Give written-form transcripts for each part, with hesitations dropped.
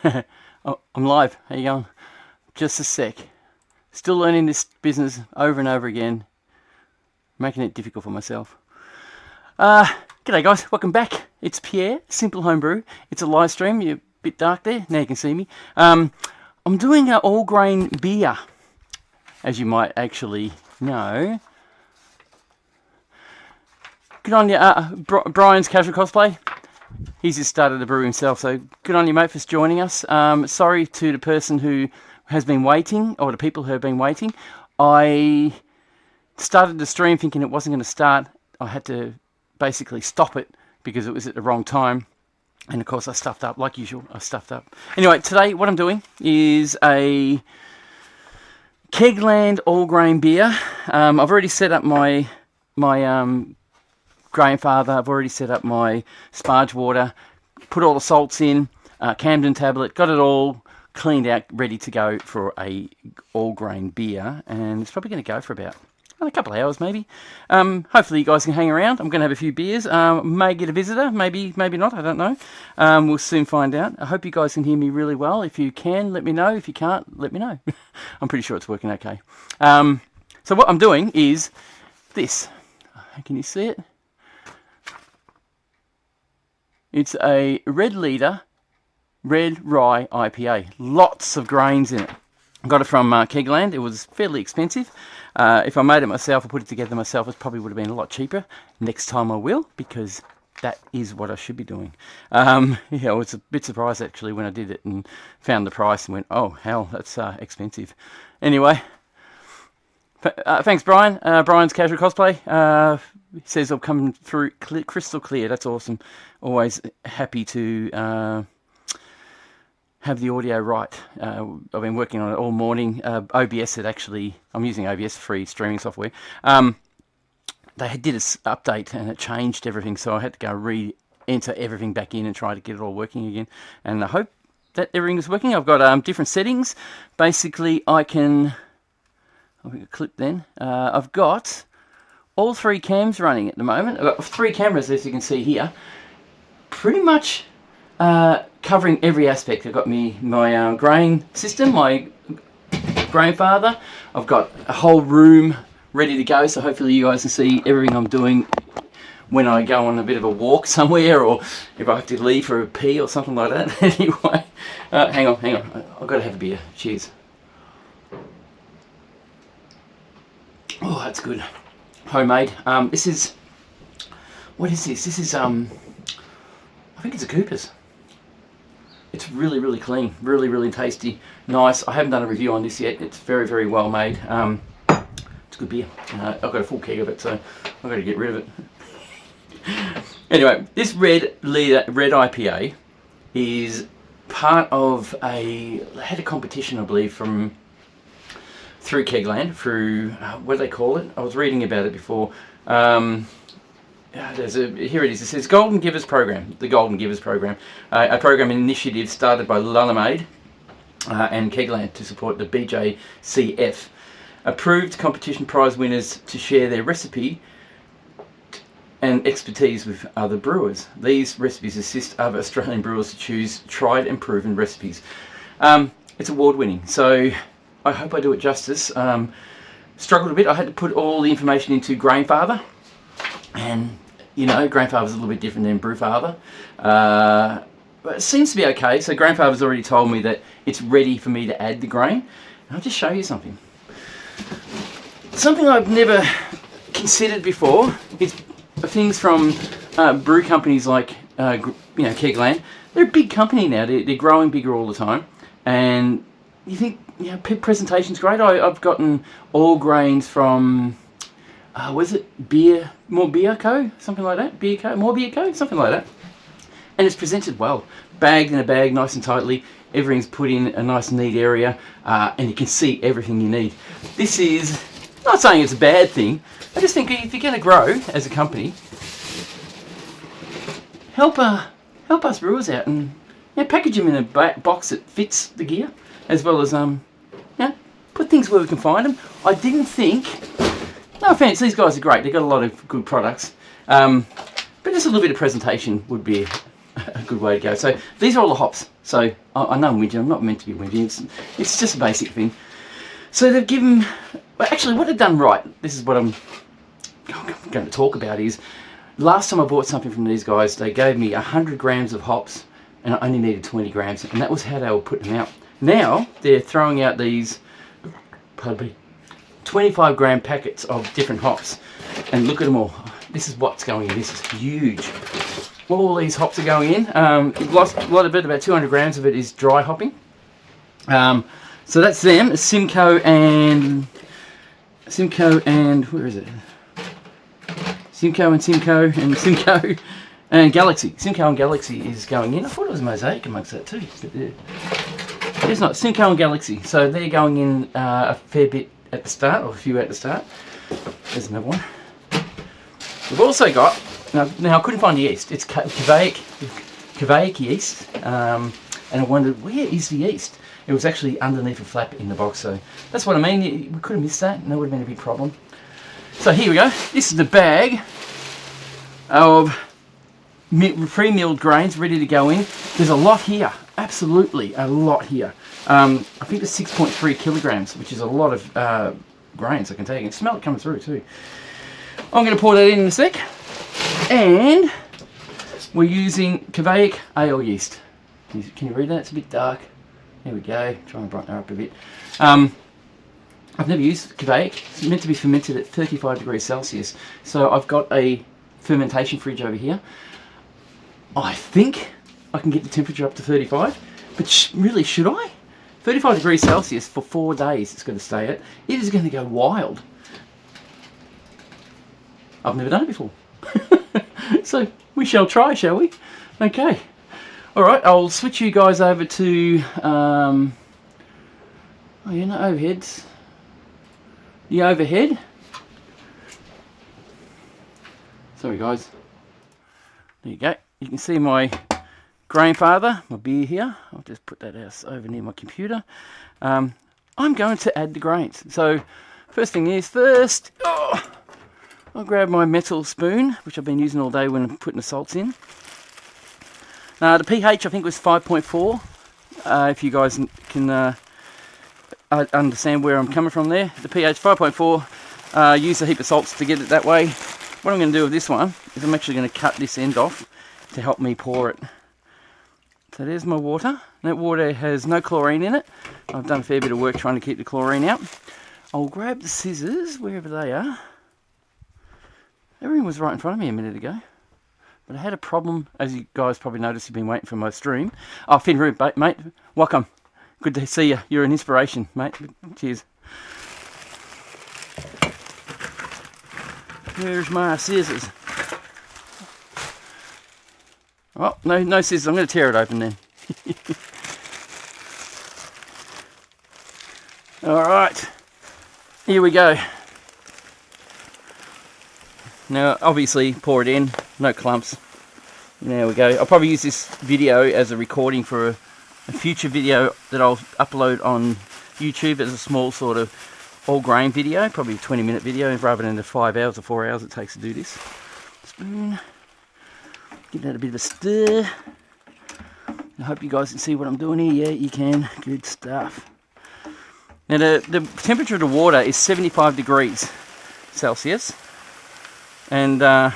Oh, I'm live. How you going? Just a sec. Still learning this business over and over again. Making it difficult for myself. G'day guys, welcome back. It's Pierre, Simple Homebrew. It's a live stream. You're a bit dark there. Now you can see me. I'm doing an all grain beer, as you might actually know. Good on you, Brian's Casual Cosplay. He's just started the brew himself, so good on you, mate, for joining us. Sorry to the person who has been waiting, or the people who have been waiting. I started the stream thinking it wasn't going to start. I had to basically stop it because it was at the wrong time. And, of course, I stuffed up, like usual. I stuffed up. Anyway, today what I'm doing is a Kegland all-grain beer. I've already set up my grandfather. I've already set up my sparge water, put all the salts in, Camden tablet, got it all cleaned out, ready to go for a all-grain beer, and it's probably going to go for about a couple of hours maybe. Hopefully you guys can hang around. I'm going to have a few beers. May get a visitor, maybe not, I don't know. We'll soon find out. I hope you guys can hear me really well. If you can, let me know. If you can't, let me know. I'm pretty sure it's working okay. So what I'm doing is this. Can you see it? It's a red leader, red rye IPA. Lots of grains in it. I got it from Kegland. It was fairly expensive. If I made it myself or put it together myself, it probably would have been a lot cheaper. Next time I will, because that is what I should be doing. I was a bit surprised actually when I did it and found the price and went, oh, hell, that's expensive. Anyway, thanks, Brian. Brian's Casual Cosplay. He says I'll come through crystal clear. That's awesome. Always happy to have the audio right. I've been working on it all morning. OBS had actually, I'm using OBS, free streaming software. They did an update and it changed everything, so I had to go re-enter everything back in and try to get it all working again. And I hope that everything is working. I've got different settings. Basically, I'll clip then. I've got all three cams running at the moment. I've got three cameras, as you can see here. Pretty much covering every aspect. I've got my grain system, my grandfather. I've got a whole room ready to go, so hopefully you guys can see everything I'm doing when I go on a bit of a walk somewhere, or if I have to leave for a pee or something like that. Anyway, hang on. I've got to have a beer. Cheers. Oh, that's good. Homemade. This is, what is this? This is, I think it's a Cooper's. It's really, really clean. Really, really tasty. Nice. I haven't done a review on this yet. It's very, very well made. It's good beer. I've got a full keg of it, so I've got to get rid of it. Anyway, this red IPA is part of they had a competition, I believe, through Kegland, through, what do they call it? I was reading about it before. Here it is. It says Golden Givers Program, the Golden Givers Program, a program initiative started by Lullamed and Kegland to support the BJCF. Approved competition prize winners to share their recipe and expertise with other brewers. These recipes assist other Australian brewers to choose tried and proven recipes. It's award winning, so I hope I do it justice. Struggled a bit. I had to put all the information into Grainfather, and Grainfather's a little bit different than Brewfather, but it seems to be okay. So Grainfather's already told me that it's ready for me to add the grain. I'll just show you something. Something I've never considered before is things from brew companies like Kegland. They're a big company now. They're growing bigger all the time, and you think, presentation's great. I've gotten all grains from, was it More Beer Co? Something like that? More Beer Co? Something like that. And it's presented well. Bagged in a bag, nice and tightly. Everything's put in a nice neat area, and you can see everything you need. This is, not saying it's a bad thing, I just think if you're going to grow as a company, help us brewers out and package them in a box that fits the gear, as well as put things where we can find them. I didn't think, no offense, these guys are great. They've got a lot of good products, but just a little bit of presentation would be a good way to go. So these are all the hops. So I know I'm whinging. I'm not meant to be whinging. It's just a basic thing. So they've given... Well, actually, what they've done right, this is what I'm going to talk about, is last time I bought something from these guys, they gave me 100 grams of hops and I only needed 20 grams, and that was how they were putting them out. Now they're throwing out these 25 gram packets of different hops, and look at them all. This is what's going in. This is huge. All these hops are going in. A lot of it, about 200 grams of it, is dry hopping. So that's them. Simcoe and where is it? Simcoe and Galaxy. Simcoe and Galaxy is going in. I thought it was Mosaic amongst that too. But it's not. Simcoe and Galaxy. So they're going in a fair bit at the start, or a few at the start. There's another one. We've also got, now I couldn't find the yeast. It's Cavaic yeast. And I wondered, where is the yeast? It was actually underneath a flap in the box. So that's what I mean. We could have missed that, and that would have been a big problem. So here we go. This is the bag of pre-milled grains ready to go in. There's a lot here. Absolutely a lot here. I think it's 6.3 kilograms, which is a lot of grains, I can tell you. You can smell it coming through too. I'm going to pour that in a sec. And we're using Cavaic ale yeast. Can you read that? It's a bit dark. There we go. Try and brighten her up a bit. I've never used Cavaic. It's meant to be fermented at 35 degrees Celsius. So I've got a fermentation fridge over here. I think I can get the temperature up to 35. But really, should I? 35 degrees Celsius for 4 days it's going to stay at. It is going to go wild. I've never done it before. So we shall try, shall we? Okay. Alright, I'll switch you guys over to overheads. The overhead. Sorry guys. There you go. You can see my grandfather, my beer here. I'll just put that over near my computer. I'm going to add the grains. So first thing is first, I'll grab my metal spoon, which I've been using all day when I'm putting the salts in. The pH I think was 5.4. If you guys can understand where I'm coming from there. The pH 5.4. Use a heap of salts to get it that way. What I'm going to do with this one is I'm actually going to cut this end off to help me pour it. So there's my water. That water has no chlorine in it. I've done a fair bit of work trying to keep the chlorine out. I'll grab the scissors wherever they are. Everything was right in front of me a minute ago. But I had a problem, as you guys probably noticed, you've been waiting for my stream. Oh, Finn Root, mate, welcome. Good to see you. You're an inspiration, mate. Cheers. There's my scissors. Oh, no scissors. I'm going to tear it open then. All right. Here we go. Now, obviously, pour it in. No clumps. There we go. I'll probably use this video as a recording for a future video that I'll upload on YouTube as a small sort of all grain video, probably a 20-minute video rather than the 5 hours or 4 hours it takes to do this. Spoon. Give that a bit of a stir. I hope you guys can see what I'm doing here. Yeah, you can. Good stuff. Now the temperature of the water is 75 degrees Celsius. And I've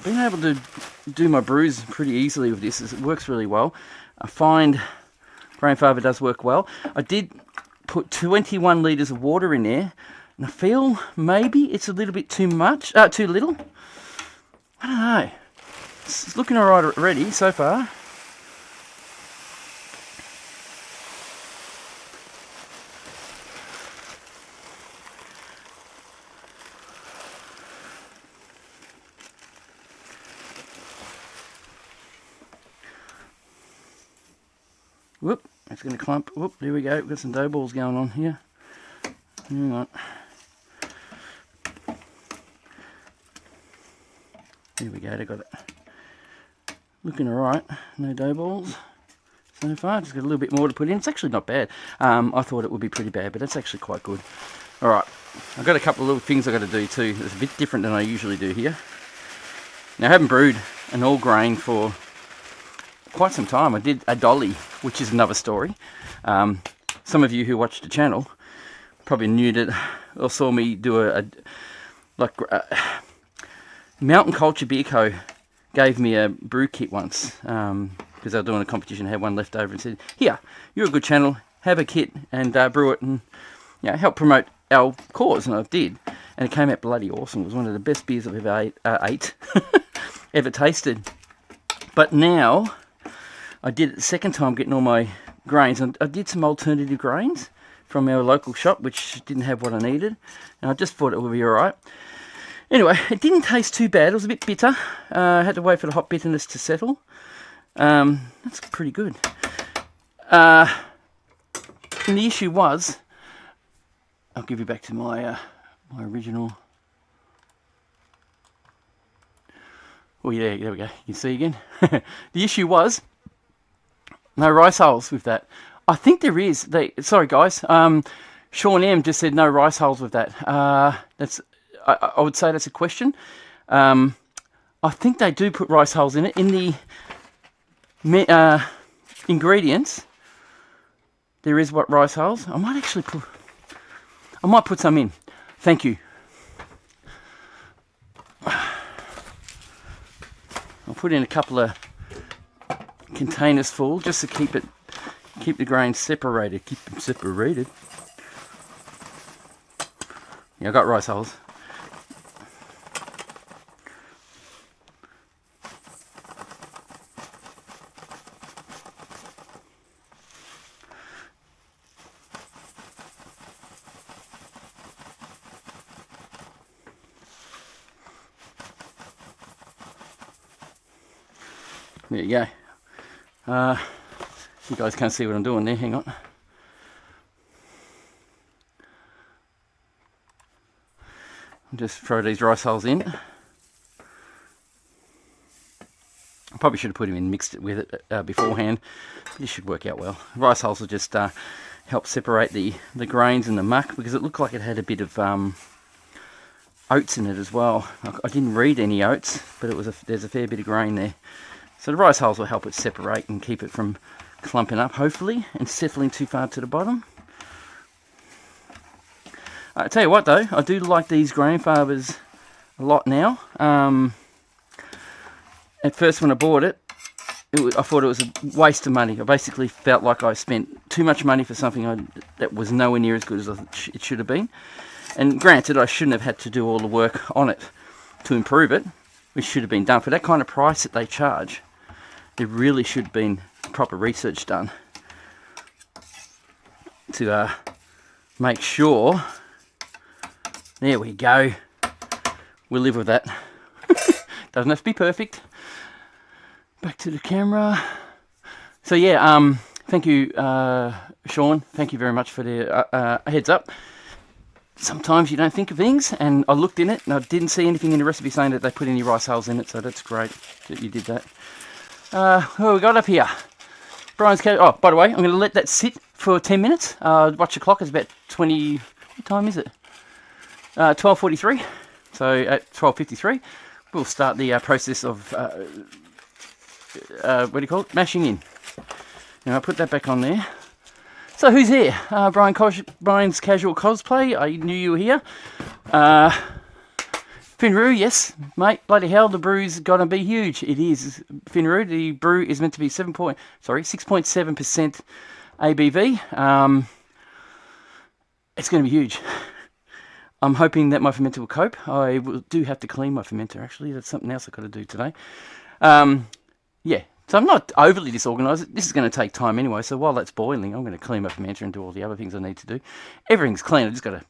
been able to do my brews pretty easily with this. It works really well. I find grandfather does work well. I did put 21 litres of water in there, and I feel maybe it's a little bit too much, too little. I don't know. It's looking alright already so far. Whoop, it's going to clump. Whoop, there we go. We've got some dough balls going on here. Hang on. There we go, they got it. Looking alright. No dough balls so far. Just got a little bit more to put in. It's actually not bad. I thought it would be pretty bad, but it's actually quite good. Alright, I've got a couple of little things I've got to do too. It's a bit different than I usually do here. Now I haven't brewed an all grain for quite some time. I did a dolly, which is another story. Some of you who watched the channel probably knew that, or saw me do a Mountain Culture Beer Co. gave me a brew kit once, because they were doing a competition, had one left over, and said, "Here, you're a good channel, have a kit and brew it and help promote our cause." And I did, and it came out bloody awesome. It was one of the best beers I've ever ate ever tasted. But now I did it the second time, getting all my grains, and I did some alternative grains from our local shop, which didn't have what I needed, and I just thought it would be alright. Anyway, it didn't taste too bad. It was a bit bitter. I had to wait for the hot bitterness to settle. That's pretty good. And the issue was, I'll give you back to my my original. Oh yeah, there we go. You can see again. The issue was no rice hulls with that. I think there is. Sorry guys. Sean M just said no rice hulls with that. That's. I would say that's a question. I think they do put rice hulls in it. In the ingredients, there is what rice hulls. I might actually put some in. Thank you. I'll put in a couple of containers full just to keep the grains separated. Keep them separated. Yeah, I got rice hulls. There you go. You guys can't see what I'm doing there. Hang on. I'll just throw these rice hulls in. I probably should have put them in, mixed it with it beforehand. This should work out well. Rice hulls will just help separate the grains and the muck, because it looked like it had a bit of oats in it as well. I didn't read any oats, but there's a fair bit of grain there. So the rice hulls will help it separate and keep it from clumping up, hopefully, and settling too far to the bottom. I tell you what though, I do like these grain fibers a lot now. At first when I bought it, I thought it was a waste of money. I basically felt like I spent too much money for something that was nowhere near as good as it should have been. And granted, I shouldn't have had to do all the work on it to improve it, which should have been done. For that kind of price that they charge, there really should have been proper research done to make sure. There we go. We'll live with that. Doesn't have to be perfect. Back to the camera. So yeah, thank you, Sean. Thank you very much for the heads up. Sometimes you don't think of things, and I looked in it and I didn't see anything in the recipe saying that they put any rice hulls in it, so that's great that you did that. What we got up here? Brian's casual. Oh, by the way, I'm going to let that sit for 10 minutes. Watch the clock. It's about 20. What time is it? 12:43. So at 12:53, we'll start the process of what do you call it? Mashing in. Now I'll put that back on there. So who's here? Brian's Casual Cosplay. I knew you were here. Finroo, yes, mate. Bloody hell, the brew's gonna be huge. It is. Finroo, the brew is meant to be 6.7% ABV. It's gonna be huge. I'm hoping that my fermenter will cope. I do have to clean my fermenter, actually. That's something else I've got to do today. Yeah, so I'm not overly disorganised. This is going to take time anyway, so while that's boiling, I'm going to clean my fermenter and do all the other things I need to do. Everything's clean. I've just got to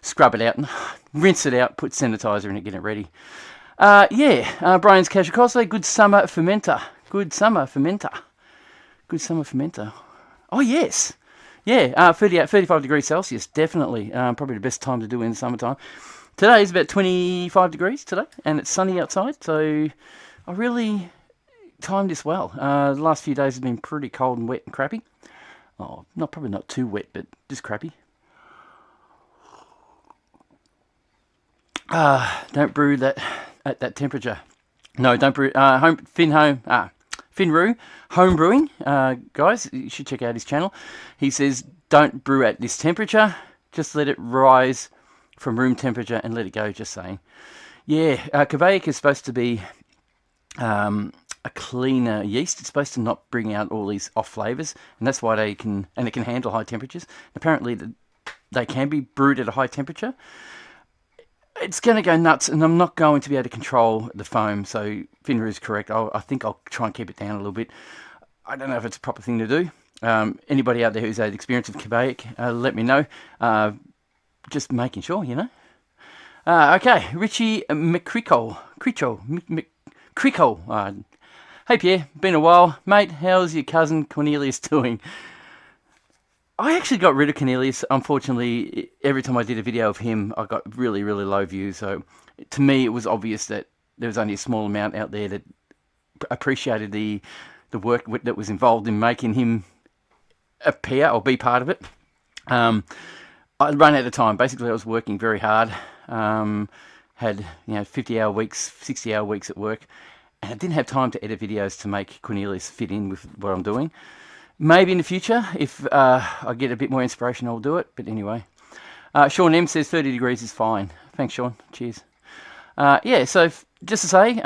scrub it out and rinse it out, put sanitizer in it, get it ready. Brian's Casual Cosplay. Good summer fermenter. Good summer fermenter. Good summer fermenter. Oh, yes. Yeah, 35 degrees Celsius, definitely. Probably the best time to do it in the summertime. Today is about 25 degrees today, and it's sunny outside, so I really timed this well. The last few days have been pretty cold and wet and crappy. Oh, probably not too wet, but just crappy. Don't brew that at that temperature. No, don't brew. Finroo Home Brewing, guys, you should check out his channel. He says, don't brew at this temperature. Just let it rise from room temperature and let it go, just saying. Yeah, Kveic is supposed to be a cleaner yeast. It's supposed to not bring out all these off flavours, and that's why it can handle high temperatures. Apparently, they can be brewed at a high temperature. It's going to go nuts, and I'm not going to be able to control the foam, so Finroo is correct. I think I'll try and keep it down a little bit. I don't know if it's a proper thing to do. Anybody out there who's had experience with Kveic, let me know. Just making sure, you know. Okay, Richie McCrickle. Hey Pierre, been a while. Mate, how's your cousin Cornelius doing? I actually got rid of Cornelius. Unfortunately, every time I did a video of him, I got really, really low views. So to me, it was obvious that there was only a small amount out there that appreciated the work that was involved in making him appear or be part of it. I ran out of time. Basically, I was working very hard. Had 50-hour weeks, 60-hour weeks at work, and I didn't have time to edit videos to make Cornelius fit in with what I'm doing. Maybe in the future, if I get a bit more inspiration, I'll do it. But anyway, Sean M says 30 degrees is fine. Thanks, Sean. Cheers. So just to say,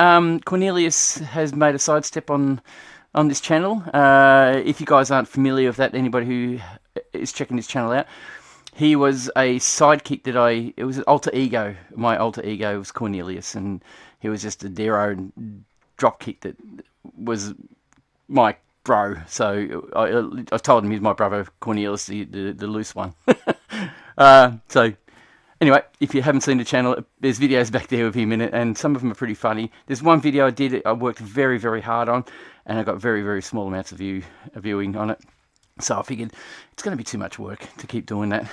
Cornelius has made a sidestep on this channel. If you guys aren't familiar with that, anybody who is checking this channel out, he was a sidekick it was an alter ego. My alter ego was Cornelius, and he was just a Dero dropkick that was my bro. So I told him he's my brother Cornelius, the loose one. So anyway, if you haven't seen the channel, there's videos back there with him in it, and some of them are pretty funny. There's one video I worked very, very hard on, and I got very, very small amounts of viewing on it. So I figured it's going to be too much work to keep doing that.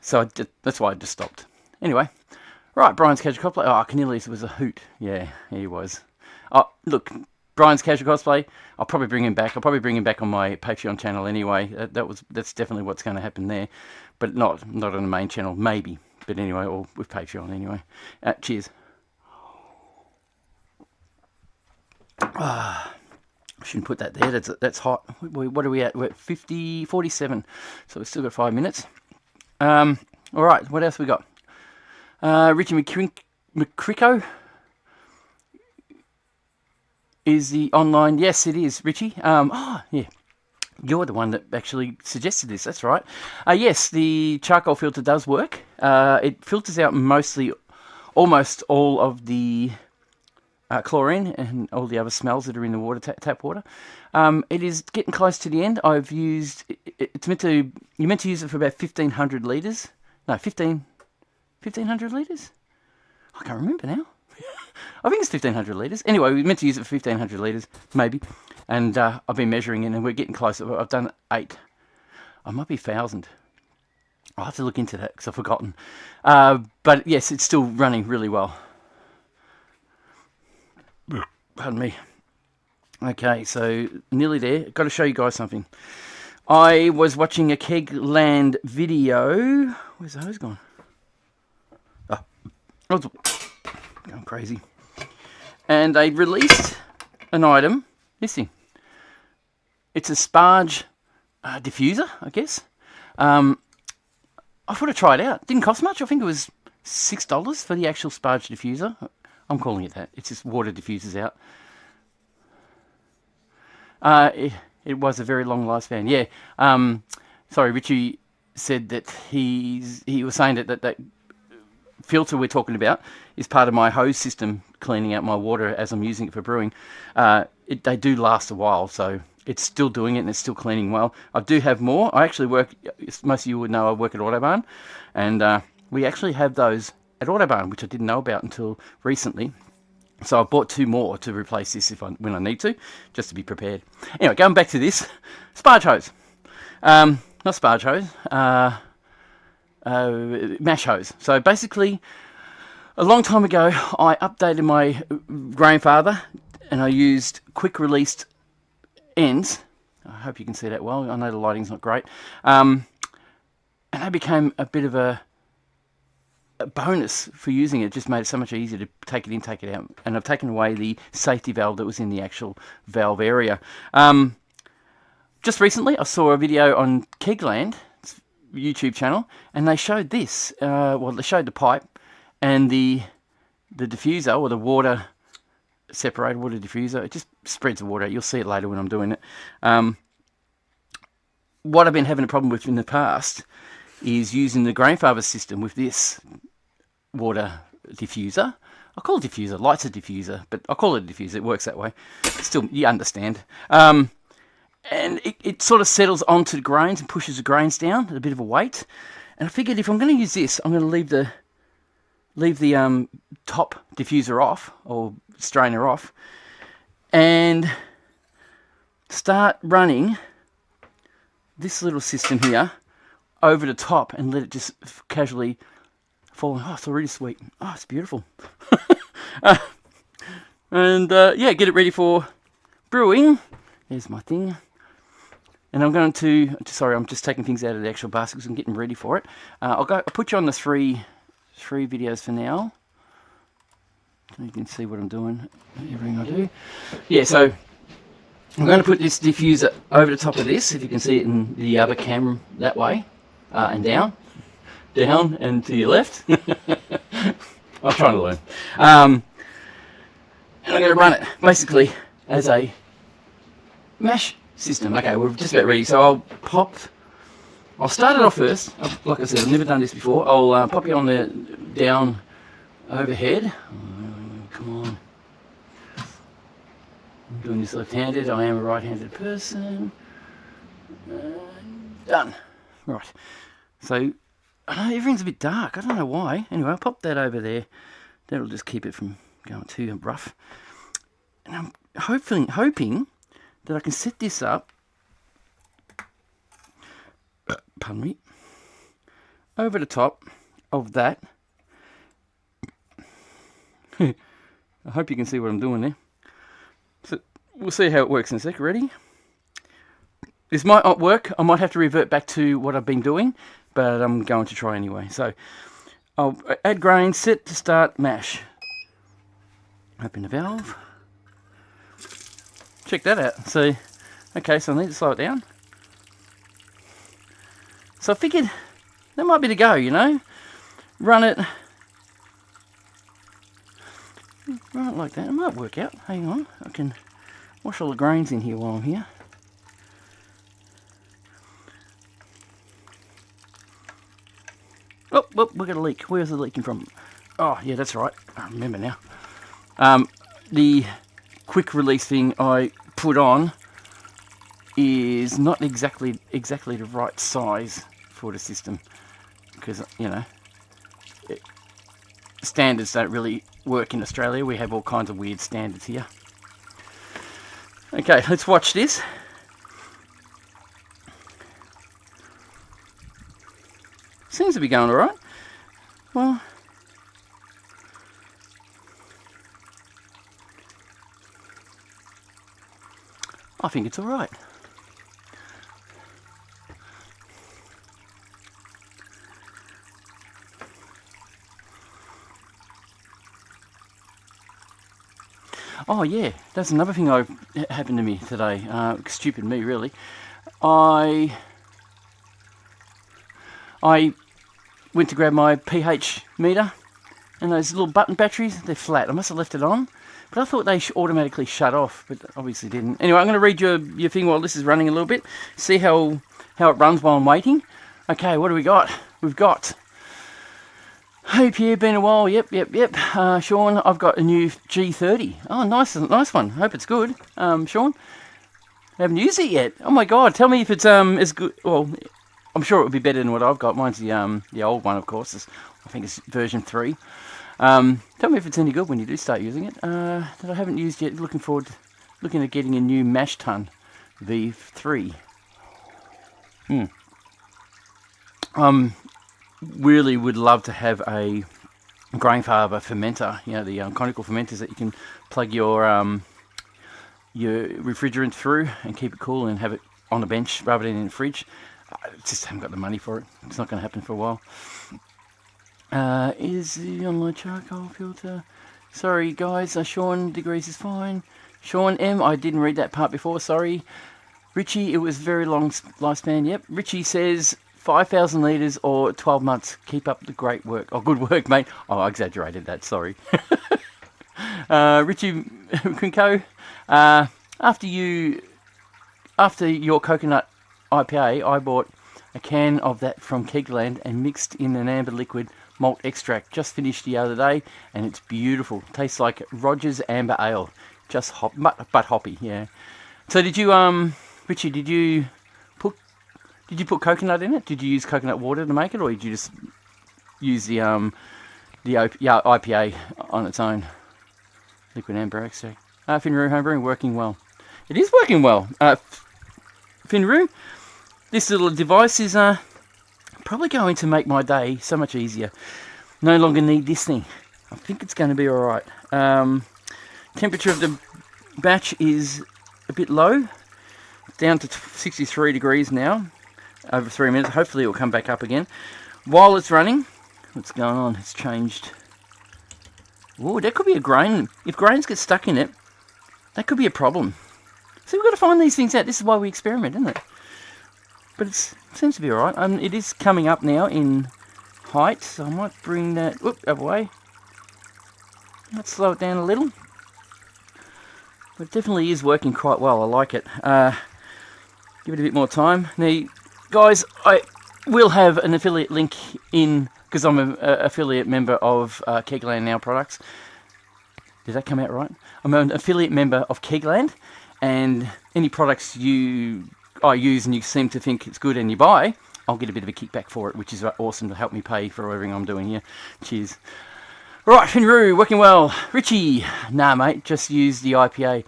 So that's why I just stopped. Anyway, right, Brian's Casual Cosplay. Oh, Cornelius was a hoot. Yeah, he was. Oh, look, Brian's Casual Cosplay, I'll probably bring him back. I'll probably bring him back on my Patreon channel anyway. That's definitely what's going to happen there. But not on the main channel, maybe. But anyway, or with Patreon anyway. Cheers. I shouldn't put that there. That's hot. What are we at? We're at 47. So we've still got 5 minutes. All right, what else we got? Richie McCricko is the online. Yes, it is, Richie. Yeah. You're the one that actually suggested this. That's right. Yes, the charcoal filter does work. It filters out almost all of the chlorine and all the other smells that are in the water, tap water. It is getting close to the end. I've used you're meant to use it for about 1,500 litres. No, 1,500 litres? I can't remember now. I think it's 1,500 litres. Anyway, we meant to use it for 1,500 litres, maybe. And I've been measuring it, and we're getting close. I've done 8. I might be 1,000. I'll have to look into that because I've forgotten. But yes, it's still running really well. Pardon me. Okay, so nearly there. Got to show you guys something. I was watching a Kegland video. Where's the hose gone? Oh, I was going crazy. And they released an item. This thing. It's a sparge diffuser, I guess. I thought I'd try it out. Didn't cost much. I think it was $6 for the actual sparge diffuser. I'm calling it that. It's just water diffuses out. It was a very long lifespan. Yeah. Sorry, Richie said that he was saying that filter we're talking about is part of my hose system cleaning out my water as I'm using it for brewing. They do last a while, so it's still doing it and it's still cleaning well. I do have more. I actually work, most of you would know I work at Autobarn, and we actually have those at Autobarn, which I didn't know about until recently. So I bought 2 more to replace this when I need to, just to be prepared. Anyway, going back to this, sparge hose. Not sparge hose, mash hose. So basically, a long time ago, I updated my grandfather, and I used quick released ends. I hope you can see that well. I know the lighting's not great. And they became a bit of a a bonus for using it. It just made it so much easier to take it in, take it out. And I've taken away the safety valve that was in the actual valve area. Just recently, I saw a video on Kegland YouTube channel, and they showed this. Well, they showed the pipe and the diffuser, or the water separator, water diffuser. It just spreads the water out. You'll see it later when I'm doing it. What I've been having a problem with in the past is using the grandfather system with this water diffuser. I call it diffuser. Light's a diffuser, but I call it a diffuser. It works that way. Still, you understand. And it sort of settles onto the grains and pushes the grains down at a bit of a weight. And I figured if I'm going to use this, I'm going to leave the top diffuser off, or strainer off, and start running this little system here over the top and let it just casually fall. Oh, it's already sweet. Oh, it's beautiful. Yeah, get it ready for brewing. There's my thing. And I'm going to, sorry, I'm just taking things out of the actual basket because I'm getting ready for it. I'll put you on the three videos for now, so you can see what I'm doing, everything I do. Yeah, so I'm going to put this diffuser over the top of this, if you can see it in the other camera that way, and down and to your left. I'm trying to learn. And I'm going to run it basically as a mash system. Okay, we're just about ready, so I'll start it off first. Like I said, I've never done this before. I'll pop you on the down overhead. Come on. I'm doing this left-handed. I am a right-handed person. Done. Right. So, everything's a bit dark. I don't know why. Anyway, I'll pop that over there. That'll just keep it from going too rough. And I'm hoping that I can set this up, pardon me, over the top of that. I hope you can see what I'm doing there. So we'll see how it works in a sec. Ready? This might not work. I might have to revert back to what I've been doing, but I'm going to try anyway. So I'll add grain, set to start, mash. Open the valve. Check that out. So, okay, so I need to slow it down. So I figured that might be the go, you know. Run it like that. It might work out. Hang on, I can wash all the grains in here while I'm here. Oh, we got a leak. Where's the leaking from? Oh, yeah, that's right. I remember now. The quick release thing I put on is not exactly the right size for the system, because, you know, standards don't really work in Australia. We have all kinds of weird standards here. Okay, let's watch this. Seems to be going alright. Well, I think it's alright. Oh yeah, that's another thing happened to me today. Stupid me, really. I went to grab my pH meter, and those little button batteries, they're flat. I must have left it on, but I thought they automatically shut off, but obviously didn't. Anyway, I'm going to read your thing while this is running a little bit. See how it runs while I'm waiting. Okay, what do we got? We've got, hey Pierre, been a while. Yep. Sean, I've got a new G30. Oh, nice one. Hope it's good. Sean, I haven't used it yet. Oh my God, tell me if it's as good. Well, I'm sure it would be better than what I've got. Mine's the old one, of course. I think it's version 3. Tell me if it's any good when you do start using it. That I haven't used yet. Looking at getting a new mash tun V3. Really would love to have a grandfather fermenter. You know, the conical fermenters that you can plug your refrigerant through and keep it cool and have it on the bench rather than in the fridge. I just haven't got the money for it. It's not going to happen for a while. Is the online charcoal filter? Sorry guys, Sean degrees is fine. Sean M, I didn't read that part before, sorry. Richie, it was very long lifespan, yep. Richie says 5,000 litres or 12 months. Keep up the great work. Oh, good work, mate. Oh, I exaggerated that, sorry. Richie Kunko, after your coconut IPA, I bought a can of that from Kegland and mixed in an amber liquid malt extract. Just finished the other day, and it's beautiful. Tastes like Rogers Amber Ale. Just but hoppy, yeah. So did you, Richie, did you put coconut in it? Did you use coconut water to make it, or did you just use the IPA on its own? Liquid amber extract. Finroo homebrewing working well. It is working well. Finroo, this little device is probably going to make my day so much easier. No longer need this thing. I think it's going to be alright. Temperature of the batch is a bit low. Down to 63 degrees now. Over 3 minutes. Hopefully it will come back up again. While it's running, what's going on? It's changed. Oh, that could be a grain. If grains get stuck in it, that could be a problem. So we've got to find these things out. This is why we experiment, isn't it? But it seems to be alright. It is coming up now in height, so I might bring that other way. Let's slow it down a little. But it definitely is working quite well. I like it. Give it a bit more time. Now, guys, I will have an affiliate link in, because I'm an affiliate member of Kegland Now products. Did that come out right? I'm an affiliate member of Kegland, and any products I use and you seem to think it's good and you buy, I'll get a bit of a kickback for it, which is awesome to help me pay for everything I'm doing here. Cheers. Right, Finroo, working well. Richie, nah mate, just use the IPA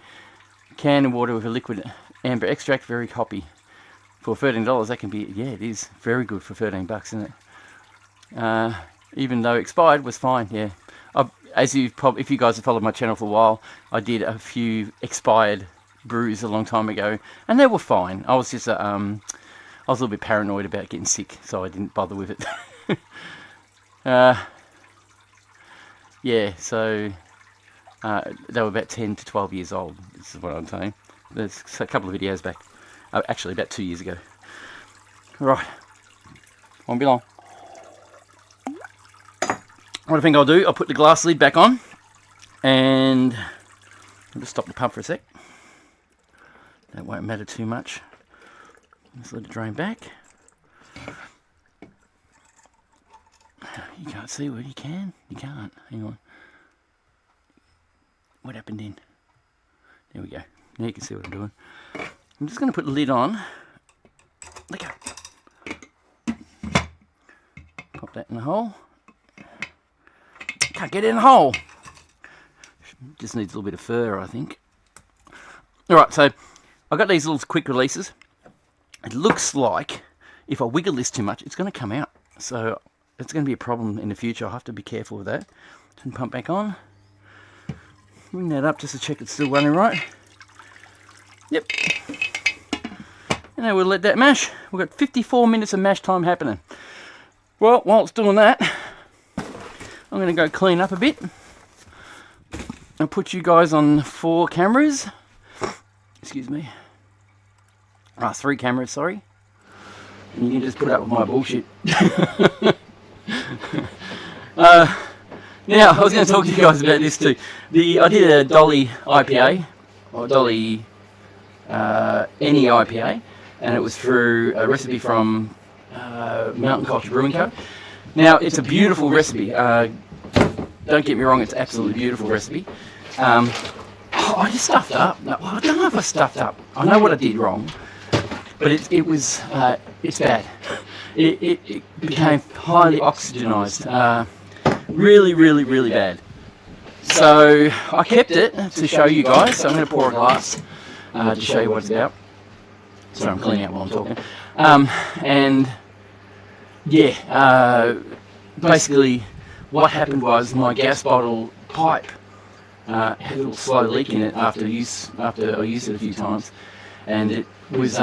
can of water with a liquid amber extract, very hoppy. For $13, that can be, yeah, it is very good for $13, isn't it? Even though expired, was fine, yeah. If you guys have followed my channel for a while, I did a few expired brews a long time ago, and they were fine. I was just, I was a little bit paranoid about getting sick, so I didn't bother with it. Yeah, so they were about 10 to 12 years old, this is what I'm saying. There's a couple of videos back, actually about 2 years ago. Right, won't be long. What I think I'll do, I'll put the glass lid back on, and I'll just stop the pump for a sec. That won't matter too much. Just let it drain back. You can't see what you can. You can't. Hang on. What happened in? There we go. Now you can see what I'm doing. I'm just going to put the lid on. Let go. Pop that in the hole. Can't get it in the hole. Just needs a little bit of fur, I think. Alright, so I've got these little quick releases. It looks like if I wiggle this too much, it's going to come out. So it's going to be a problem in the future. I'll have to be careful with that. Turn the pump back on. Bring that up just to check it's still running right. Yep. And then we'll let that mash. We've got 54 minutes of mash time happening. Well, while it's doing that, I'm going to go clean up a bit. I'll put you guys on 4 cameras. Excuse me. 3 cameras, sorry. And you can just put up with my bullshit. Now, I was going to talk to you guys about this too. I did a Dolly IPA, or Dolly any IPA, and it was through a recipe from Mountain Culture Brewing Co. Now, it's a beautiful recipe. Don't get me wrong, it's an absolutely beautiful recipe. I just stuffed up. No, I don't know if I stuffed up. I know what I did wrong, but it's bad. It became highly oxygenized. Really, really, really bad. So I kept it to show you guys. So I'm going to pour a glass to show you what it's about. Sorry, I'm cleaning out while I'm talking. And yeah, basically what happened was my gas bottle pipe had a little slow leak in it after I used it a few times, and it was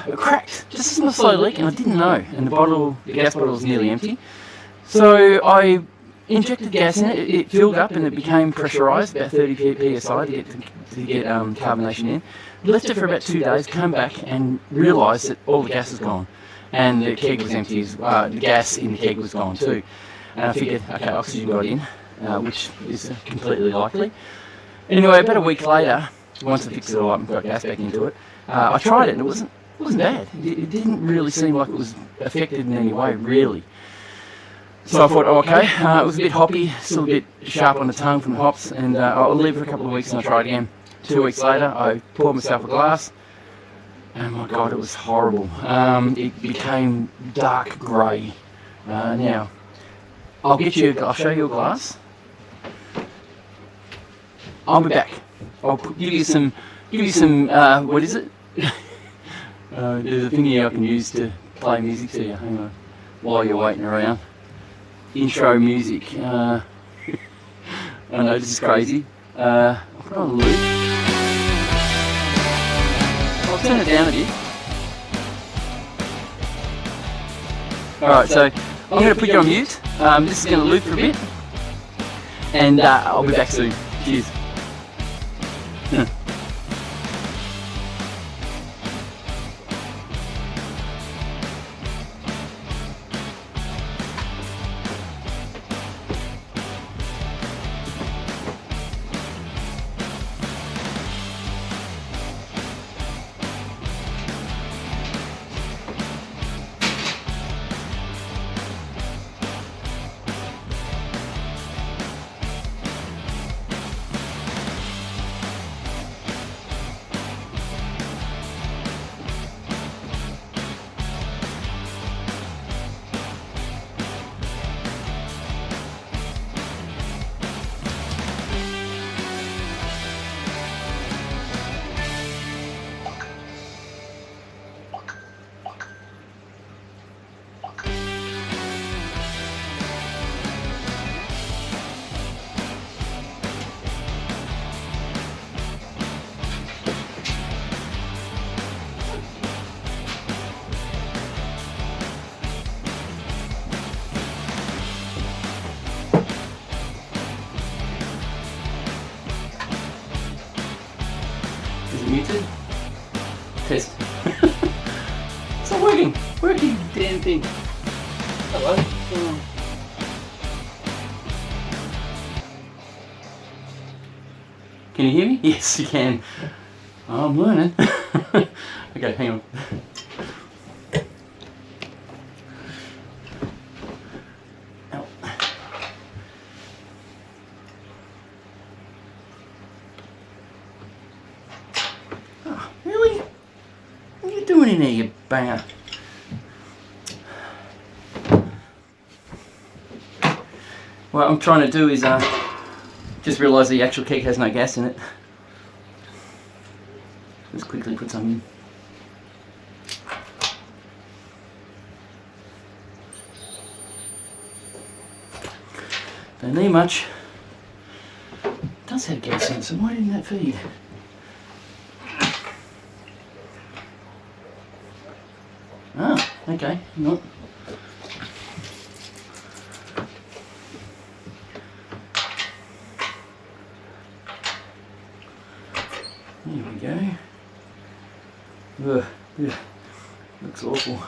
it cracked, just a small slow leak, and I didn't know. And the gas bottle was nearly empty. So I injected gas in it. It filled up and it became pressurised, about 30 psi to get carbonation in. Left it for about 2 days, come back and realised that all the gas was gone, and the keg was empty. The gas in the keg was gone too. And I figured, okay, oxygen got in, which is completely likely. Anyway, about a week later, once I fixed it all up and got gas back into it, I tried it and it wasn't bad. It didn't really seem like it was affected in any way, really. So I thought, oh, okay, it was a bit hoppy, still a bit sharp on the tongue from the hops, and I'll leave it for a couple of weeks and I'll try it again. 2 weeks later, I poured myself a glass, and my God, it was horrible. It became dark grey. Now, I'll show you a glass. I'll be back. I'll give you some, what is it? There's a thing here I can use to play music to you. Hang on, while you're waiting around. Intro music. I know this is crazy. I'll put on a loop. I'll turn it down a bit. Alright, so I'm going to put you on mute. This is going to loop for a bit. And I'll be back soon. Cheers. Is it muted? Test. It's not working. Working, damn thing. Hello. Can you hear me? Yes, you can. I'm learning. Okay, hang on. Doing in there, you banger. What I'm trying to do is just realise the actual keg has no gas in it. Just quickly put some in. Don't need much. It does have gas in it, so why didn't that feed? Ah, okay, no. There we go. Ugh, ugh. Looks awful.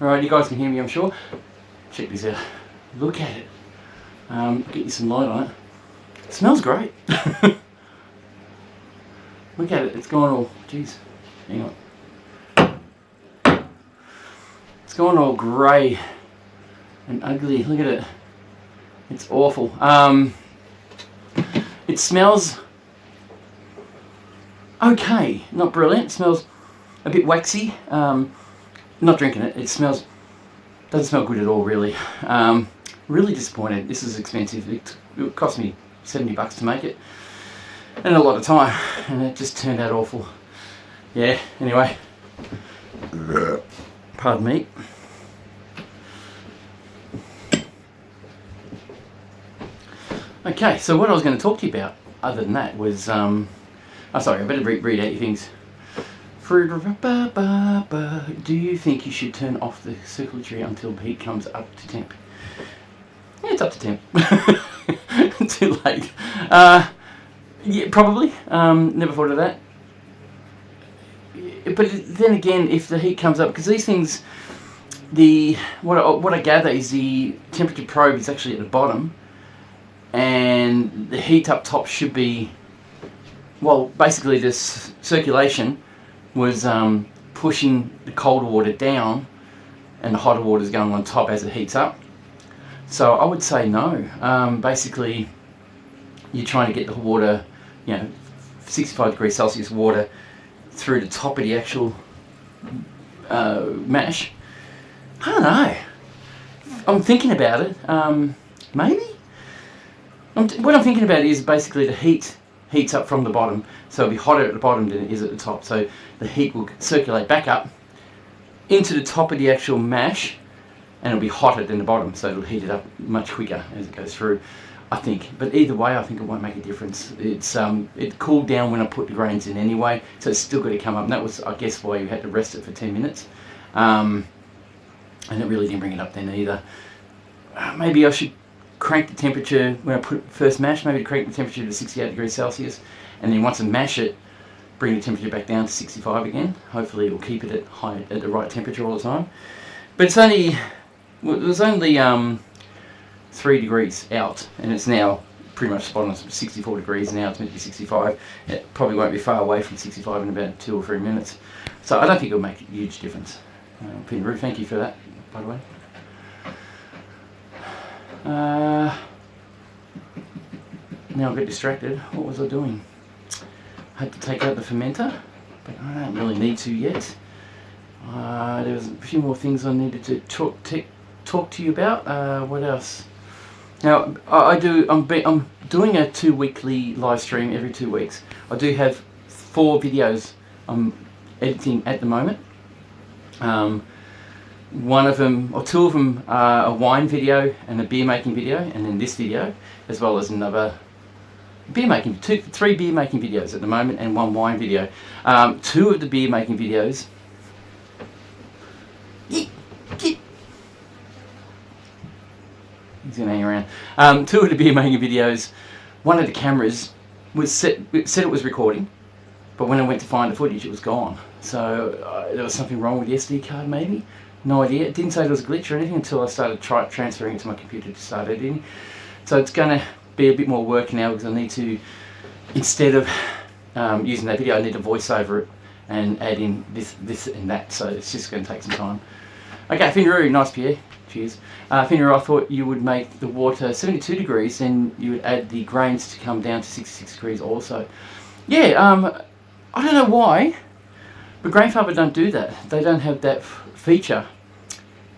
Alright, you guys can hear me, I'm sure. Check this out. Look at it. Get you some light on it. It smells great. Look at it, it's gone all, jeez, hang on. It's gone all grey and ugly, look at it. It's awful. It smells okay, not brilliant. It smells a bit waxy. Not drinking it, doesn't smell good at all really. Really disappointed. This is expensive. It cost me $70 to make it. And a lot of time, and it just turned out awful. Yeah, anyway. Pardon me. Okay, so what I was going to talk to you about. other than that was, oh sorry, I better read out your things. Do you think you should turn off the circulatory until the heat comes up to temp? Yeah, it's up to temp. Too late. Yeah, probably. Never thought of that. But then again, if the heat comes up, because these things, what I gather is the temperature probe is actually at the bottom, and the heat up top should be, well, basically this circulation was pushing the colder water down, and the hotter water is going on top as it heats up. So I would say no. Basically, you're trying to get the water, 65 degrees Celsius water through the top of the actual mash. I don't know. I'm thinking about it. Maybe. What I'm thinking about is basically the heat heats up from the bottom, so it'll be hotter at the bottom than it is at the top. So the heat will circulate back up into the top of the actual mash, and it'll be hotter than the bottom, so it'll heat it up much quicker as it goes through, I think. But either way, I think it won't make a difference. It cooled down when I put the grains in anyway, so it's still got to come up. And that was, I guess, why you had to rest it for 10 minutes. And it really didn't bring it up then either. Maybe I should crank the temperature when I put first mash, maybe to crank the temperature to 68 degrees Celsius, and then once I mash it, bring the temperature back down to 65 again. Hopefully it will keep it at the right temperature all the time. But it was only 3 degrees out, and it's now pretty much spot on 64 degrees. Now it's meant to be 65. It probably won't be far away from 65 in about 2 or 3 minutes. So I don't think it'll make a huge difference. Pinru, thank you for that, by the way. Now I got distracted. What was I doing? I had to take out the fermenter, but I don't really need to yet. There was a few more things I needed to talk to you about. What else? Now I'm doing a 2-weekly live stream every 2 weeks. I do have 4 videos I'm editing at the moment. One of them, or 2 of them, are a wine video and a beer making video, and then this video, as well as another beer making, 3 beer making videos at the moment, and 1 wine video. 2 of the beer making videos. He's gonna hang around. 2 of the beer making videos, one of the cameras was said it was recording, but when I went to find the footage, it was gone. So there was something wrong with the SD card, maybe. No idea. It didn't say there was a glitch or anything until I started transferring it to my computer to start editing. So it's going to be a bit more work now, because I need to, instead of using that video, I need to voice over it and add in this and that. So it's just going to take some time. Okay, Finru, nice Pierre. Cheers. Finru, I thought you would make the water 72 degrees, then you would add the grains to come down to 66 degrees also. Yeah, I don't know why, but Grainfather don't do that. They don't have that feature.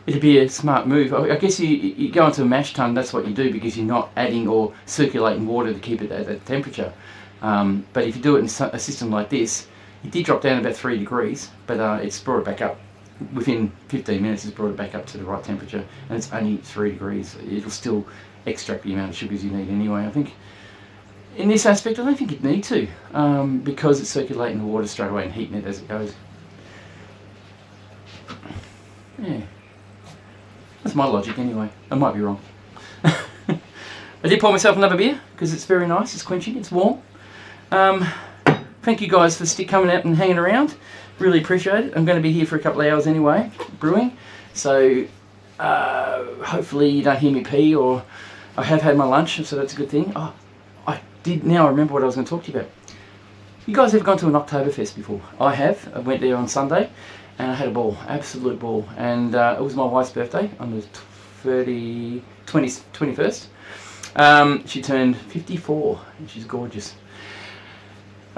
It'd be a smart move. I guess you go into a mash tun, that's what you do, because you're not adding or circulating water to keep it at that temperature. But if you do it in a system like this, it did drop down about 3 degrees, but it's brought it back up. Within 15 minutes, it's brought it back up to the right temperature, and it's only 3 degrees. It'll still extract the amount of sugars you need anyway. I think in this aspect, I don't think you'd need to, because it's circulating the water straight away and heating it as it goes. Yeah. That's my logic anyway. I might be wrong. I did pour myself another beer because it's very nice, it's quenching, it's warm. Thank you guys for coming out and hanging around. Really appreciate it. I'm going to be here for a couple of hours anyway, brewing. So hopefully you don't hear me pee, or I have had my lunch, so that's a good thing. Oh, I did now remember what I was going to talk to you about. You guys ever gone to an Oktoberfest before? I have. I went there on Sunday. And I had a ball, absolute ball. And it was my wife's birthday on the 21st. She turned 54, and she's gorgeous.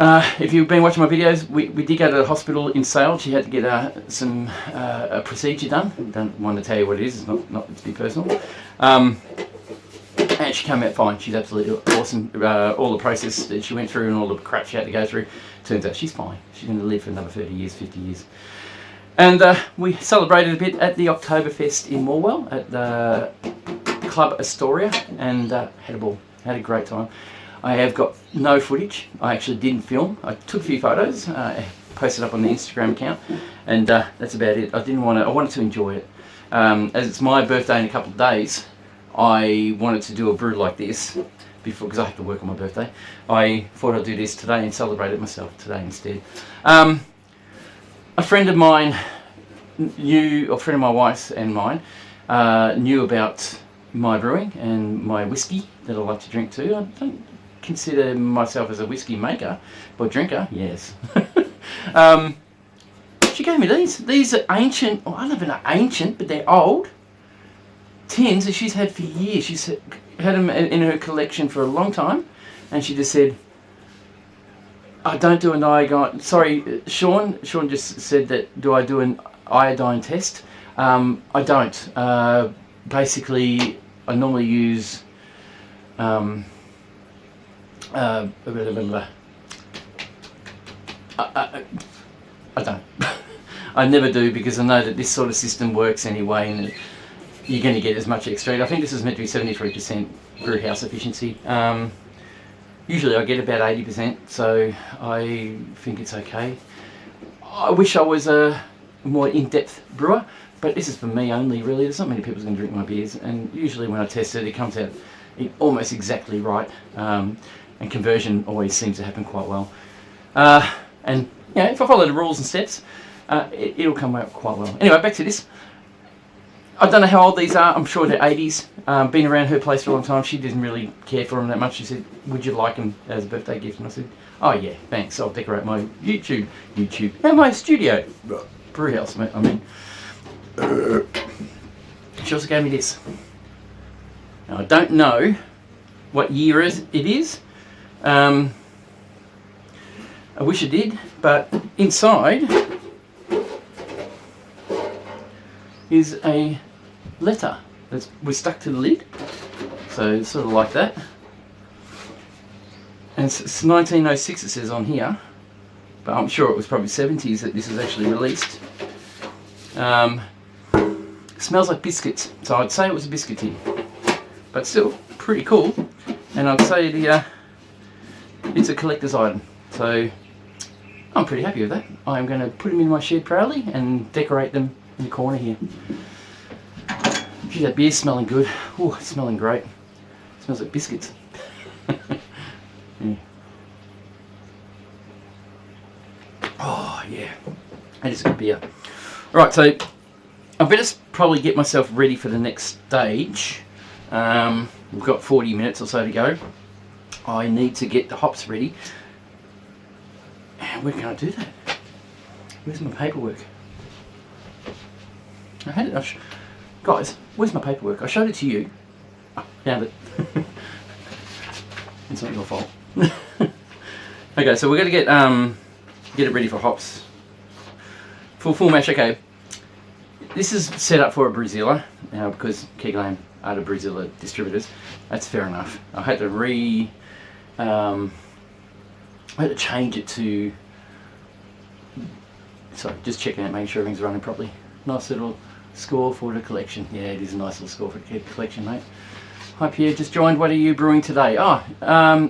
If you've been watching my videos, we did go to the hospital in Sale. She had to get a procedure done. I don't want to tell you what it is, it's not to be personal. And she came out fine. She's absolutely awesome. All the process that she went through and all the crap she had to go through, turns out she's fine. She's going to live for another 30 years, 50 years. And we celebrated a bit at the Oktoberfest in Morwell at the Club Astoria, and had a ball, had a great time. I have got no footage. I actually didn't film. I took a few photos, posted up on the Instagram account, and that's about it. I wanted to enjoy it. As it's my birthday in a couple of days, I wanted to do a brew like this before, because I have to work on my birthday. I thought I'd do this today and celebrate it myself today instead. A friend of mine a friend of my wife's and mine knew about my brewing and my whiskey that I like to drink too. I don't consider myself as a whiskey maker, but drinker, yes. She gave me these. These are ancient, well, I don't know if they're ancient, but they're old tins that she's had for years. She's had them in her collection for a long time, and she just said, I don't do an iodine. Sorry, Sean just said that, do I do an iodine test? I don't. Basically, I normally use I don't. I never do, because I know that this sort of system works anyway, and you're going to get as much extract. I think this is meant to be 73% brew house efficiency. Usually I get about 80%, so I think it's okay. I wish I was a more in-depth brewer, but this is for me only, really. There's not many people going to drink my beers, and usually when I test it, it comes out almost exactly right, and conversion always seems to happen quite well. And you know, if I follow the rules and steps, it'll come out quite well. Anyway, back to this. I don't know how old these are. I'm sure they're 80s. Been around her place for a long time. She didn't really care for them that much. She said, would you like them as a birthday gift? And I said, oh yeah, thanks. I'll decorate my YouTube, and my studio. Brew house, mate, I mean. She also gave me this. Now, I don't know what year it is. I wish I did, but inside is a letter that was stuck to the lid, so it's sort of like that, and it's 1906 it says on here, but I'm sure it was probably 70s that this was actually released. It smells like biscuits, so I'd say it was a biscuit tin, but still pretty cool, and I'd say it's a collector's item, so I'm pretty happy with that. I'm going to put them in my shed proudly and decorate them in the corner here. Gee, that beer's smelling good. Oh, it's smelling great. It smells like biscuits. Yeah. Oh, yeah. That is good beer. Right, so I better probably get myself ready for the next stage. We've got 40 minutes or so to go. I need to get the hops ready. Where can I do that? Where's my paperwork? I had it. Guys, where's my paperwork? I showed it to you. Oh, found it. It's not your fault. Okay, so we're going to get it ready for hops. Full mash. Okay, this is set up for a Brewzilla now because Keegan are the Brewzilla distributors. That's fair enough. I had to change it to. Sorry, just checking out, making sure everything's running properly. Nice little score for the collection. Yeah, it is a nice little score for the collection, mate. Hi Pierre, just joined. What are you brewing today? Oh,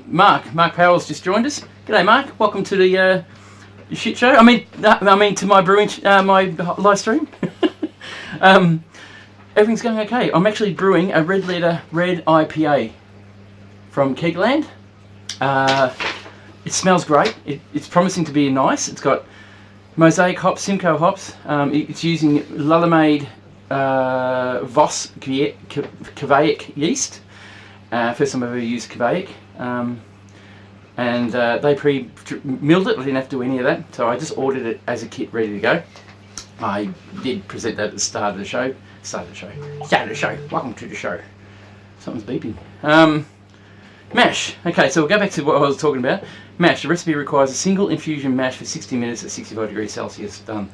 Mark Powell's just joined us. G'day Mark, welcome to the shit show. I mean to my brewing, my live stream. Everything's going okay. I'm actually brewing a red IPA from Kegland. It smells great. It's promising to be nice. It's got Mosaic hops, Simcoe hops. It's using Lullamade Voss Kveic yeast. First time I've ever used Kveic. And they pre-milled it. I didn't have to do any of that. So I just ordered it as a kit ready to go. I did present that at the start of the show. Welcome to the show. Something's beeping. Mash. Okay, so we'll go back to what I was talking about. Mash. The recipe requires a single infusion mash for 60 minutes at 65 degrees Celsius. Done.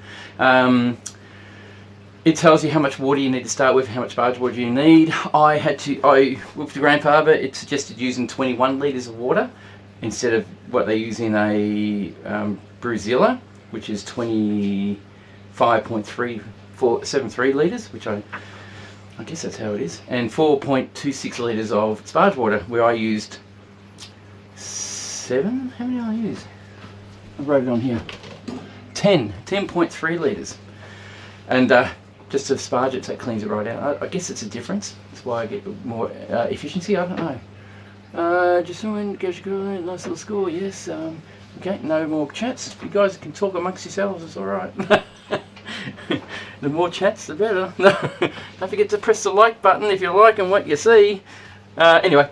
It tells you how much water you need to start with, how much barge water you need. With the grandfather, it suggested using 21 litres of water instead of what they use in a Brewzilla, which is 25.373 litres, which I guess that's how it is, and 4.26 litres of sparge water, where I used 7. How many did I use? I wrote it on here. 10.3 litres. And just to sparge it so it cleans it right out. I guess it's a difference. That's why I get more efficiency. I don't know. Just someone gives you a nice little score. Yes. Okay, no more chats. You guys can talk amongst yourselves. It's all right. The more chats, the better. Don't forget to press the like button if you're liking what you see. Anyway,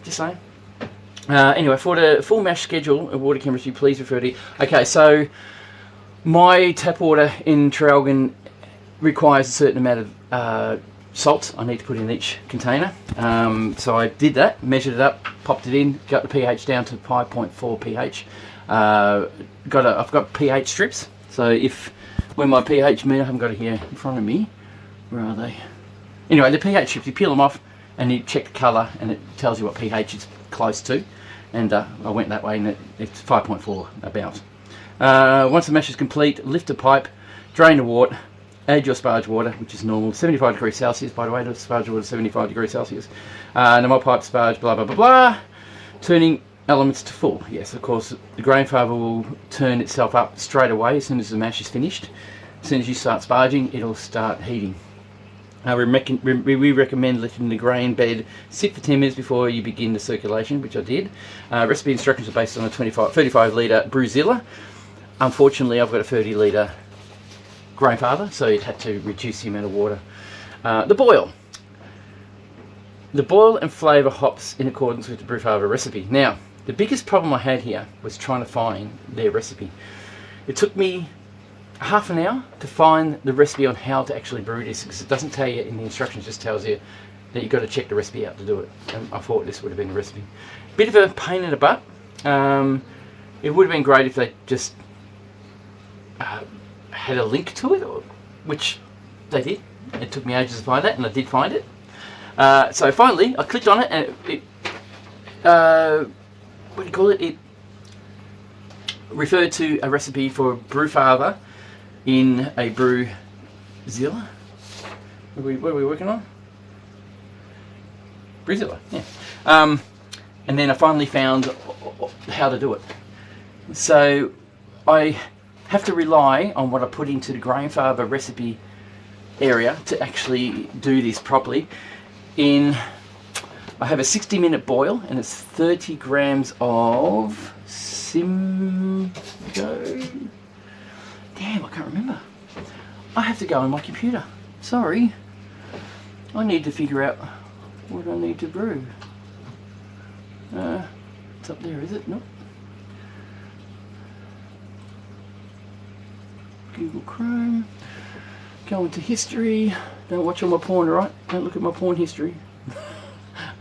just saying. Anyway, for the full mash schedule of water chemistry, please refer to... Okay, so my tap water in Traralgon requires a certain amount of salt I need to put in each container. So I did that, measured it up, popped it in, got the pH down to 5.4 pH. I've got pH strips, so when my pH meter, I haven't got it here in front of me. Where are they? Anyway, the pH strips, you peel them off and you check the colour and it tells you what pH it's close to. And I went that way and it's 5.4 about. Once the mash is complete, lift the pipe, drain the wort, add your sparge water, which is normal, 75 degrees Celsius, by the way, the sparge water is 75 degrees Celsius. And my pipe sparge, blah, blah, blah, blah, turning elements to full. Yes, of course, the grain fibre will turn itself up straight away as soon as the mash is finished. As soon as you start sparging, it'll start heating. We recommend letting the grain bed sit for 10 minutes before you begin the circulation, which I did. Recipe instructions are based on a 35 litre Brewzilla. Unfortunately, I've got a 30 litre grain fibre, so it had to reduce the amount of water. The boil. The boil and flavour hops in accordance with the brew fibre recipe. Now, the biggest problem I had here was trying to find their recipe. It took me half an hour to find the recipe on how to actually brew this, because it doesn't tell you in the instructions, it just tells you that you've got to check the recipe out to do it. And I thought this would have been the recipe. Bit of a pain in the butt. It would have been great if they just had a link to it, which they did. It took me ages to find that, and I did find it. So finally, I clicked on it, and it what do you call it? It referred to a recipe for brew fibre in a Brewzilla. What are we working on? Brewzilla, yeah. And then I finally found how to do it. So I have to rely on what I put into the grain fibre recipe area to actually do this properly. I have a 60-minute boil, and it's 30 grams of Simcoe. Damn, I can't remember. I have to go on my computer. Sorry. I need to figure out what I need to brew. It's up there, is it? Nope. Google Chrome. Go into history. Don't watch all my porn, alright? Don't look at my porn history.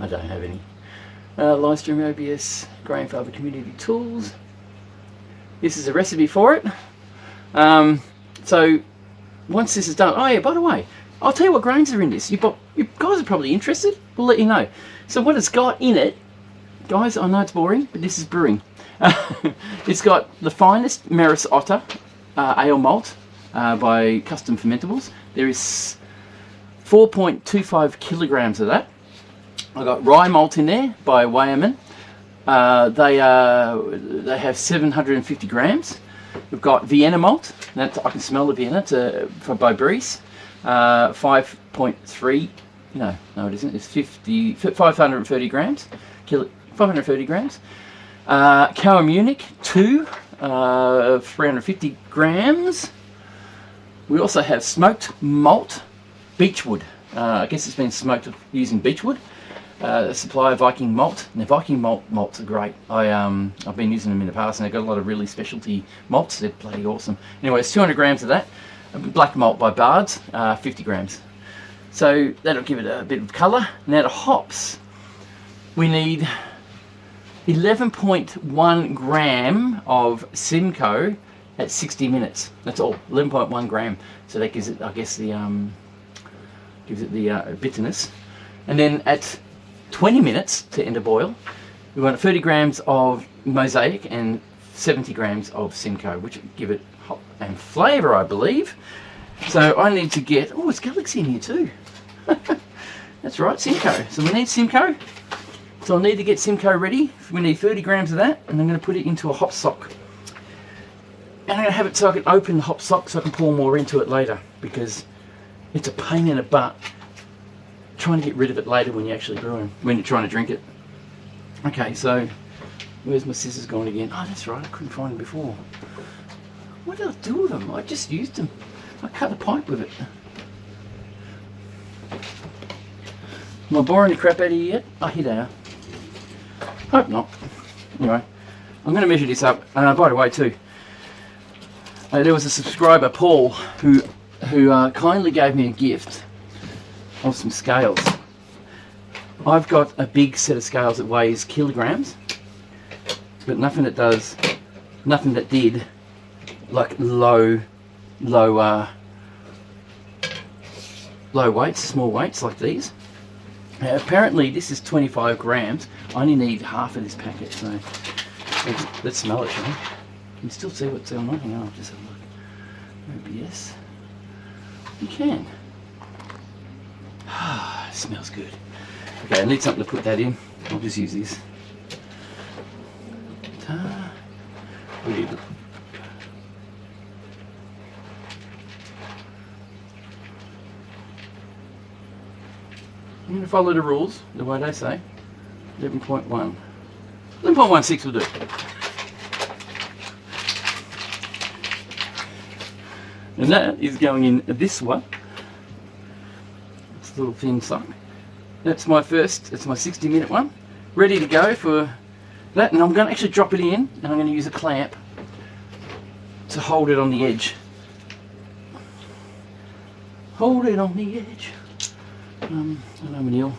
I don't have any. Livestream OBS, grain fibre community tools. This is a recipe for it. So once this is done, oh yeah, by the way, I'll tell you what grains are in this. You guys are probably interested. We'll let you know. So what it's got in it, guys, I know it's boring, but this is brewing. It's got the finest Maris Otter ale malt by Custom Fermentables. There is 4.25 kilograms of that. I got rye malt in there by Weyermann. They have 750 grams. We've got Vienna malt. That I can smell the Vienna by Breeze. 5.3. No, it isn't. It's 530 grams. 530 grams. Coa Munich 2, 350 grams. We also have smoked malt, beechwood. I guess it's been smoked using beechwood. Supply of Viking malt. Now Viking malts are great. I've been using them in the past, and they've got a lot of really specialty malts. They're bloody awesome. Anyway, it's 200 grams of that. Black malt by Bard's, 50 grams. So that'll give it a bit of colour. Now the hops, we need 11.1 gram of Simcoe at 60 minutes. That's all, 11.1 gram. So that gives it, I guess, the bitterness. And then at 20 minutes to end a boil, we want 30 grams of Mosaic and 70 grams of Simcoe, which give it hop and flavour, I believe. So I need to get, it's Galaxy in here too. That's right, Simcoe. So we need Simcoe. So I'll need to get Simcoe ready. We need 30 grams of that, and I'm going to put it into a hop sock. And I'm going to have it so I can open the hop sock so I can pour more into it later, because it's a pain in the butt trying to get rid of it later when you're actually brewing, when you're trying to drink it. Okay, so where's my scissors gone again? Oh, that's right, I couldn't find them before. What did I do with them? I just used them. I cut a pipe with it. Am I boring the crap out of you yet? Oh, here they are. Hope not. Anyway, I'm going to measure this up. By the way, too, there was a subscriber, Paul, who kindly gave me a gift of some scales. I've got a big set of scales that weighs kilograms, but nothing that did like low weights, small weights like these. Apparently this is 25 grams. I only need half of this packet, so let's smell it, shall we? Can you still see what's going on? Hang on, I'll just have a look. OBS. You can. It smells good. Okay, I need something to put that in. I'll just use this. I'm going to follow the rules, the way they say. 11.1. 11.16 will do. And that is going in this one. It's a little thin sock. That's my 60-minute one. Ready to go for that. And I'm going to actually drop it in, and I'm going to use a clamp to hold it on the edge. Hold it on the edge. I know, Manil.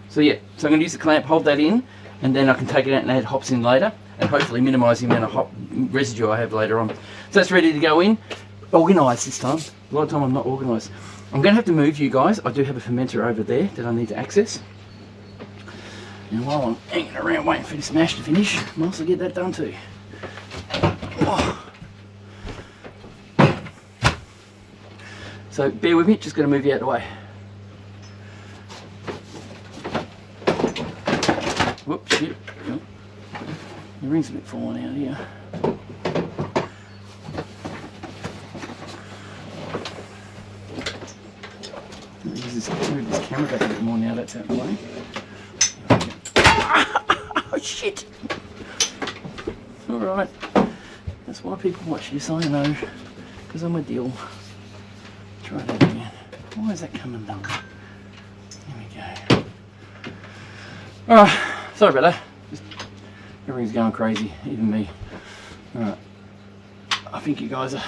So yeah, so I'm going to use the clamp, hold that in, and then I can take it out and add hops in later, and hopefully minimise the amount of hop residue I have later on. So that's ready to go in. Organised this time. A lot of time I'm not organised. I'm going to have to move you guys. I do have a fermenter over there that I need to access. And while I'm hanging around waiting for this mash to finish, I might also get that done too. Oh. So bear with me, just going to move you out of the way. Whoops, shit. The ring's a bit falling out here. Move this camera back a bit more now that's out of the way. Oh shit! Alright. That's why people watch this, I know. Because I'm a deal. Try that again. Why is that coming down? There we go. Alright. Sorry about that. Everything's going crazy, even me. Alright. I think you guys are...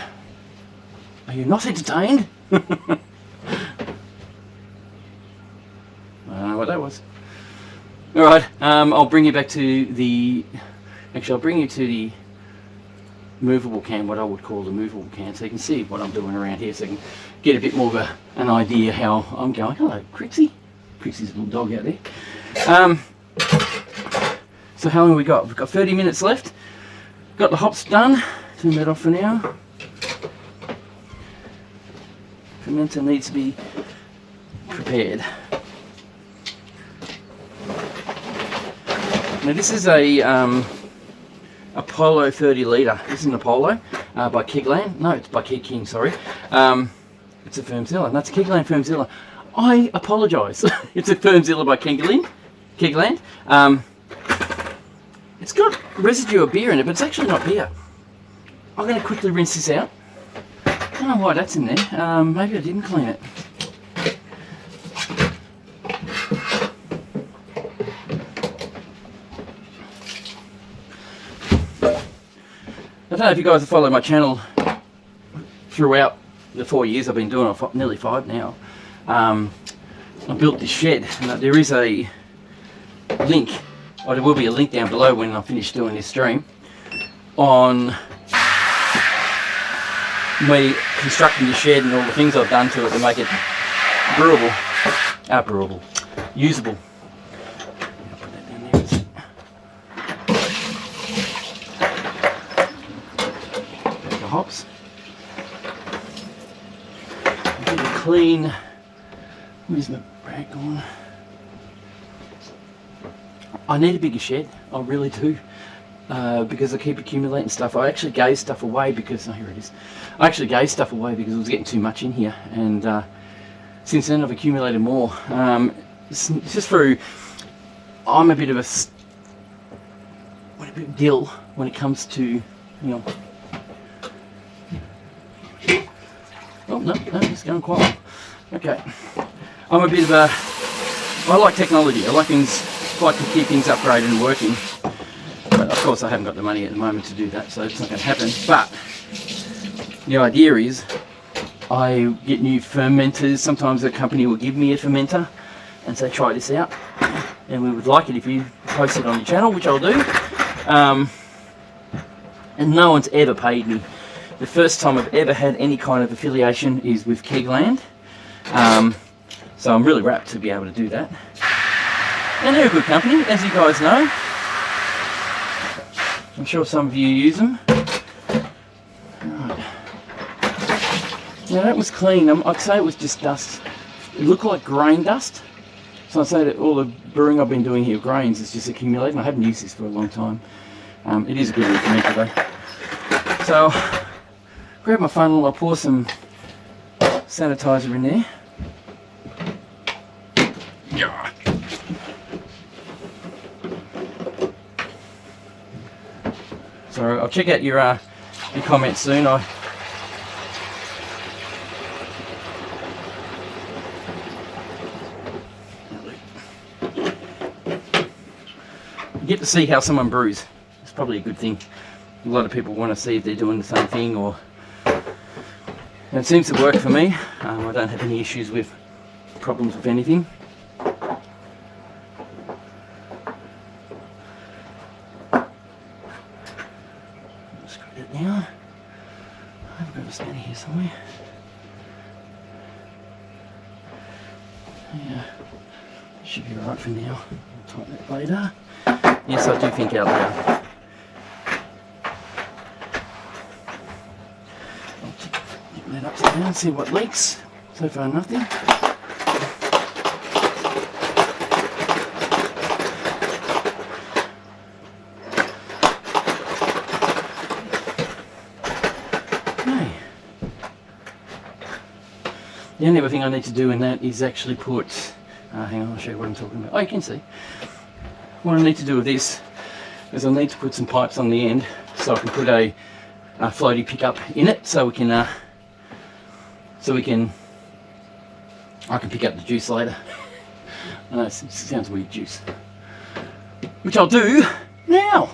Are you not entertained? I don't know what that was. Alright, I'll bring you back to the... Actually, I'll bring you to the movable can, what I would call the movable can, so you can see what I'm doing around here, so you can get a bit more of an idea how I'm going. Hello, Crixie. Crixie's a little dog out there. So how long have we got? We've got 30 minutes left. Got the hops done. Turn that off for now. Fermenter needs to be prepared. Now this is a Apollo 30 litre. This is an Apollo by Kegland. No, it's by Keg King, sorry. It's a Firmzilla. That's a Kegland Firmzilla. I apologise. It's a Firmzilla by Kegland. It's got residue of beer in it, but it's actually not beer. I'm going to quickly rinse this out. I don't know why that's in there. Maybe I didn't clean it. I don't know if you guys have followed my channel throughout the 4 years I've been doing it, nearly 5 now. I built this shed, and there is a link, or there will be a link down below when I finish doing this stream, on me constructing the shed and all the things I've done to it to make it usable. I'll put that down there. The hops. Get a clean. Where's my rag gone? I need a bigger shed, I really do, because I keep accumulating stuff. I actually gave stuff away because, oh, here it is. I actually gave stuff away because it was getting too much in here, and since then I've accumulated more. It's just through, I'm a bit of a dill when it comes to, you know. Oh, no, it's going quite well. Okay. I'm a bit of a, I like technology. I like to keep things upgraded and working. But of course I haven't got the money at the moment to do that, so it's not going to happen. But the idea is I get new fermenters. Sometimes a company will give me a fermenter and say, try this out. And we would like it if you post it on your channel, which I'll do. And no one's ever paid me. The first time I've ever had any kind of affiliation is with Kegland. So I'm really rapt to be able to do that. And they're a good company, as you guys know. I'm sure some of you use them. Right. Now that was clean. I'd say it was just dust. It looked like grain dust. So I'd say that all the brewing I've been doing here, grains, is just accumulating. I haven't used this for a long time. It is a good fermenter though. So grab my funnel, I'll pour some sanitizer in there. Yeah. So I'll check out your comments soon. You get to see how someone brews. It's probably a good thing. A lot of people want to see if they're doing the same thing, or and it seems to work for me. I don't have any issues with problems with anything. Let's grab it now. I've got a spanner here somewhere. Yeah, should be right for now. I'll tighten it later. Yes, I do think out loud. That upside down, see what leaks. So far nothing. Okay. The only other thing I need to do in that is actually put, hang on, I'll show you what I'm talking about. Oh, you can see. What I need to do with this is I need to put some pipes on the end so I can put a floaty pickup in it, so I can pick up the juice later. I know it sounds weird, juice. Which I'll do now.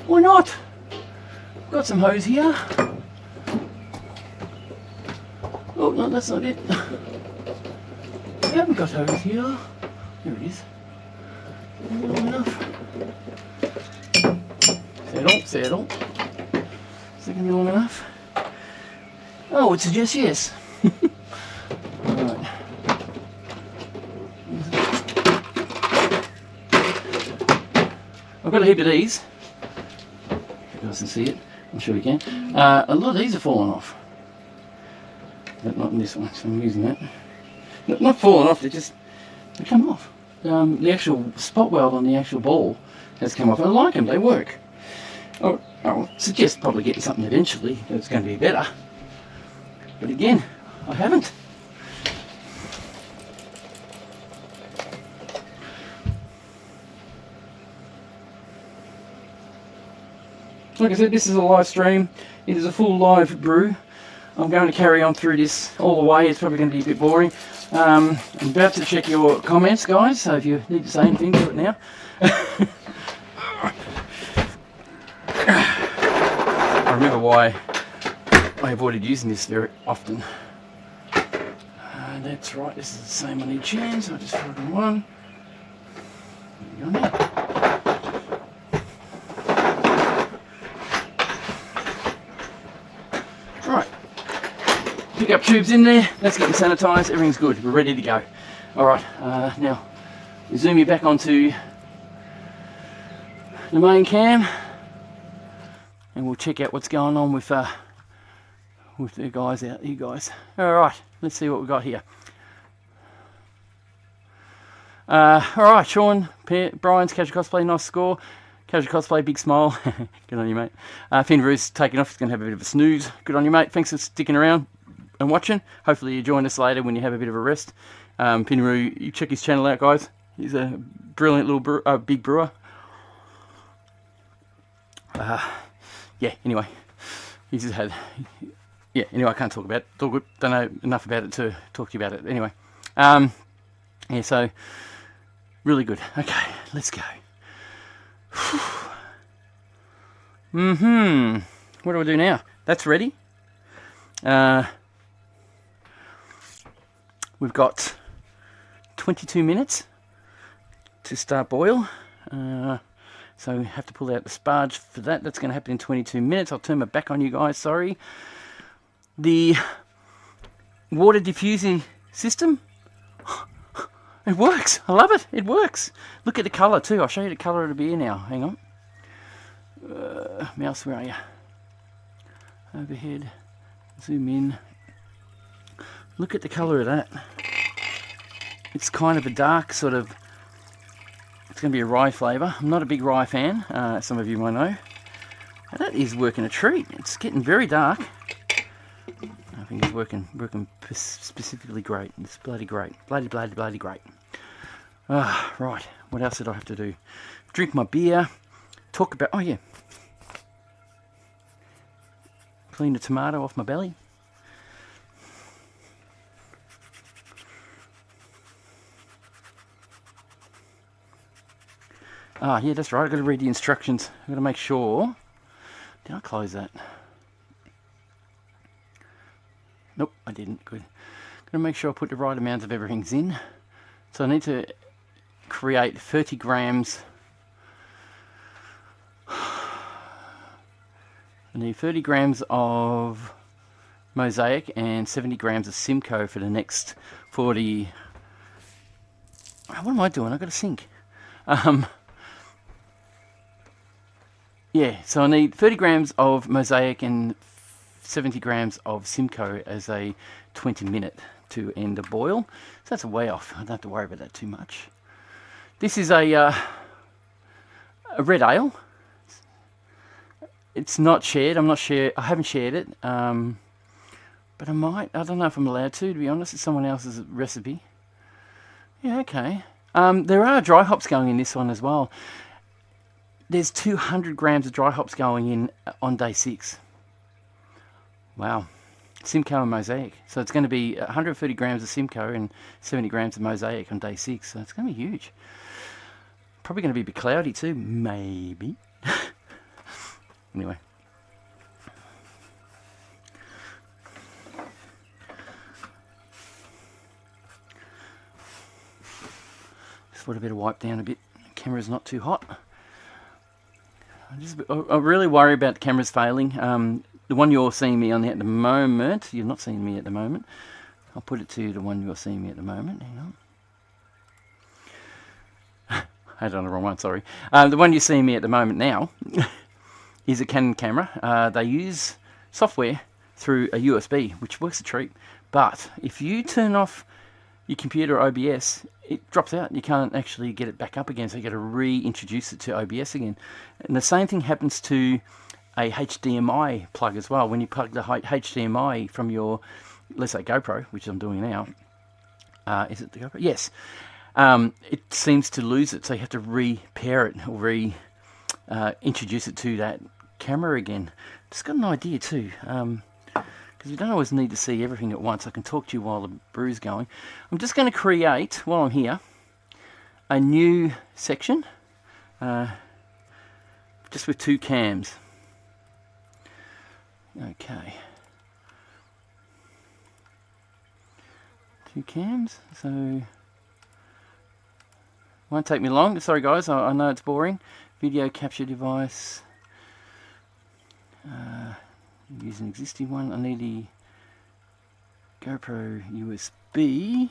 Why not? Got some hose here. Oh no, that's not it. We haven't got hose here. Here it is. Long enough. Settle. Is it going to be long enough? Oh, it suggests yes. Right. I've got a heap of these. If you guys can see it, I'm sure you can. A lot of these are falling off. But not in this one, so I'm using that. Not falling off, they come off. The actual spot weld on the actual ball has come off. I like them, they work. I'll suggest probably getting something eventually that's going to be better. But again, I haven't. Like I said, this is a live stream. It is a full live brew. I'm going to carry on through this all the way. It's probably going to be a bit boring. I'm about to check your comments, guys, so if you need to say anything, do it now. I remember why I avoided using this very often. That's right, this is the same on each end, so I just throw it in one. There you go now. Right, pick up tubes in there, let's get them sanitised, everything's good, we're ready to go. Alright, now we zoom you back onto the main cam and we'll check out what's going on with the guys out, you guys. Alright, let's see what we've got here. Alright, Sean, Brian's Casual Cosplay, nice score. Casual Cosplay, big smile. Good on you, mate. Finroo's taking off. He's going to have a bit of a snooze. Good on you, mate. Thanks for sticking around and watching. Hopefully you join us later when you have a bit of a rest. Finroo, you check his channel out, guys. He's a brilliant little big brewer. Yeah, anyway. He's just had... Yeah, anyway, I can't talk about it. It's all good. Don't know enough about it to talk to you about it. Anyway. Yeah, so... Really good. Okay, let's go. What do I do now? That's ready. We've got 22 minutes to start boil. So we have to pull out the sparge for that. That's going to happen in 22 minutes. I'll turn my back on you guys, sorry. The water diffusing system, it works. I love it. It works. Look at the colour too. I'll show you the colour of the beer now. Hang on. Mouse, where are you? Overhead. Zoom in. Look at the colour of that. It's kind of a dark sort of... It's going to be a rye flavour. I'm not a big rye fan, some of you might know. And that is working a treat. It's getting very dark. I think it's working specifically great. It's bloody great. Bloody great. Right. What else did I have to do? Drink my beer. Talk about... Oh, yeah. Clean the tomato off my belly. Yeah, that's right. I've got to read the instructions. I've got to make sure... Did I close that? Nope, I didn't. Good. Got to make sure I put the right amount of everything's in. So I need to create 30 grams... I need 30 grams of Mosaic and 70 grams of Simcoe for the next 40... What am I doing? I've got to sync. Yeah, so I need 30 grams of Mosaic and 70 grams of Simcoe as a 20-minute to end a boil. So that's way off. I don't have to worry about that too much. This is a red ale. It's not shared. I haven't shared it. But I might. I don't know if I'm allowed to be honest. It's someone else's recipe. Yeah, okay. There are dry hops going in this one as well. There's 200 grams of dry hops going in on day 6. Wow. Simcoe and Mosaic. So it's going to be 130 grams of Simcoe and 70 grams of Mosaic on day 6. So it's going to be huge. Probably going to be a bit cloudy too. Maybe. Anyway. Just want a bit of wipe down a bit. The camera's not too hot. I really worry about the cameras failing. The one you're seeing me on at the moment, you're not seeing me at the moment. I'll put it to the one you're seeing me at the moment. Hang on. I had it on the wrong one, sorry. The one you're seeing me at the moment now is a Canon camera. They use software through a USB, which works a treat. But if you turn off your computer OBS, it drops out. You can't actually get it back up again, so you got to reintroduce it to OBS again. And the same thing happens to a HDMI plug as well. When you plug the HDMI from your, let's say GoPro, which I'm doing now. Is it the GoPro? Yes. It seems to lose it, so you have to repair it or reintroduce it to that camera again. Just got an idea too. Because you don't always need to see everything at once. I can talk to you while the brew's going. I'm just going to create, while I'm here, a new section. Just with 2 cams. Okay. 2 cams. So, won't take me long. Sorry guys, I know it's boring. Video capture device. Use an existing one. I need the GoPro USB.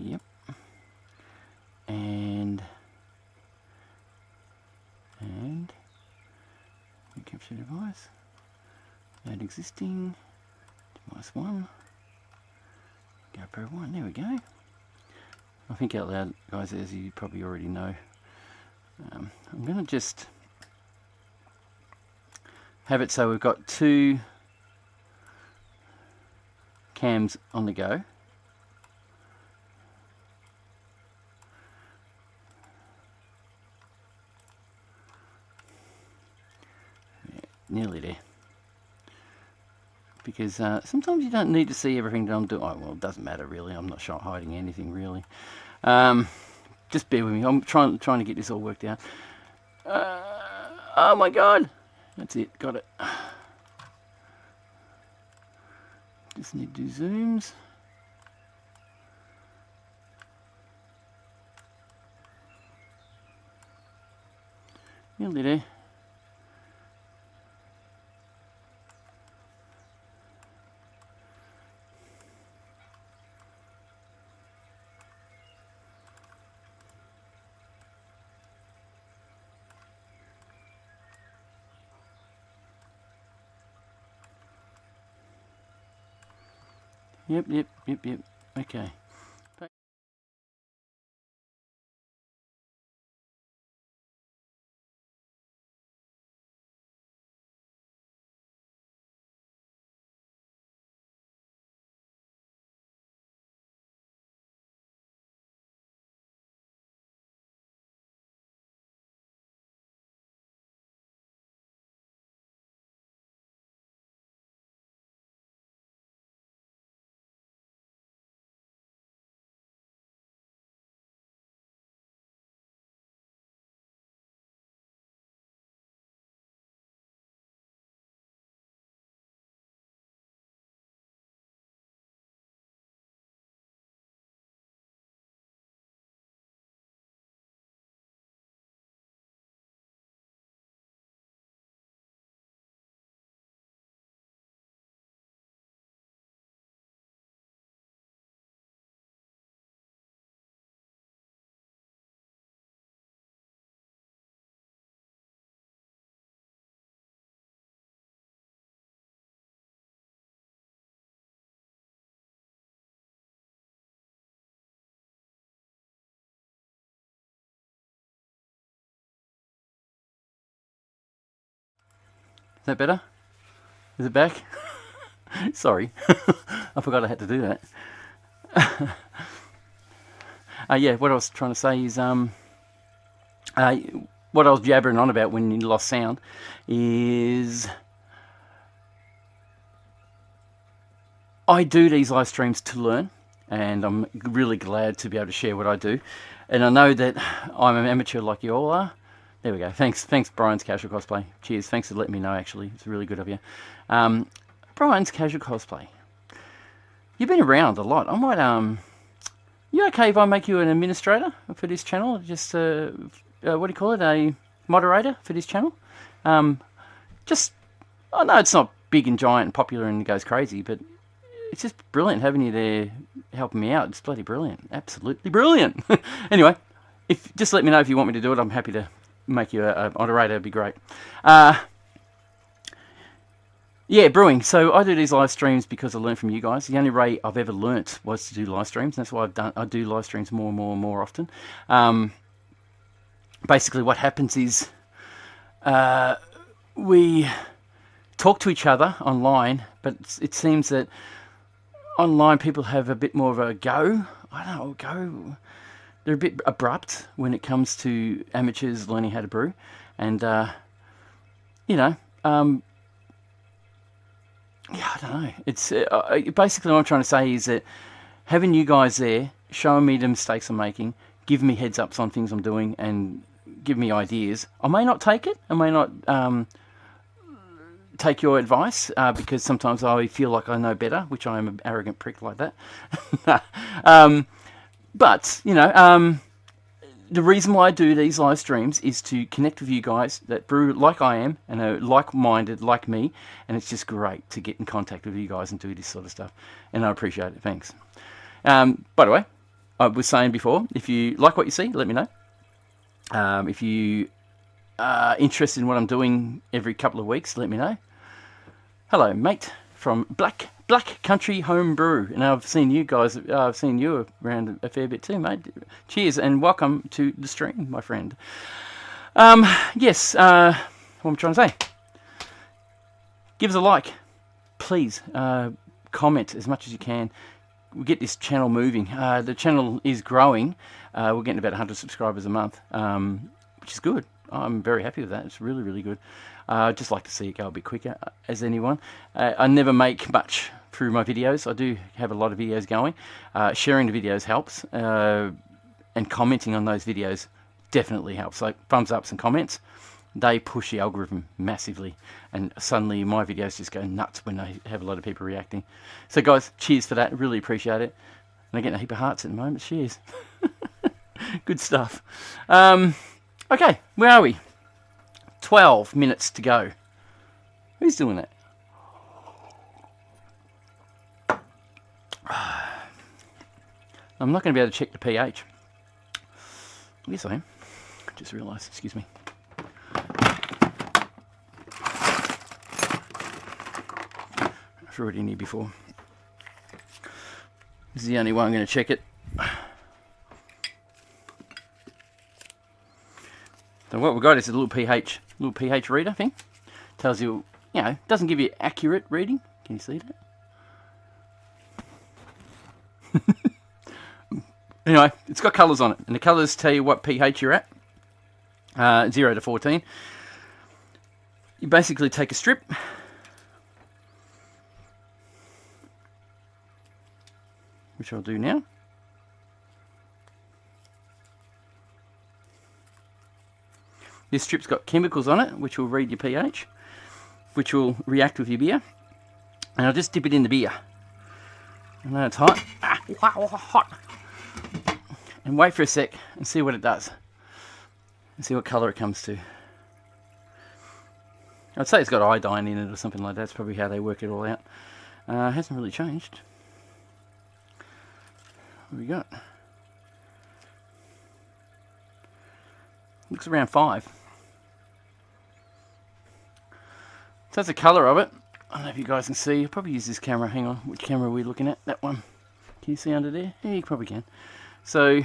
Yep. And capture device. Add existing. Device 1. GoPro 1. There we go. I think out loud, guys, as you probably already know. I'm going to just have it so we've got 2 cams on the go. Yeah, nearly there. Because sometimes you don't need to see everything that I'm doing. Oh, well, it doesn't matter really. I'm not hiding anything really. Just bear with me. I'm trying to get this all worked out. Oh my God! That's it. Got it. Just need to do zooms. Nearly there. Yep. Okay. Is that better? Is it back? Sorry, I forgot I had to do that. Yeah, what I was trying to say is, what I was jabbering on about when you lost sound is, I do these live streams to learn, and I'm really glad to be able to share what I do. And I know that I'm an amateur like you all are. There we go. Thanks, Brian's Casual Cosplay. Cheers. Thanks for letting me know, actually. It's really good of you. Brian's Casual Cosplay. You've been around a lot. I might, you okay if I make you an administrator for this channel? Just, what do you call it? A moderator for this channel? Just, I know it's not big and giant and popular and goes crazy, but it's just brilliant having you there helping me out. It's bloody brilliant. Absolutely brilliant. Anyway, just let me know if you want me to do it. I'm happy to make you a moderator. It'd be great. Yeah, brewing. So I do these live streams because I learned from you guys. The only way I've ever learnt was to do live streams. That's why I do live streams more and more often. Basically what happens is we talk to each other online, but it seems that online people have a bit more of a go. I don't know, they're a bit abrupt when it comes to amateurs learning how to brew. And, yeah, I don't know. It's basically what I'm trying to say is that having you guys there, showing me the mistakes I'm making, giving me heads ups on things I'm doing, and give me ideas. I may not take it. I may not take your advice because sometimes I feel like I know better, which I am an arrogant prick like that. But the reason why I do these live streams is to connect with you guys that brew like I am and are like-minded like me, and it's just great to get in contact with you guys and do this sort of stuff, and I appreciate it. Thanks. By the way, I was saying before, if you like what you see, let me know. If you are interested in what I'm doing every couple of weeks, let me know. Hello, mate from Black Country Home Brew. And I've seen you guys, I've seen you around a fair bit too, mate. Cheers and welcome to the stream, my friend. Yes, what I'm trying to say. Give us a like, please. Comment as much as you can. We get this channel moving. The channel is growing. We're getting about 100 subscribers a month, which is good. I'm very happy with that. It's really, really good. I'd just like to see it go a bit quicker, as anyone. I never make much through my videos. I do have a lot of videos going. Sharing the videos helps, and commenting on those videos definitely helps. Like thumbs ups and comments, they push the algorithm massively, and suddenly my videos just go nuts when they have a lot of people reacting. So guys, cheers for that. Really appreciate it. And I'm getting a heap of hearts at the moment. Cheers. Good stuff. Okay, where are we? 12 minutes to go. Who's doing that? I'm not going to be able to check the pH. Yes, I am. Just realised. Excuse me. I threw it in here before. This is the only way I'm going to check it. So what we've got is a little pH reader thing. Tells you, you know, doesn't give you accurate reading. Can you see that? Anyway, it's got colours on it, and the colours tell you what pH you're at. 0 to 14. You basically take a strip, which I'll do now. This strip's got chemicals on it, which will read your pH, which will react with your beer. And I'll just dip it in the beer. I know it's hot. Hot. And wait for a sec and see what it does. And see what colour it comes to. I'd say it's got iodine in it or something like that. That's probably how they work it all out. It hasn't really changed. What have we got? Looks around 5. So that's the colour of it. I don't know if you guys can see. I'll probably use this camera. Hang on. Which camera are we looking at? That one. Can you see under there? Yeah, you probably can. So,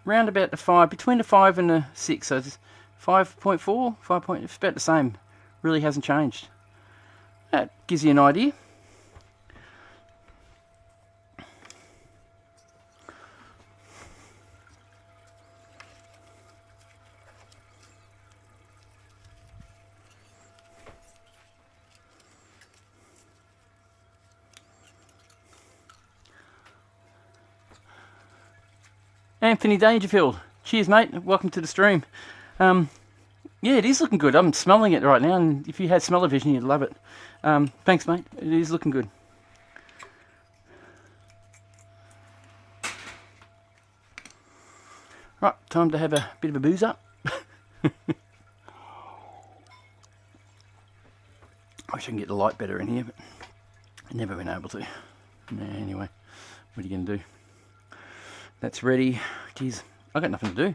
round about the 5. Between the 5 and the 6. So, it's 5.4. 5 point, it's about the same. Really hasn't changed. That gives you an idea. Anthony Dangerfield, cheers mate, welcome to the stream. Yeah, it is looking good. I'm smelling it right now, and if you had smell-o-vision, you'd love it. Thanks mate, it is looking good. Right, time to have a bit of a booze up. I wish I can get the light better in here, but I've never been able to. Nah, anyway, what are you going to do? That's ready. Geez, I got nothing to do. I'm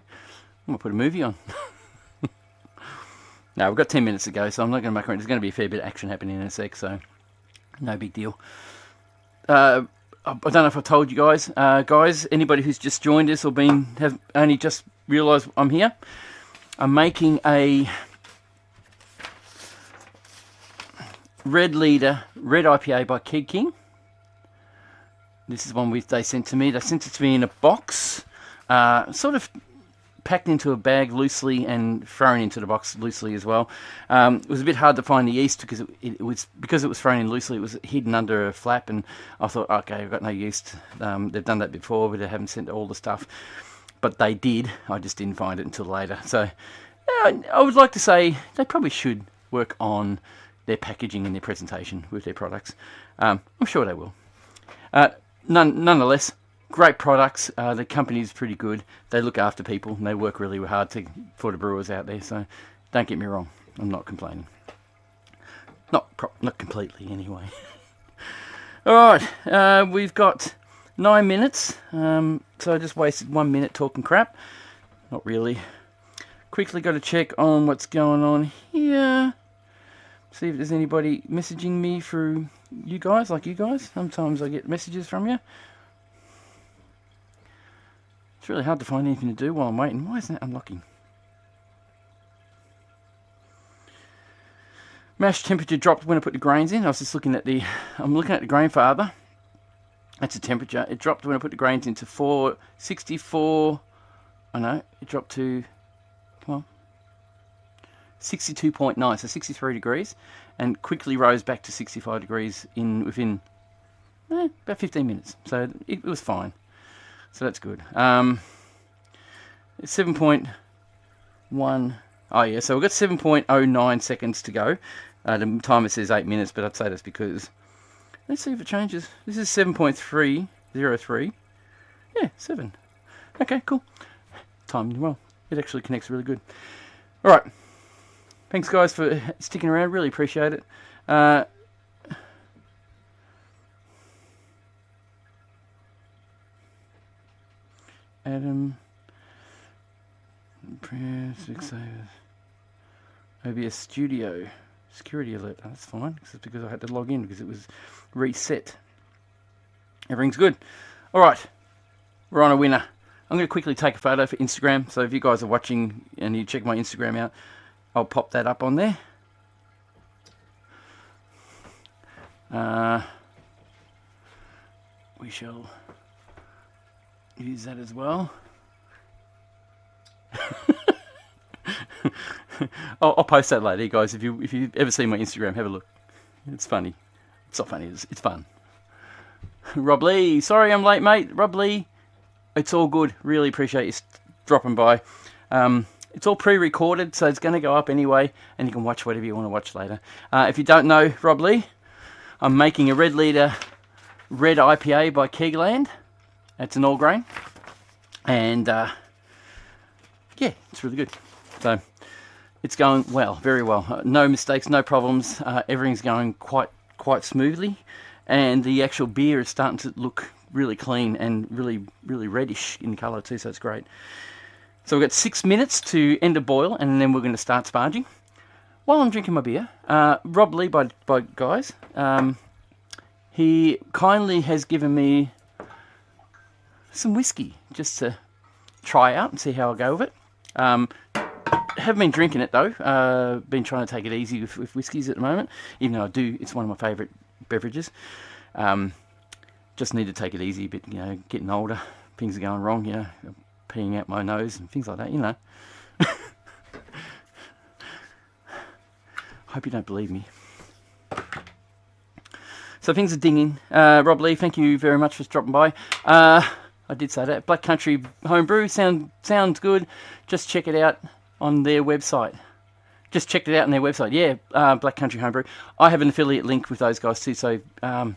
going to put a movie on. No, we've got 10 minutes to go, so I'm not going to muck around. There's going to be a fair bit of action happening in a sec, so no big deal. I don't know if I told you guys. Guys, anybody who's just joined us or have only just realised I'm here, I'm making a Red Leader Red IPA by Keg King. This is one they sent to me. They sent it to me in a box, sort of packed into a bag loosely and thrown into the box loosely as well. It was a bit hard to find the yeast because it was thrown in loosely. It was hidden under a flap, and I thought, okay, I've got no yeast. They've done that before, but they haven't sent all the stuff. But they did. I just didn't find it until later. So I would like to say they probably should work on their packaging and their presentation with their products. I'm sure they will. Nonetheless, great products. The company's pretty good. They look after people and they work really hard for the brewers out there. So don't get me wrong, I'm not complaining. Not completely anyway. All right, we've got 9 minutes. So I just wasted 1 minute talking crap. Not really. Quickly got to check on what's going on here. See if there's anybody messaging me through you guys, like you guys. Sometimes I get messages from you. It's really hard to find anything to do while I'm waiting. Why isn't it unlocking? Mash temperature dropped when I put the grains in. I was just looking at I'm looking at the grain father. That's the temperature. It dropped when I put the grains into 464. I know, it dropped to, come on, 62.9, so 63 degrees, and quickly rose back to 65 degrees within about 15 minutes. So it was fine. So that's good. 7.1. Oh yeah, so we've got 7.09 seconds to go. The timer says 8 minutes, but I'd say that's because, let's see if it changes. This is 7.303. Yeah, 7. Okay, cool. Timed well. It actually connects really good. All right. Thanks, guys, for sticking around. Really appreciate it. Adam. Press OBS Studio. Security alert. That's fine. This is because I had to log in because it was reset. Everything's good. All right. We're on a winner. I'm going to quickly take a photo for Instagram. So if you guys are watching and you check my Instagram out, I'll pop that up on there. We shall use that as well. I'll post that later, guys. If you ever see my Instagram, have a look. It's funny. It's not funny. It's fun. Rob Lee, sorry I'm late, mate. Rob Lee, it's all good. Really appreciate you dropping by. It's all pre-recorded, so it's going to go up anyway, and you can watch whatever you want to watch later. If you don't know Rob Lee, I'm making a Red Leader Red IPA by Kegland. It's an all grain, and yeah, it's really good. So it's going well, very well. No mistakes, no problems. Everything's going quite smoothly, and the actual beer is starting to look really clean and really reddish in colour too. So it's great. So we've got 6 minutes to end a boil, and then we're going to start sparging. While I'm drinking my beer, Rob Lee by Guys, he kindly has given me some whiskey just to try out and see how I go with it. Haven't been drinking it though. Been trying to take it easy with whiskies at the moment, even though it's one of my favourite beverages. Just need to take it easy a bit, getting older, things are going wrong, peeing out my nose and things like that, Hope you don't believe me. So things are dinging. Rob Lee, thank you very much for dropping by. I did say that. Black Country Homebrew sounds good. Just check it out on their website. Just checked it out on their website. Yeah, Black Country Homebrew. I have an affiliate link with those guys too, so I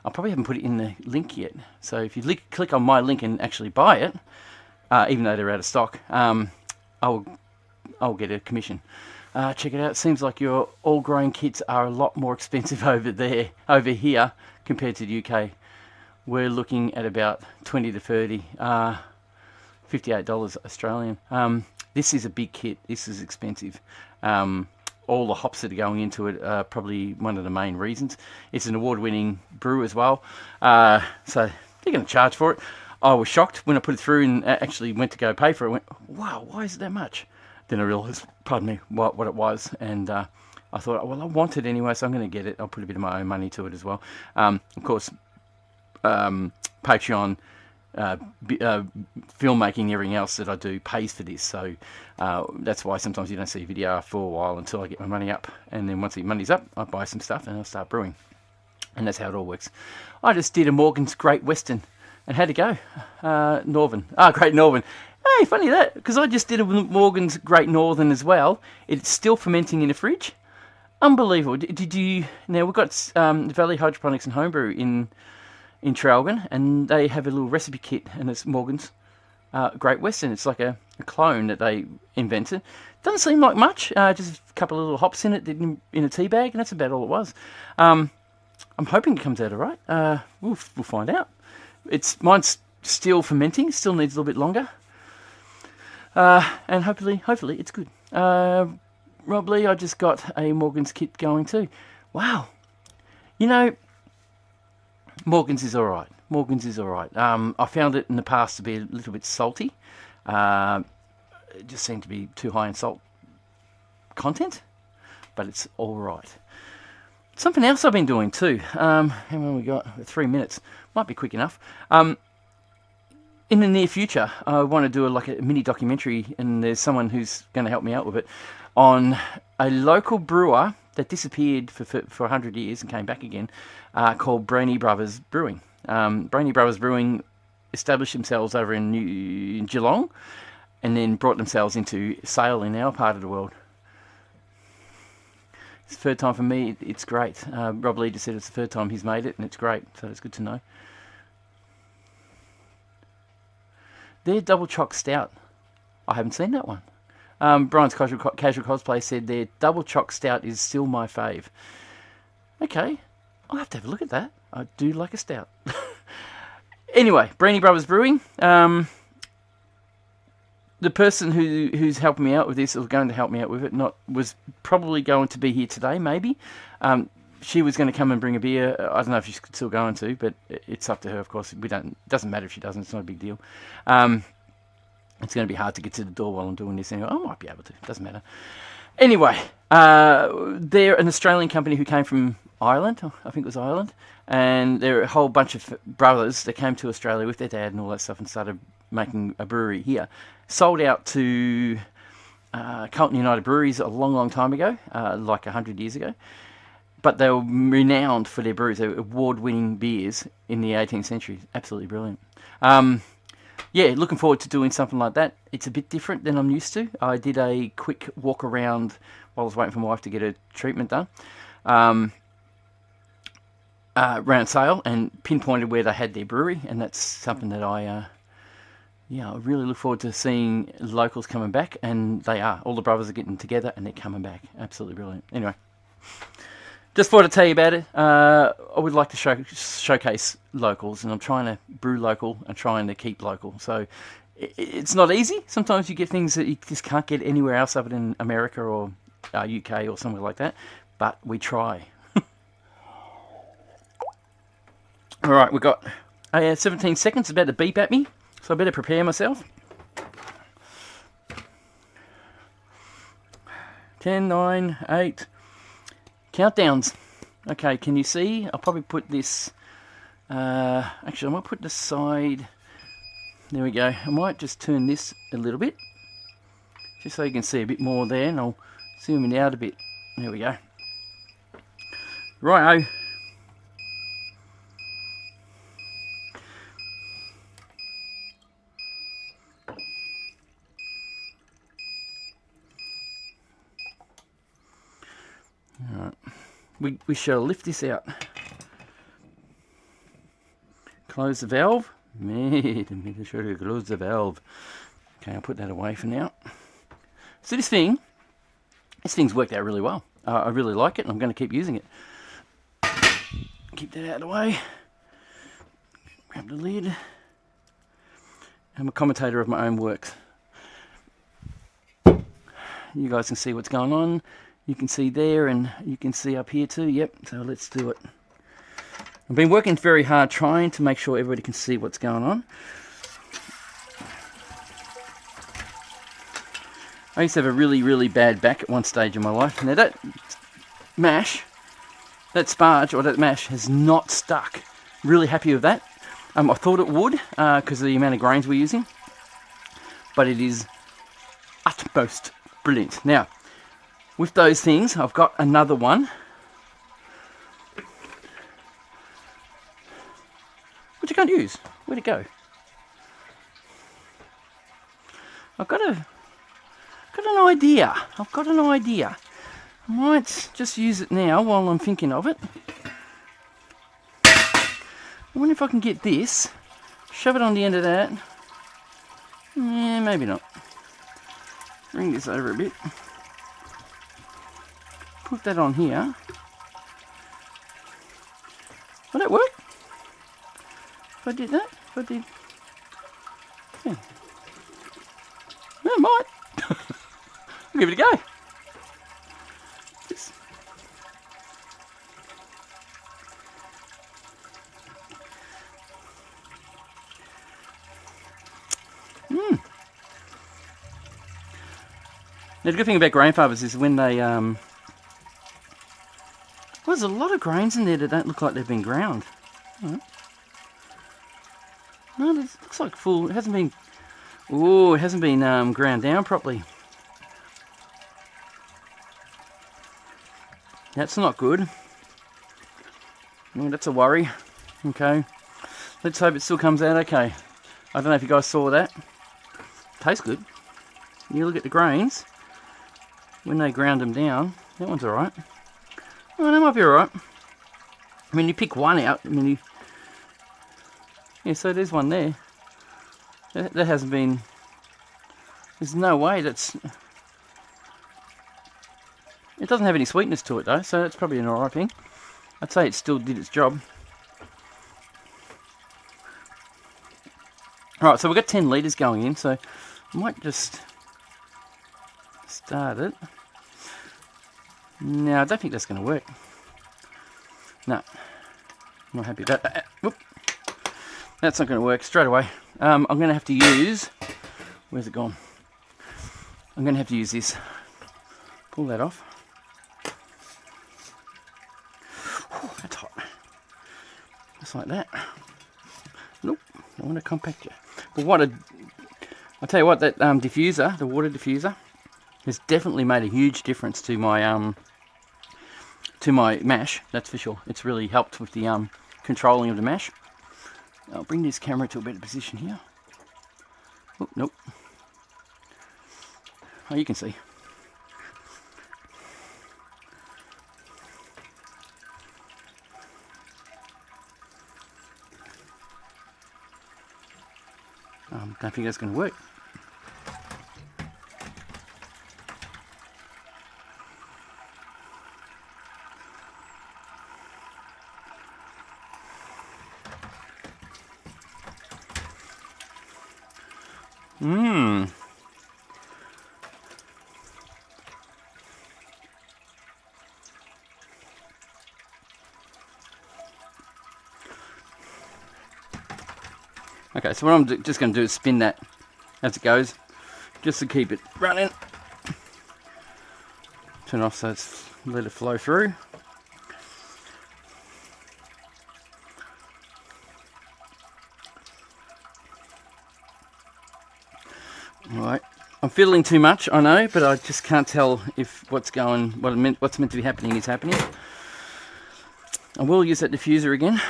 probably haven't put it in the link yet. So if you click on my link and actually buy it, even though they're out of stock, I'll get a commission. Check it out. It seems like your all-grain kits are a lot more expensive over here compared to the UK. We're looking at about 20 to 30, $58 Australian. This is a big kit. This is expensive. All the hops that are going into it are probably one of the main reasons. It's an award-winning brew as well. So they're going to charge for it. I was shocked when I put it through and actually went to go pay for it. I went, wow, why is it that much? Then I realised, pardon me, what it was. And I thought, well, I want it anyway, so I'm going to get it. I'll put a bit of my own money to it as well. Of course, Patreon, filmmaking, everything else that I do pays for this. So that's why sometimes you don't see a video for a while until I get my money up. And then once the money's up, I buy some stuff and I'll start brewing. And that's how it all works. I just did a Morgan's Great Western. And how'd it go? Northern. Great Northern. Hey, funny that, because I just did a Morgan's Great Northern as well. It's still fermenting in the fridge. Unbelievable. Did you... Now, we've got Valley Hydroponics and Homebrew in Traralgon, and they have a little recipe kit, and it's Morgan's Great Western. It's like a clone that they invented. Doesn't seem like much. Just a couple of little hops in it in a tea bag, and that's about all it was. I'm hoping it comes out all right. We'll find out. Mine's still fermenting. Still needs a little bit longer. And hopefully it's good. Rob Lee, I just got a Morgan's kit going too. Wow. You know, Morgan's is all right. Morgan's is all right. I found it in the past to be a little bit salty. It just seemed to be too high in salt content, but it's all right. Something else I've been doing too. How long we got? 3 minutes. Might be quick enough. In the near future, I want to do a mini documentary, and there's someone who's going to help me out with it, on a local brewer that disappeared for 100 years and came back again, called Brainy Brothers Brewing. Brainy Brothers Brewing established themselves over in Geelong, and then brought themselves into Sale in our part of the world. It's the third time for me. It's great. Rob Lee just said it's the third time he's made it, and it's great, so it's good to know. Their double choc stout, I haven't seen that one. Brian's casual cosplay said their double choc stout is still my fave. Okay, I'll have to have a look at that. I do like a stout. Anyway, Brainy Brothers Brewing. The person who's helping me out with this, or going to help me out with it, was probably going to be here today, maybe. She was going to come and bring a beer. I don't know if she's still going to, but it's up to her, of course. It doesn't matter if she doesn't. It's not a big deal. It's going to be hard to get to the door while I'm doing this anyway. I might be able to. It doesn't matter. Anyway, they're an Australian company who came from Ireland. I think it was Ireland. And they're a whole bunch of brothers that came to Australia with their dad and all that stuff and started making a brewery here. Sold out to Carlton United Breweries a long, long time ago, like 100 years ago. But they were renowned for their brews. They were award-winning beers in the 18th century. Absolutely brilliant. Yeah, looking forward to doing something like that. It's a bit different than I'm used to. I did a quick walk around while I was waiting for my wife to get her treatment done. Around Sale, and pinpointed where they had their brewery, and that's something that I really look forward to seeing locals coming back, and they are. All the brothers are getting together, and they're coming back. Absolutely brilliant. Anyway. Just thought I'd tell you about it. I would like to showcase locals, and I'm trying to brew local and trying to keep local. So it's not easy. Sometimes you get things that you just can't get anywhere else other than America or UK or somewhere like that. But we try. All right, we've got 17 seconds. It's about to beep at me, so I better prepare myself. 10, 9, 8... Countdowns. Okay, can you see? I'll probably put this... actually, I might put this side... There we go. I might just turn this a little bit, just so you can see a bit more there, and I'll zoom it out a bit. There we go. Righto. Alright. We shall lift this out. Close the valve. Make sure to close the valve. Okay, I'll put that away for now. So this thing's worked out really well. I really like it, and I'm going to keep using it. Keep that out of the way. Grab the lid. I'm a commentator of my own works. You guys can see what's going on. You can see there, and you can see up here too. Yep, so let's do it. I've been working very hard trying to make sure everybody can see what's going on. I used to have a really, really bad back at one stage in my life. Now that sparge, or that mash, has not stuck. Really happy with that. I thought it would, because of the amount of grains we're using. But it is utmost brilliant. Now, with those things, I've got another one, which I can't use. Where'd it go? I've got an idea. I might just use it now while I'm thinking of it. I wonder if I can get this, shove it on the end of that. Yeah, maybe not. Bring this over a bit. Put that on here. Will that work? If I did that? If I did... Yeah. Yeah, it might. I'll give it a go. Now, the good thing about grain fibers is when they well, there's a lot of grains in there that don't look like they've been ground. Right. No, it looks like full. It hasn't been. Oh, it hasn't been ground down properly. That's not good. Oh, that's a worry. Okay. Let's hope it still comes out okay. I don't know if you guys saw that. Tastes good. You look at the grains. When they ground them down, that one's alright. Oh, that might be alright. I mean, you pick one out. I mean, yeah, so there's one there. That hasn't been... There's no way that's... It doesn't have any sweetness to it though, so that's probably an alright thing. I'd say it still did its job. Alright, so we've got 10 litres going in, so I might just start it. No, I don't think that's going to work. No, I'm not happy about that. Whoop. That's not going to work straight away. I'm going to have to use... Where's it gone? I'm going to have to use this. Pull that off. Whew, that's hot. Just like that. Nope, I want to compact it. But what I'll tell you what, that diffuser, the water diffuser, has definitely made a huge difference to my mash. That's for sure. It's really helped with the controlling of the mash. I'll bring this camera to a better position here. Oh, nope. Oh, you can see. Don't think that's going to work. Okay, so what I'm just going to do is spin that as it goes, just to keep it running. Turn off so it's let it flow through. Alright, I'm fiddling too much, I know, but I just can't tell if what's meant to be happening is happening. I will use that diffuser again.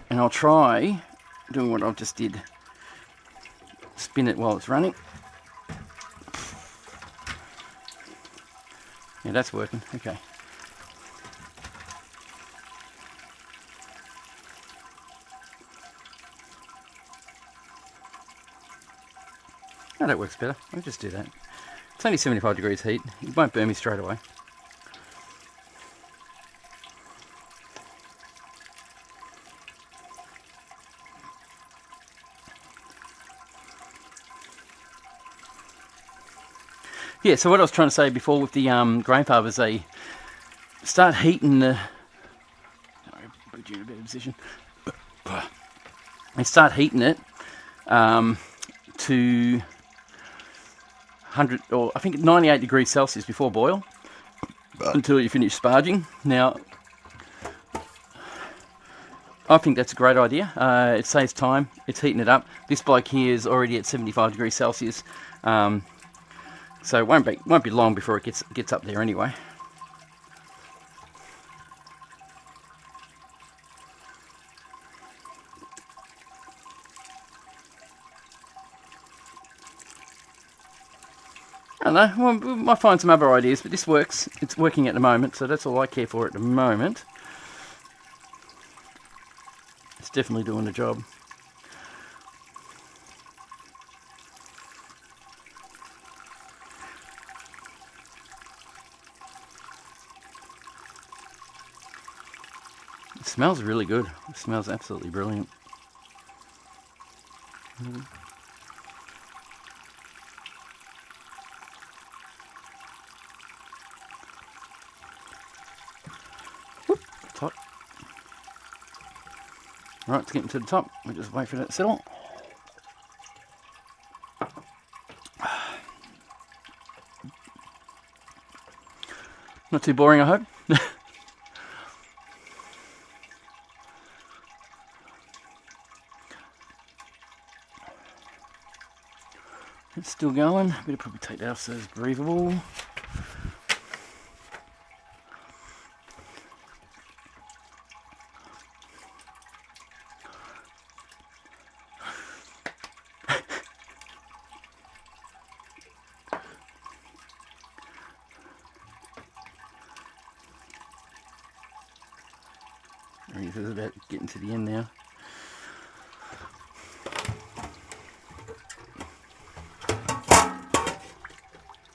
And I'll try doing what I just did. Spin it while it's running. Yeah, that's working. Okay. Oh, that works better. I'll just do that. It's only 75 degrees heat. It won't burn me straight away. Yeah, so what I was trying to say before with the grain fibers, they start heating the... Sorry, put you in a better position. They start heating it to 100, or I think 98 degrees Celsius before boil, until you finish sparging. Now, I think that's a great idea. It saves time. It's heating it up. This bloke here is already at 75 degrees Celsius. So it won't be long before it gets up there anyway. I don't know, well, we might find some other ideas, but this works. It's working at the moment, so that's all I care for at the moment. It's definitely doing the job. It smells really good. It smells absolutely brilliant. Whoop, it's hot. Right, it's getting to the top. We'll just wait for that to settle. Not too boring, I hope. It's still going. Better probably take that off so it's breathable. This is about getting to the end now.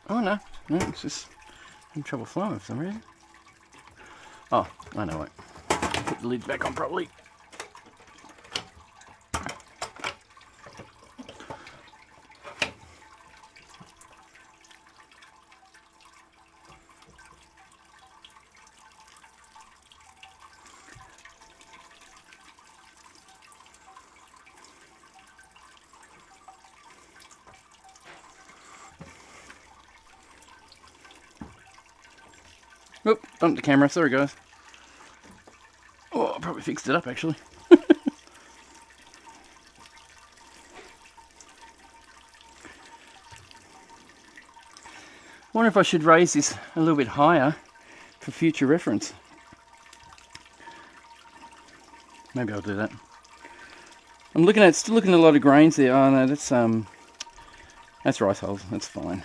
Oh no, it's just having trouble flowing for some reason. Oh, I know it. Put the lid back on properly. Oop, bumped the camera, sorry guys. Oh, I probably fixed it up actually. Wonder if I should raise this a little bit higher for future reference. Maybe I'll do that. I'm still looking at a lot of grains there. Oh no, that's rice hulls, that's fine.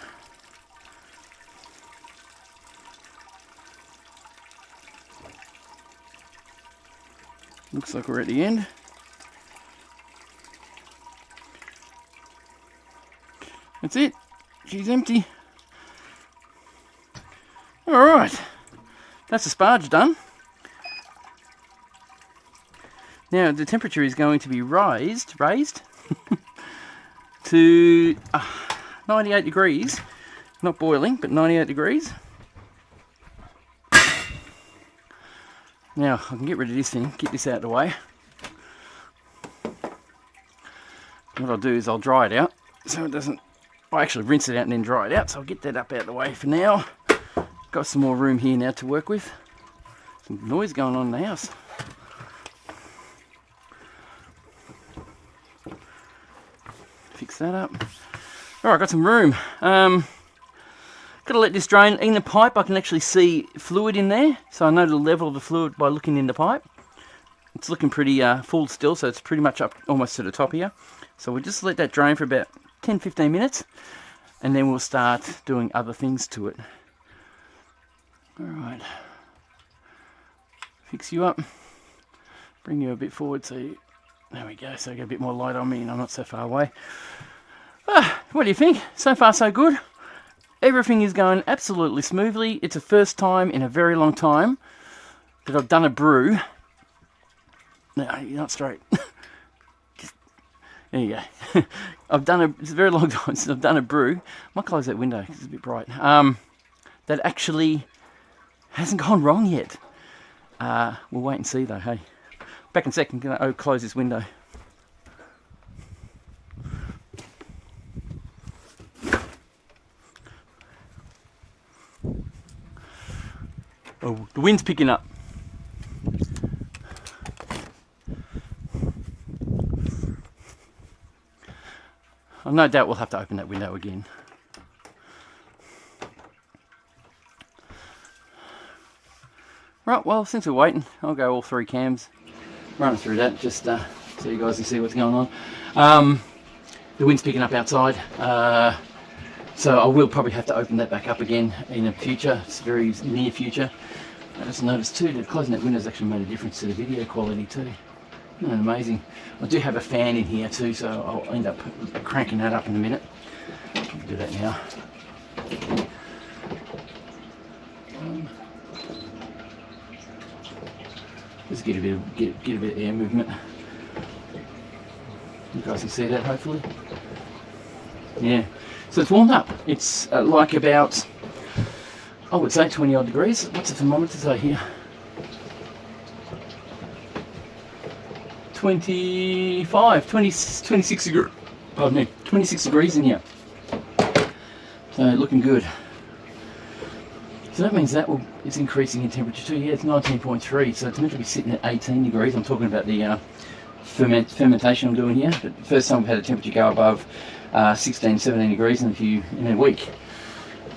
Looks like we're at the end. That's it. She's empty. Alright. That's the sparge done. Now the temperature is going to be raised to 98 degrees. Not boiling, but 98 degrees. Now, I can get rid of this thing, get this out of the way. What I'll do is I'll dry it out, so it doesn't... I actually rinse it out and then dry it out, so I'll get that up out of the way for now. Got some more room here now to work with. Some noise going on in the house. Fix that up. Alright, got some room. Got to let this drain. In the pipe I can actually see fluid in there, so I know the level of the fluid by looking in the pipe. It's looking pretty full still, so it's pretty much up almost to the top here. So we'll just let that drain for about 10-15 minutes and then we'll start doing other things to it. Alright, fix you up, bring you a bit forward so you, there we go, so I get a bit more light on me and I'm not so far away. What do you think? So far so good. Everything is going absolutely smoothly. It's the first time in a very long time that I've done a brew. No, you're not straight. There you go. It's a very long time since I've done a brew. I might close that window because it's a bit bright. That actually hasn't gone wrong yet. We'll wait and see though, hey. Back in a second, I'm going to close this window. Oh, the wind's picking up. I've no doubt we'll have to open that window again. Right, well, since we're waiting, I'll go all 3 cams, run through that, just so you guys can see what's going on. The wind's picking up outside, so I will probably have to open that back up again in the future. It's very near future. I just noticed too that closing that window's actually made a difference to the video quality too. Isn't that amazing? I do have a fan in here too, so I'll end up cranking that up in a minute. I'll do that now. Just get a bit of air movement. You guys can see that hopefully. Yeah. So it's warmed up. It's like about, I would say 20 odd degrees. What's the thermometer say here? 26 degrees. Pardon me, 26 degrees in here. So looking good. So that means that it's increasing in temperature too. Yeah, it's 19.3, so it's meant to be sitting at 18 degrees. I'm talking about the fermentation I'm doing here. But the first time we've had a temperature go above 16, 17 degrees in a week.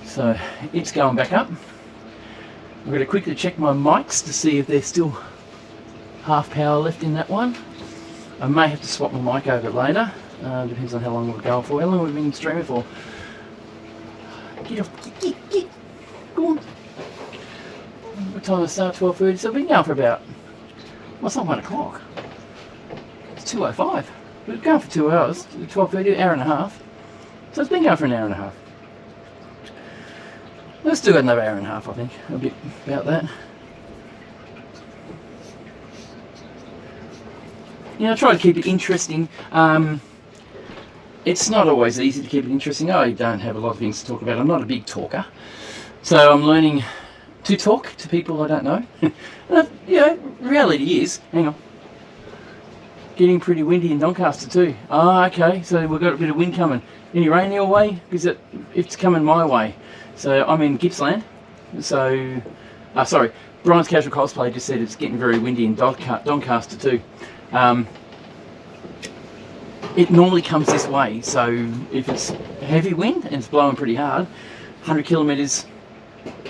So it's going back up. I'm going to quickly check my mics to see if there's still half power left in that one. I may have to swap my mic over later. Depends on how long we're going for. How long have we been streaming for? Get off. Get. Go on. What time does it start? 12:30. So I've been going for about, well, it's not 1 o'clock. It's 2:05. We're going for 2 hours. 12:30, an hour and a half. So it's been going for an hour and a half. We've still got another hour and a half, I think. A bit about that. I try to keep it interesting. It's not always easy to keep it interesting. I don't have a lot of things to talk about. I'm not a big talker. So I'm learning to talk to people I don't know. Reality is, hang on, getting pretty windy in Doncaster too. Okay, so we've got a bit of wind coming. Any rain your way? Because it's coming my way. So I'm in Gippsland. So, sorry, Brian's Casual Cosplay just said it's getting very windy in Doncaster too. It normally comes this way, so if it's heavy wind and it's blowing pretty hard, 100 kilometres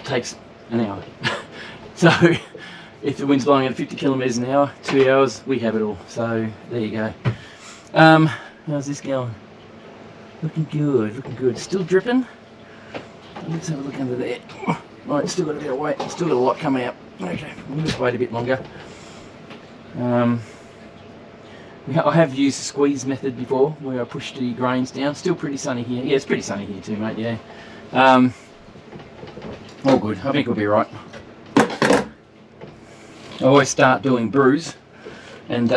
takes an hour. So if the wind's blowing at 50 kilometres an hour, 2 hours, we have it all. So there you go. How's this going? Looking good. Still dripping. Let's have a look under there. Right, still got a bit of weight, still got a lot coming out. Okay, we'll just wait a bit longer. I have used the squeeze method before, where I push the grains down. Still pretty sunny here. Yeah, it's pretty sunny here too, mate, yeah. All good, I think we'll be right. I always start doing brews, and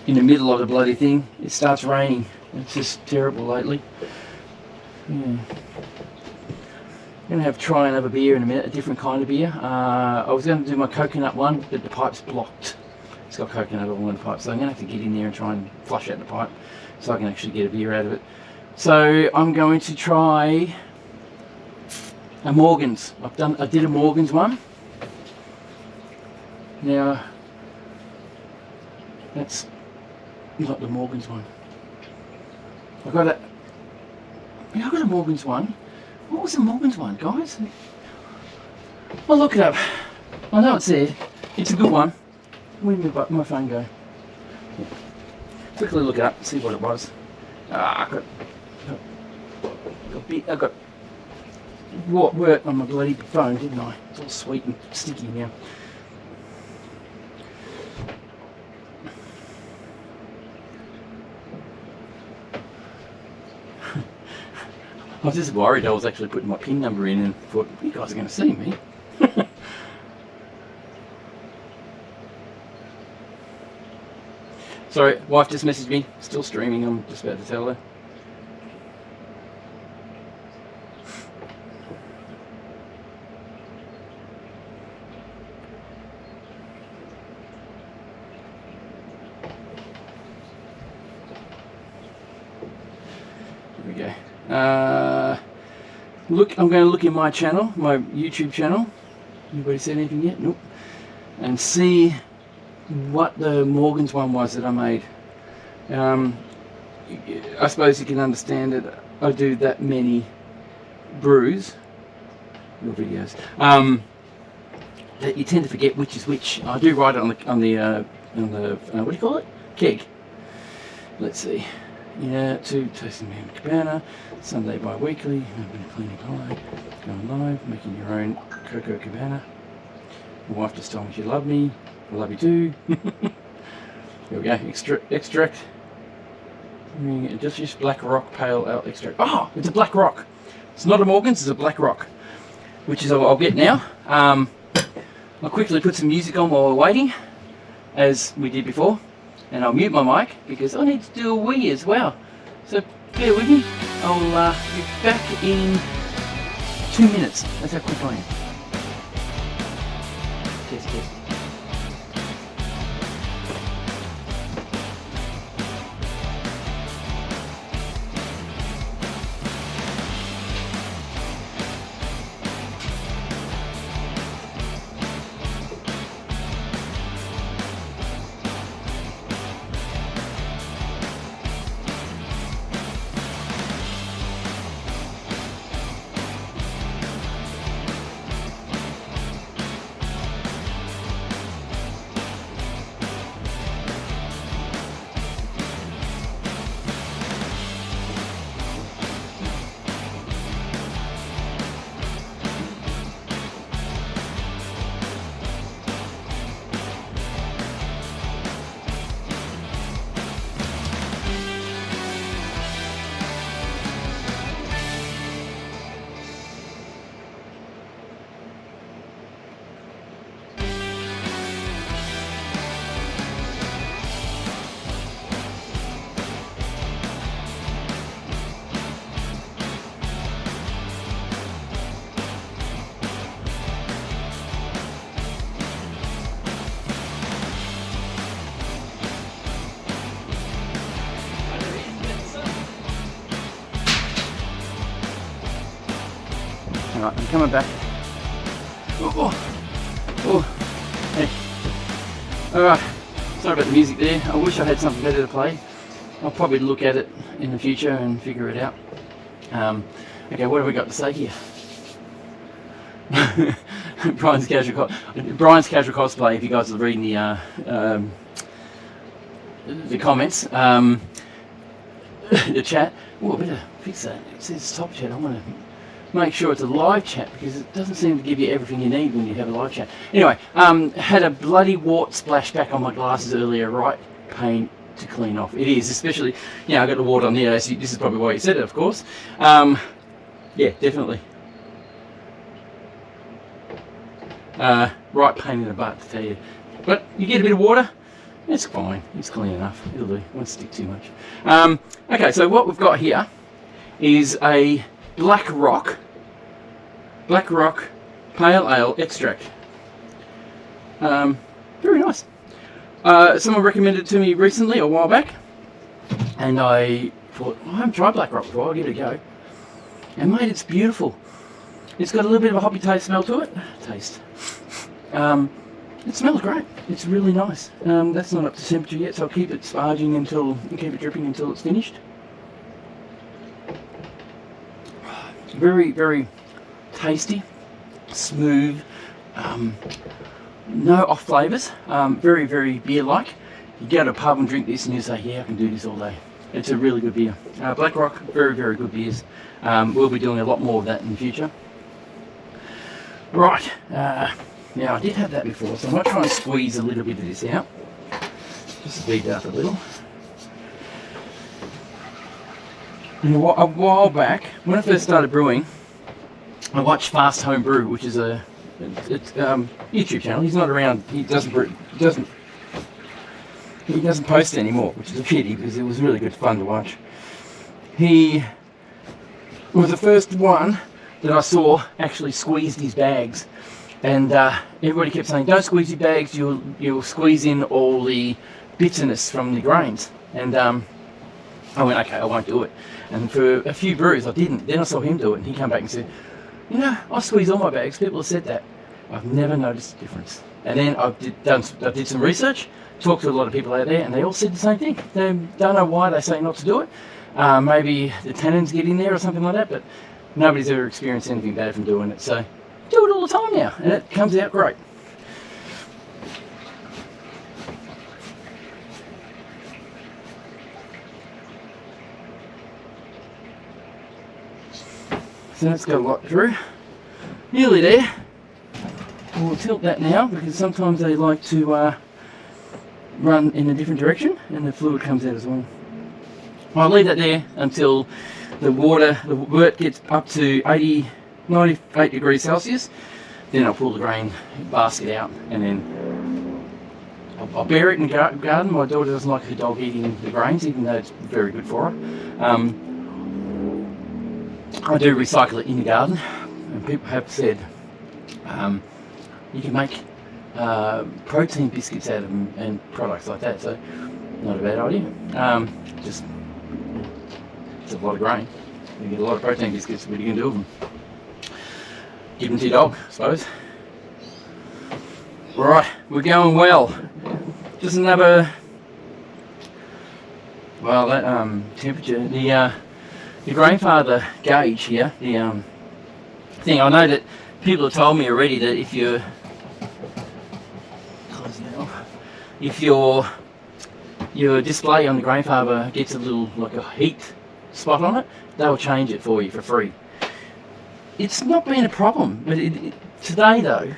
in the middle of the bloody thing, it starts raining. It's just terrible lately. Yeah. I'm going to try another beer in a minute, a different kind of beer. I was going to do my coconut one, but the pipe's blocked. It's got coconut all in the pipe, so I'm going to have to get in there and try and flush out the pipe so I can actually get a beer out of it. So I'm going to try a Morgan's. I did a Morgan's one. Now, that's not the Morgan's one. I got a Morgan's one. What was the Morgan's one, guys? I'll look it up. I know it's there. It's a good one. Where did my phone go? Yeah. Quickly look it up and see what it was. I got what worked on my bloody phone, didn't I? It's all sweet and sticky now. I was just worried I was actually putting my PIN number in and thought, you guys are going to see me. Sorry, wife just messaged me. Still streaming, I'm just about to tell her. Here we go. I'm going to look in my channel, my YouTube channel. Anybody said anything yet? Nope. And see what the Morgan's one was that I made. I suppose you can understand that I do that many brews, your videos, that you tend to forget which is which. I do write it on the what do you call it? Keg. Let's see. Yeah, to Tasting Man Cabana, Sunday bi-weekly, open a cleaning pie, going live, making your own Cocoa Cabana. My wife just told me she loved me. I love you too. Here we go. Extract. Just Black Rock Pale Ale Extract. Oh, it's a Black Rock. It's not a Morgan's, it's a Black Rock, which is what I'll get now. I'll quickly put some music on while we're waiting, as we did before, and I'll mute my mic because I need to do a wee as well. So bear with me. I'll be back in 2 minutes. That's how quick I am. Test. Alright, I'm coming back. Hey. Alright, sorry about the music there. I wish I had something better to play. I'll probably look at it in the future and figure it out. Okay, what have we got to say here? Brian's casual cosplay. If you guys are reading the comments, the chat. Oh, I better fix that. It says stop chat. I want to make sure it's a live chat because it doesn't seem to give you everything you need when you have a live chat. Anyway, had a bloody wart splash back on my glasses earlier. Right, pain to clean off. It is, especially, you know, I got the wart on there. So this is probably why you said it, of course. Yeah, definitely. Right pain in the butt, to tell you. But you get a bit of water, it's fine. It's clean enough. It'll do. Won't stick too much. Okay, so what we've got here is a Black Rock Pale Ale Extract. Very nice. Someone recommended it to me recently, a while back, and I thought, I haven't tried Black Rock before, I'll give it a go. And mate, it's beautiful. It's got a little bit of a hoppy smell to it. It smells great. It's really nice. That's not up to temperature yet, so I'll keep it sparging keep it dripping until it's finished. Very, very tasty, smooth, no off flavours. Very, very beer-like. You go to a pub and drink this and you say, yeah, I can do this all day. It's a really good beer. Black Rock, very, very good beers. We'll be doing a lot more of that in the future. Right, now I did have that before, so I might try and squeeze a little bit of this out. Just speed it up a little. And a while back, when I first started brewing, I watched Fast Home Brew, which is a YouTube channel. He's not around. He doesn't post anymore, which is a pity because it was really good fun to watch. He was the first one that I saw actually squeezed his bags, and everybody kept saying, "Don't squeeze your bags. You'll squeeze in all the bitterness from the grains." And I went, "Okay, I won't do it." And for a few brews, I didn't. Then I saw him do it, and he came back and said, "You know, I squeeze all my bags. People have said that. I've never noticed a difference." And then I did some research, talked to a lot of people out there, and they all said the same thing. They don't know why they say not to do it. Maybe the tannins get in there or something like that, but nobody's ever experienced anything bad from doing it. So do it all the time now, and it comes out great. So that's got a lot through. Nearly there. We'll tilt that now because sometimes they like to run in a different direction and the fluid comes out as well. I'll leave that there until the wort gets up to 98 degrees Celsius. Then I'll pull the grain basket out and then I'll bury it in the garden. My daughter doesn't like her dog eating the grains, even though it's very good for her. I do recycle it in the garden, and people have said you can make protein biscuits out of them and products like that, so not a bad idea. Just it's a lot of grain. You get a lot of protein biscuits. What are you going to do with them? Give them to your dog, I suppose. Right, we're going well. Just another. Well, that temperature. The grainfather gauge here. The thing. I know that people have told me already that if you're if your display on the grainfather gets a little like a heat spot on it, they'll change it for you for free. It's not been a problem, but today though,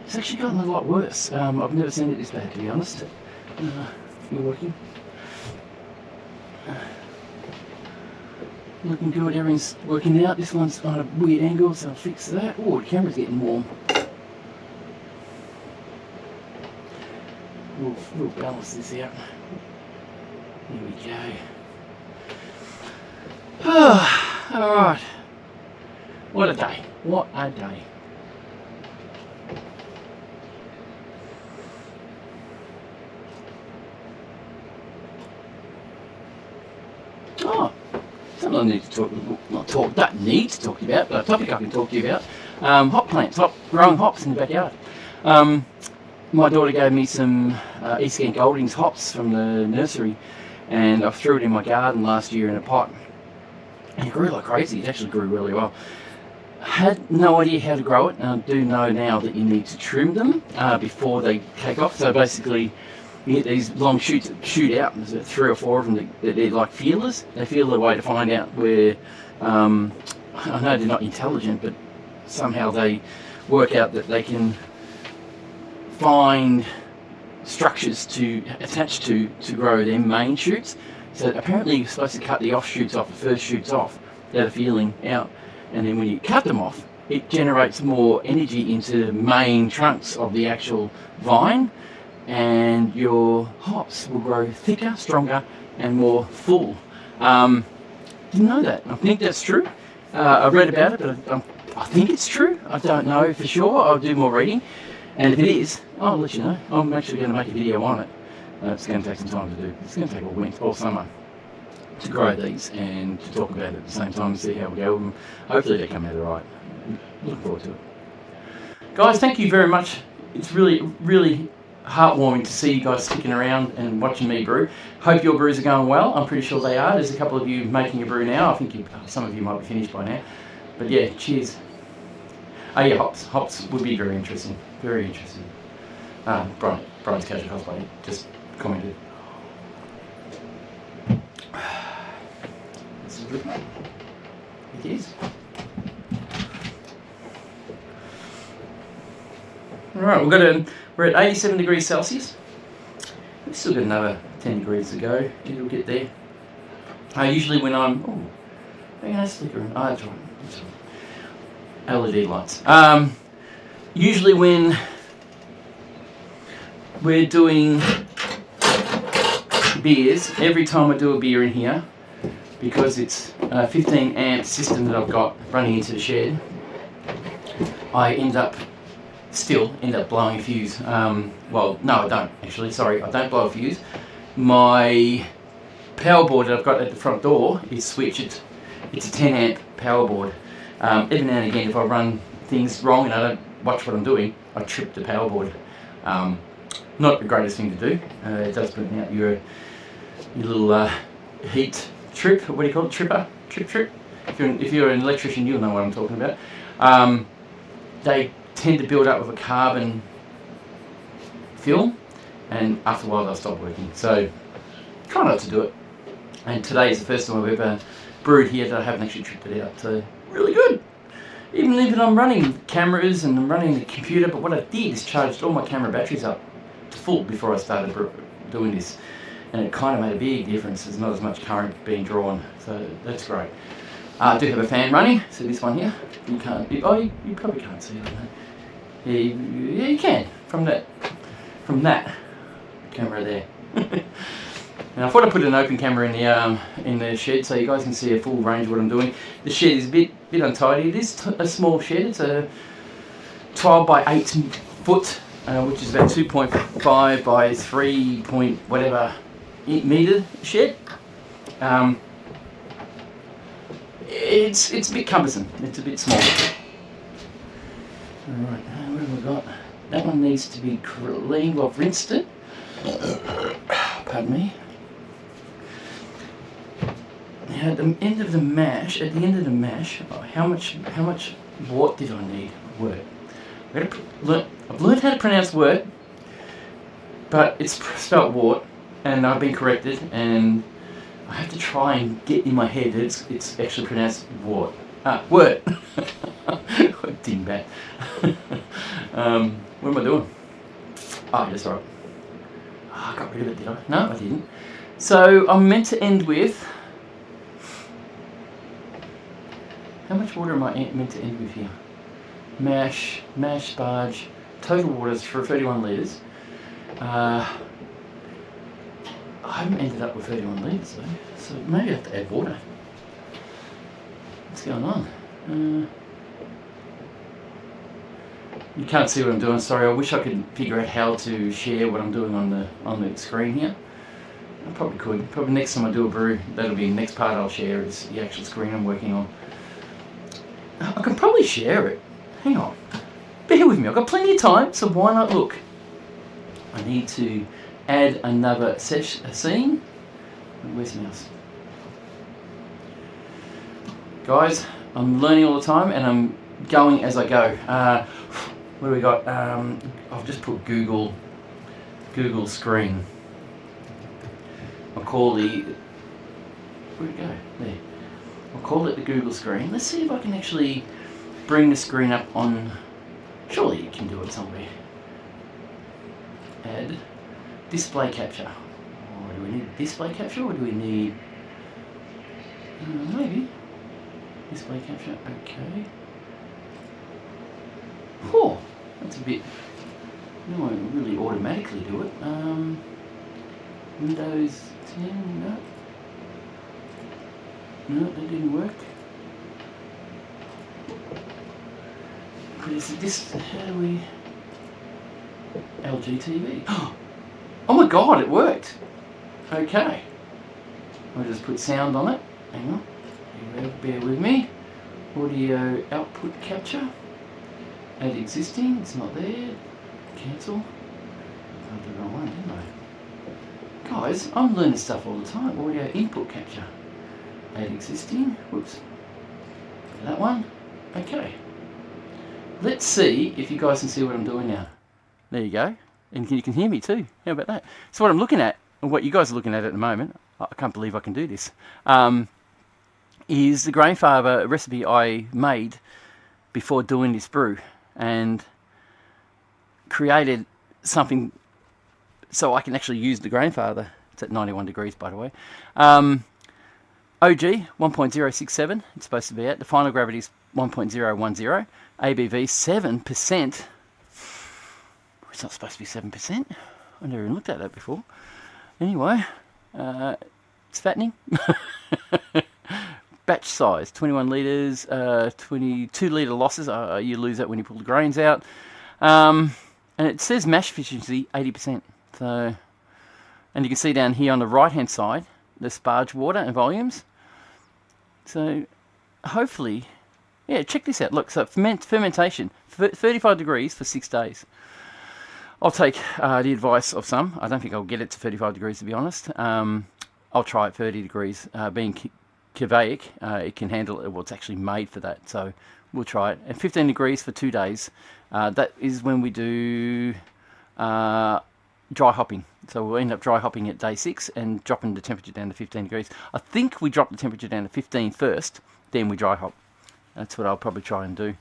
it's actually gotten a lot worse. I've never seen it this bad, to be honest. You're working. Looking good, everything's working out. This one's on a weird angle, so I'll fix that. Oh, the camera's getting warm. We'll balance this out. There we go. Alright. What a day. What a day. Oh, something I need to don't need to talk to you about, but a topic I can talk to you about. Hop plants, growing hops in the backyard. My daughter gave me some East Kent Goldings hops from the nursery, and I threw it in my garden last year in a pot. And it grew like crazy. It actually grew really well. Had no idea how to grow it, and I do know now that you need to trim them before they take off. So basically, you get these long shoots that shoot out. There's 3 or 4 of them that they're like feelers. They feel their way to find out where. I know they're not intelligent, but somehow they work out that they can find structures to attach to grow their main shoots. So apparently you're supposed to cut the offshoots off, the first shoots off, that are feeling out, and then when you cut them off, it generates more energy into the main trunks of the actual vine, and your hops will grow thicker, stronger, and more full. Didn't know that. I think that's true. I read about it, but I think it's true. I don't know for sure. I'll do more reading. And if it is, I'll let you know. I'm actually going to make a video on it. It's going to take some time to do. It's going to take all winter, all summer to grow these and to talk about it at the same time and see how we go with them. Hopefully they come out all right. Looking forward to it. Guys, thank you very much. It's really, really heartwarming to see you guys sticking around and watching me brew. Hope your brews are going well. I'm pretty sure they are. There's a couple of you making a brew now. I think some of you might be finished by now. But yeah, cheers. Oh yeah, hops. Hops would be very interesting. Very interesting. Brian's casual cosplay just commented. This is good. It is. Alright, we're at 87 degrees Celsius. We've still got another 10 degrees to go. It'll get there. Usually when I'm... Oh, hang on, flicker. Oh, that's right. LED lights. Usually when we're doing beers, every time I do a beer in here, because it's a 15 amp system that I've got running into the shed, I still end up blowing a fuse. Well, no, I don't actually. Sorry, I don't blow a fuse. My power board that I've got at the front door is switched. It's a 10 amp power board. Every now and again, if I run things wrong and I don't watch what I'm doing, I trip the power board. Not the greatest thing to do. It does put out your little heat trip. What do you call it? Trip. If you're an electrician, you'll know what I'm talking about. They tend to build up with a carbon film, and after a while they'll stop working. So try not to do it. And today is the first time I've ever brewed here that I haven't actually tripped it out. So really good. Even if I'm running cameras and I'm running the computer, but what I did is charged all my camera batteries up to full before I started doing this, and it kind of made a big difference. There's not as much current being drawn, so that's great. I do have a fan running, so this one here, you can't, you probably can't see it, I don't know. Yeah, you can, from that camera there. And I thought I'd put an open camera in the shed so you guys can see a full range of what I'm doing. The shed is a bit untidy. It is a small shed. It's a 12 by 8 foot, which is about 2.5 by 3 point whatever meter shed. It's a bit cumbersome. It's a bit small. Alright, what have we got? That one needs to be cleaned. Well, I've rinsed it. Pardon me. Now, at the end of the mash, how much wort did I need? Wort. I've learned how to pronounce wort, but it's spelt wort, and I've been corrected, and I have to try and get in my head that it's actually pronounced wort. Wort. Dingbat. What am I doing? Oh, that's right. I got rid of it, did I? No, I didn't. So I'm meant to end with... How much water am I meant to end with here? Mash, sparge, total water is for 31 litres. I haven't ended up with 31 litres though, so maybe I have to add water. What's going on? You can't see what I'm doing, sorry. I wish I could figure out how to share what I'm doing on the screen here. I probably could. Probably next time I do a brew, that'll be the next part I'll share is the actual screen I'm working on. I can probably share it. Hang on. Bear with me. I've got plenty of time, so why not? Look, I need to add another scene. Where's the mouse? Guys, I'm learning all the time and I'm going as I go. What do we got? I've just put Google screen. I'll call the... Where'd it go? There. I'll call it the Google screen. Let's see if I can actually bring the screen up on... Surely you can do it somewhere. Add display capture. Or do we need display capture or do we need... maybe. Display capture, okay. Oh, that's a bit... No, I really automatically do it. Windows 10, no. No, that didn't work. But is this, how do we... LG TV. Oh my god, it worked! Okay. I'll just put sound on it. Hang on. Bear with me. Audio output capture. Add existing, it's not there. Cancel. I did the wrong one, didn't I? Guys, I'm learning stuff all the time. Audio input capture. Add existing. Whoops. That one. Okay. Let's see if you guys can see what I'm doing now. There you go. And you can hear me too. How about that? So what I'm looking at, and what you guys are looking at the moment, I can't believe I can do this, is the Grainfather recipe I made before doing this brew. And created something so I can actually use the Grainfather. It's at 91 degrees, by the way. OG 1.067 it's supposed to be at. The final gravity is 1.010. ABV 7%. It's not supposed to be 7%. I never even looked at that before. Anyway, it's fattening. Batch size 21 litres, 22 litre losses. You lose that when you pull the grains out. And it says mash efficiency 80%. So, and you can see down here on the right hand side the sparge water and volumes. So hopefully, yeah, check this out. Look, so fermentation 35 degrees for 6 days. I'll take the advice of some. I don't think I'll get it to 35 degrees to be honest. I'll try at 30 degrees. Being Cavaic, it can handle it. Well, it's actually made for that, so we'll try it. At 15 degrees for 2 days. That is when we do dry hopping. So we'll end up dry hopping at day 6 and dropping the temperature down to 15 degrees. I think we drop the temperature down to 15 first, then we dry hop. That's what I'll probably try and do.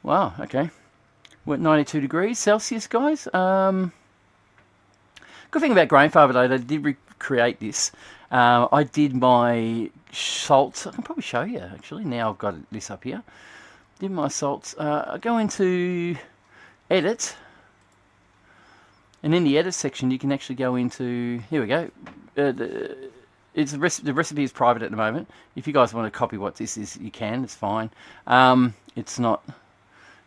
Wow, okay. We're at 92 degrees Celsius, guys. Good thing about Grainfather though, they did recreate this. I did my salts. I can probably show you actually. Now I've got this up here. Did my salts. I go into edit, and in the edit section you can actually go into. Here we go. The recipe is private at the moment. If you guys want to copy what this is, you can. It's fine. It's not.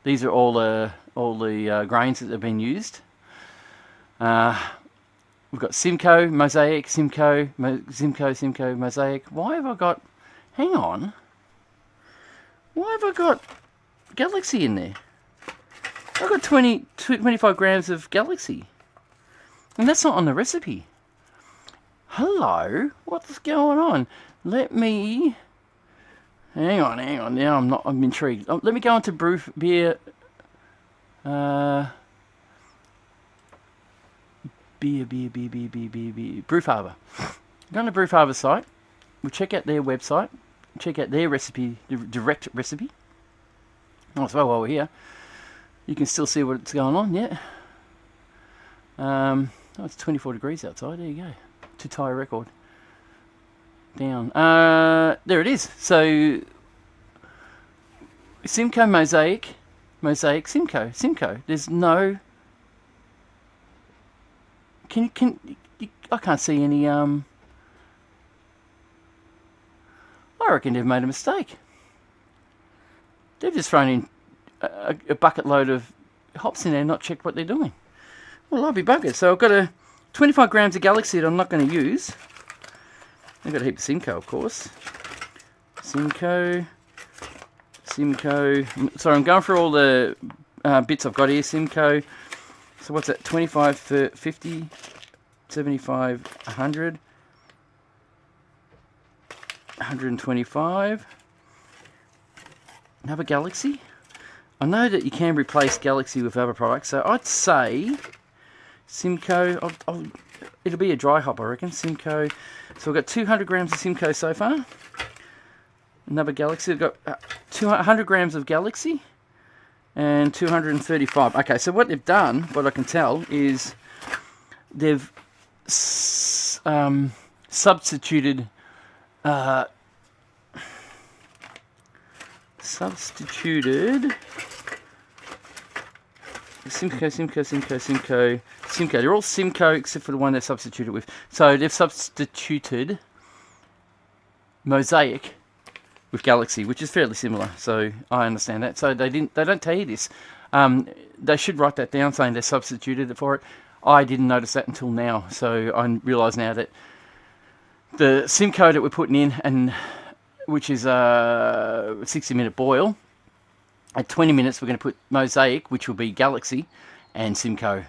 These are all the grains that have been used. We've got Simcoe, Mosaic, Simcoe, Mosaic. Why have I got... Hang on. Why have I got Galaxy in there? I've got 25 grams of Galaxy. And that's not on the recipe. Hello? What's going on? Let me... Hang on. Now I'm intrigued. Let me go on to brew beer... Brewfather. Go on to Brewfather's site. We'll check out their website. Check out their recipe, the direct recipe. Oh, so while we're here, you can still see what's going on. Yeah. Oh, it's 24 degrees outside. There you go. To tie a record. Down. There it is. So Simcoe, Mosaic, Simcoe. There's no. I can't see any. I reckon they've made a mistake. They've just thrown in a bucket load of hops in there and not checked what they're doing. Well, I'll be buggered. So I've got to 25 grams of Galaxy that I'm not going to use. I've got a heap of Simcoe, of course. Simcoe. Sorry, I'm going through all the bits I've got here. Simcoe. So what's that? 25, 50, 75, 100. 125. Another Galaxy. I know that you can replace Galaxy with other products, so I'd say Simcoe. It'll be a dry hop, I reckon. Simcoe. So we've got 200 grams of Simcoe so far. Another Galaxy. We've got 100 grams of Galaxy and 235. Okay, so what they've done, what I can tell, is they've substituted Simcoe. They're all Simcoe except for the one they're substituted with. So they've substituted Mosaic with Galaxy, which is fairly similar. So I understand that. So they don't tell you this. They should write that down, saying they substituted it for it. I didn't notice that until now. So I realise now that the Simcoe that we're putting in, and which is a 60-minute boil, at 20 minutes we're going to put Mosaic, which will be Galaxy, and Simcoe.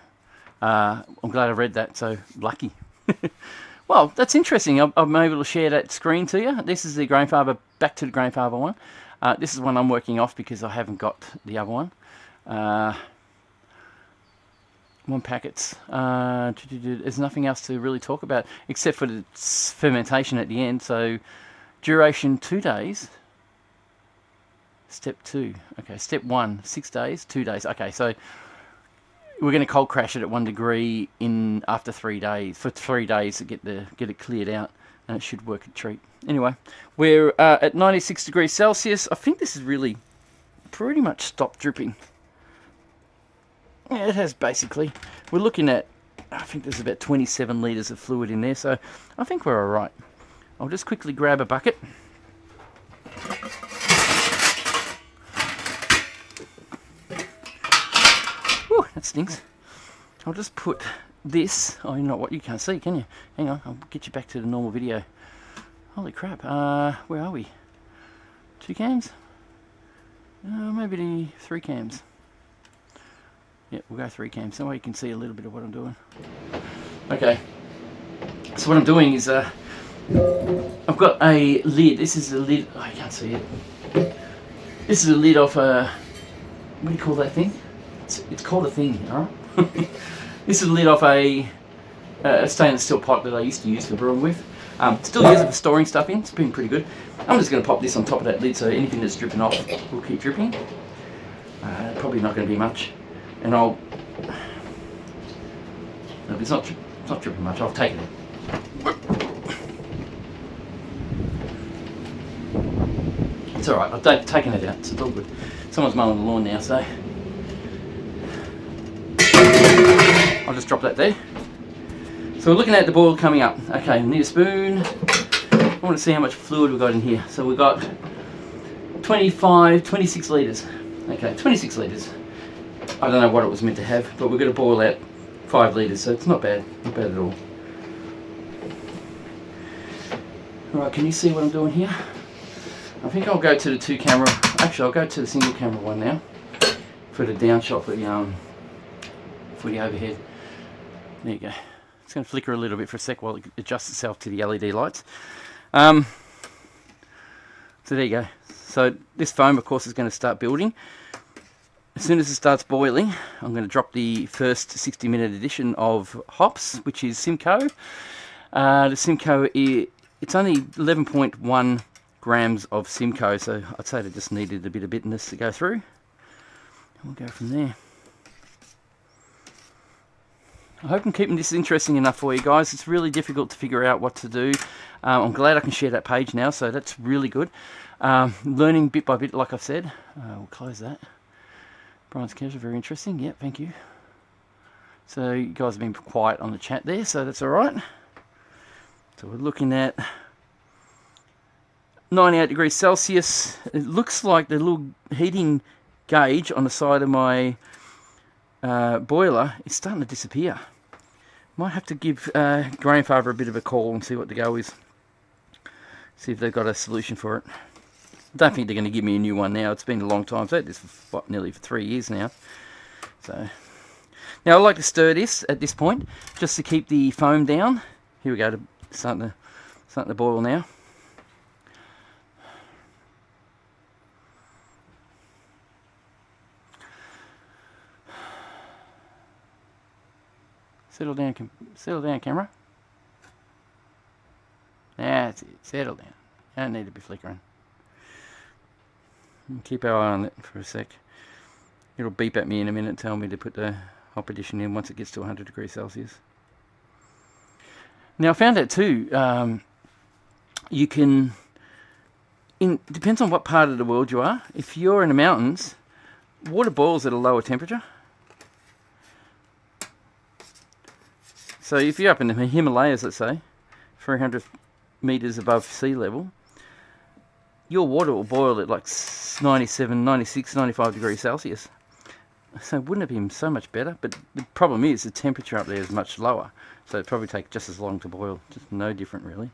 I'm glad I read that, so lucky. Well, that's interesting. I'm able to share that screen to you. This is the Grainfarber, back to the Grainfarber one. This is one I'm working off because I haven't got the other one. 1 packets. There's nothing else to really talk about except for the fermentation at the end. So duration 2 days. Step 2. Okay, step 1, 6 days, 2 days. Okay, so we're going to cold crash it at 1 degree in after 3 days. For 3 days to get it cleared out, and it should work a treat. Anyway, we're at 96 degrees Celsius. I think this is really pretty much stopped dripping. Yeah, it has basically. We're looking at, I think there's about 27 litres of fluid in there, so I think we're all right. I'll just quickly grab a bucket. Whew, that stinks. I'll just put this. Oh, you know what? You can't see, can you? Hang on, I'll get you back to the normal video. Holy crap! Where are we? 2 cams? Maybe the 3 cams. Yeah, we'll go 3 cams. That way you can see a little bit of what I'm doing. Okay. So what I'm doing is I've got a lid. This is a lid. Oh, you can't see it. This is a lid off a. What do you call that thing? It's called a thing, alright? This is a lid off a stainless steel pot that I used to use for brewing with. Still use it for storing stuff in. It's been pretty good. I'm just going to pop this on top of that lid so anything that's dripping off will keep dripping. Probably not going to be much. And I'll. No, it's not dripping much. I've taken it. It's alright. I've taken it out. It's all good. Someone's mowing the lawn now, so. I'll just drop that there. So we're looking at the boil coming up. Okay, I need a spoon. I want to see how much fluid we've got in here. So we've got 26 litres. Okay, 26 litres. I don't know what it was meant to have, but we're going to boil out 5 litres, so it's not bad. Not bad at all. Alright, can you see what I'm doing here? I think I'll go to the 2 camera. Actually, I'll go to the single camera one now for the down shot for the overhead. There you go. It's going to flicker a little bit for a sec while it adjusts itself to the LED lights. So there you go. So this foam, of course, is going to start building. As soon as it starts boiling, I'm going to drop the first 60-minute addition of hops, which is Simcoe. The Simcoe, it's only 11.1 grams of Simcoe, so I'd say they just needed a bit of bitterness to go through. And we'll go from there. I hope I'm keeping this interesting enough for you guys. It's really difficult to figure out what to do. I'm glad I can share that page now, so that's really good. Learning bit by bit, like I've said. We'll close that. Brian's Cash, very interesting. Yeah, thank you. So you guys have been quiet on the chat there, so that's all right. So we're looking at 98 degrees Celsius. It looks like the little heating gauge on the side of my boiler is starting to disappear. Might have to give grandfather a bit of a call and see what the go is. See if they've got a solution for it. I don't think they're going to give me a new one now. It's been a long time. I've had this for nearly 3 years now. So now I like to stir this at this point just to keep the foam down. Here we go. Starting to boil now. Settle down, camera. That's it. Settle down. I don't need to be flickering. Keep our eye on it for a sec. It'll beep at me in a minute and tell me to put the hop addition in once it gets to 100 degrees Celsius. Now I found out too, you can, depends on what part of the world you are. If you're in the mountains, water boils at a lower temperature. So if you're up in the Himalayas, let's say, 300 meters above sea level, your water will boil at like 97, 96, 95 degrees Celsius. So wouldn't it be so much better? But the problem is the temperature up there is much lower. So it'd probably take just as long to boil. Just no different really.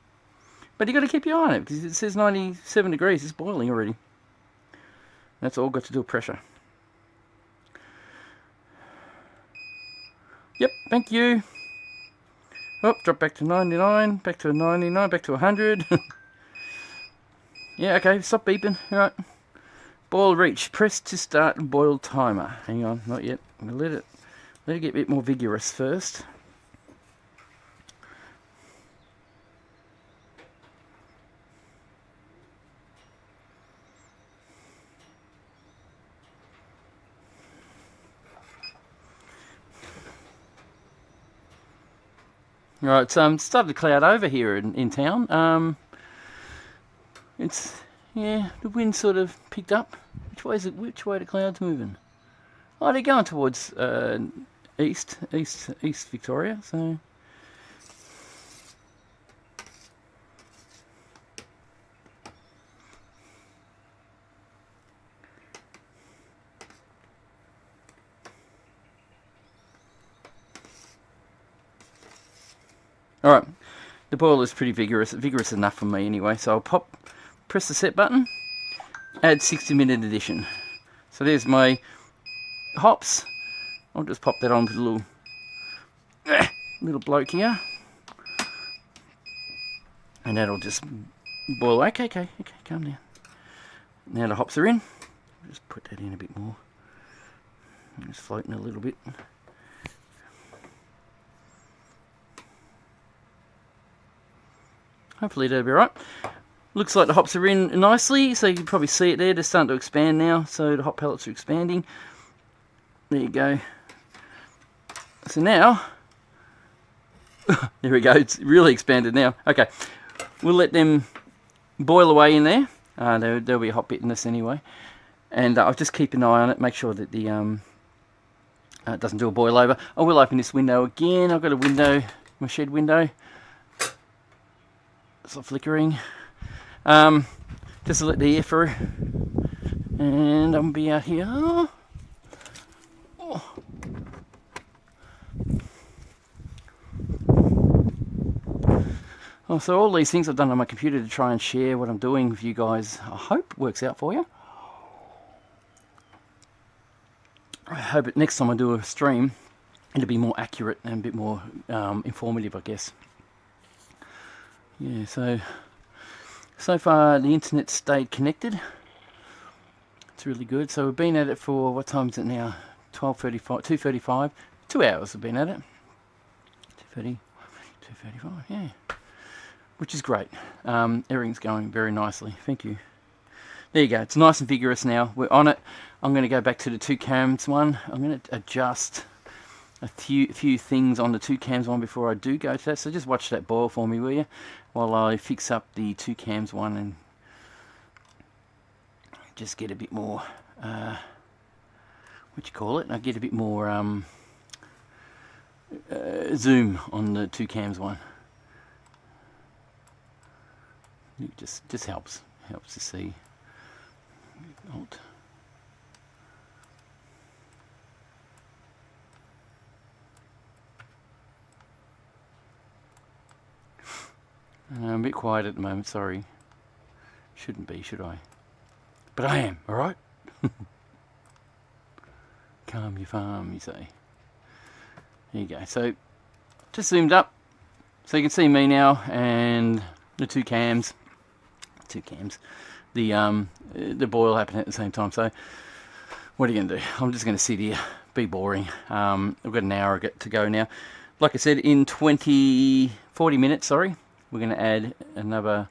But you've got to keep your eye on it because it says 97 degrees. It's boiling already. That's all got to do with pressure. Yep, thank you. Oh, drop back to 99, back to 99, back to 100. Yeah, okay, stop beeping. All right. Boil reach. Press to start boil timer. Hang on, not yet. I'm gonna let it get a bit more vigorous first. Right, it's started to cloud over here in town. Yeah, the wind sort of picked up. Which way is it? Which way are the clouds moving? Oh, they're going towards east Victoria. So. Alright, the boil is pretty vigorous enough for me anyway, so I'll press the set button, add 60-minute addition. So there's my hops. I'll just pop that on with a little bloke here. And that'll just boil. Okay, calm down. Now the hops are in. I'll just put that in a bit more. Just floating a little bit. Hopefully that'll be right. Looks like the hops are in nicely, so you can probably see it there. They're starting to expand now, so the hop pellets are expanding. There you go. So now, there we go. It's really expanded now. Okay, we'll let them boil away in there. There'll be a hot bit in this anyway. And I'll just keep an eye on it, make sure that the it doesn't do a boil over. I will open this window again. I've got a window, my shed window. Stop flickering. Just to let the air through. And I'm gonna be out here. So all these things I've done on my computer to try and share what I'm doing with you guys, I hope works out for you. I hope that next time I do a stream, it'll be more accurate and a bit more informative, I guess. Yeah, so far the internet stayed connected. It's really good. So we've been at it for, what time is it now? 12:35, 2:35. 2 hours we've been at it. 2:30, 2:35, yeah. Which is great. Everything's going very nicely. Thank you. There you go. It's nice and vigorous now. We're on it. I'm going to go back to the 2 cams one. I'm going to adjust a few things on the 2 cams one before I do go to that. So just watch that boil for me, will you? While I fix up the 2 cams one and just get a bit more, what you call it? I get a bit more zoom on the 2 cams one. It just helps to see. Alt. I'm a bit quiet at the moment, sorry. Shouldn't be, should I? But I am, alright? Calm your farm, you say. There you go. So, just zoomed up. So you can see me now and the two cams. The boil happening at the same time. So, what are you going to do? I'm just going to sit here, be boring. I've got an hour to go now. Like I said, in 40 minutes, sorry, we're going to add another,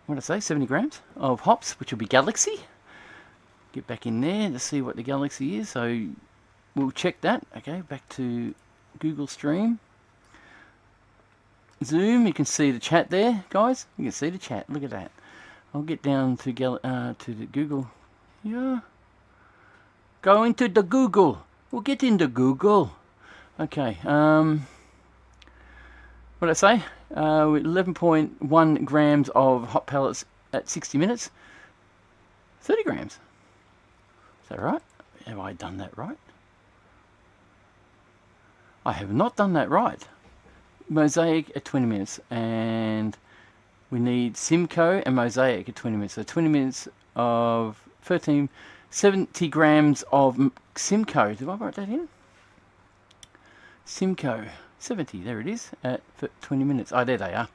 what did I say, 70 grams of hops, which will be Galaxy. Get back in there to see what the Galaxy is. So we'll check that. Okay, back to Google Stream. Zoom, you can see the chat there, guys. You can see the chat. Look at that. I'll get down to the Google. Yeah. Go into the Google. We'll get into Google. Okay. What did I say? 11.1 grams of hot pellets at 60 minutes. 30 grams. Is that right? Have I done that right? I have not done that right. Mosaic at 20 minutes, and we need Simcoe and Mosaic at 20 minutes. So 20 minutes of 70 grams of Simcoe. Did I write that in? Simcoe 70. There it is at 20 minutes. Oh, there they are.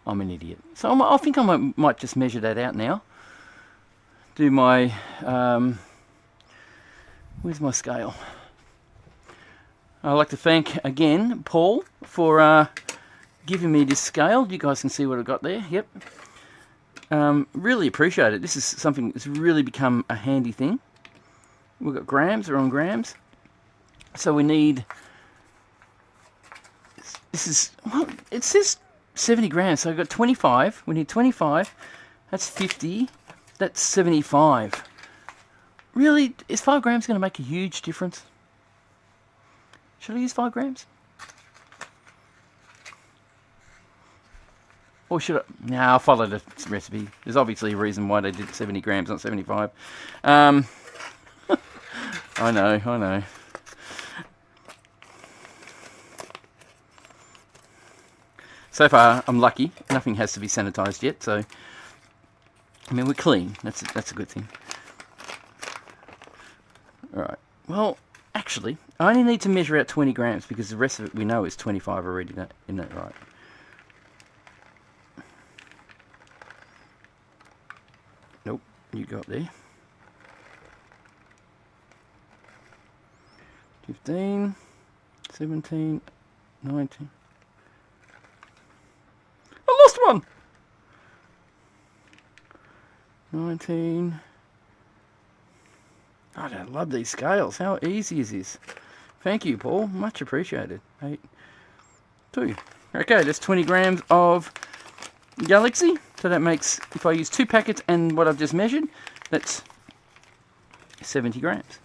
I'm an idiot. So I think I might just measure that out now. Do my where's my scale? I'd like to thank again Paul for giving me this scale. You guys can see what I've got there. Yep. Really appreciate it. This is something that's really become a handy thing. We've got grams, we're on grams. So we need, this is, well, it says 70 grams. So we've got 25. We need 25. That's 50. That's 75. Really, is 5 grams going to make a huge difference? Should I use 5 grams? Or should I? No, I'll follow the recipe. There's obviously a reason why they did 70 grams, not 75. I know. So far, I'm lucky. Nothing has to be sanitized yet, so I mean, we're clean. That's a good thing. All right. Well, actually, I only need to measure out 20 grams because the rest of it we know is 25 already. Isn't that right? Nope, you got there. 15, 17, 19. I lost one! 19. God, I love these scales. How easy is this? Thank you, Paul. Much appreciated. 8, 2. Okay, that's 20 grams of Galaxy. So that makes, if I use 2 packets and what I've just measured, that's 70 grams.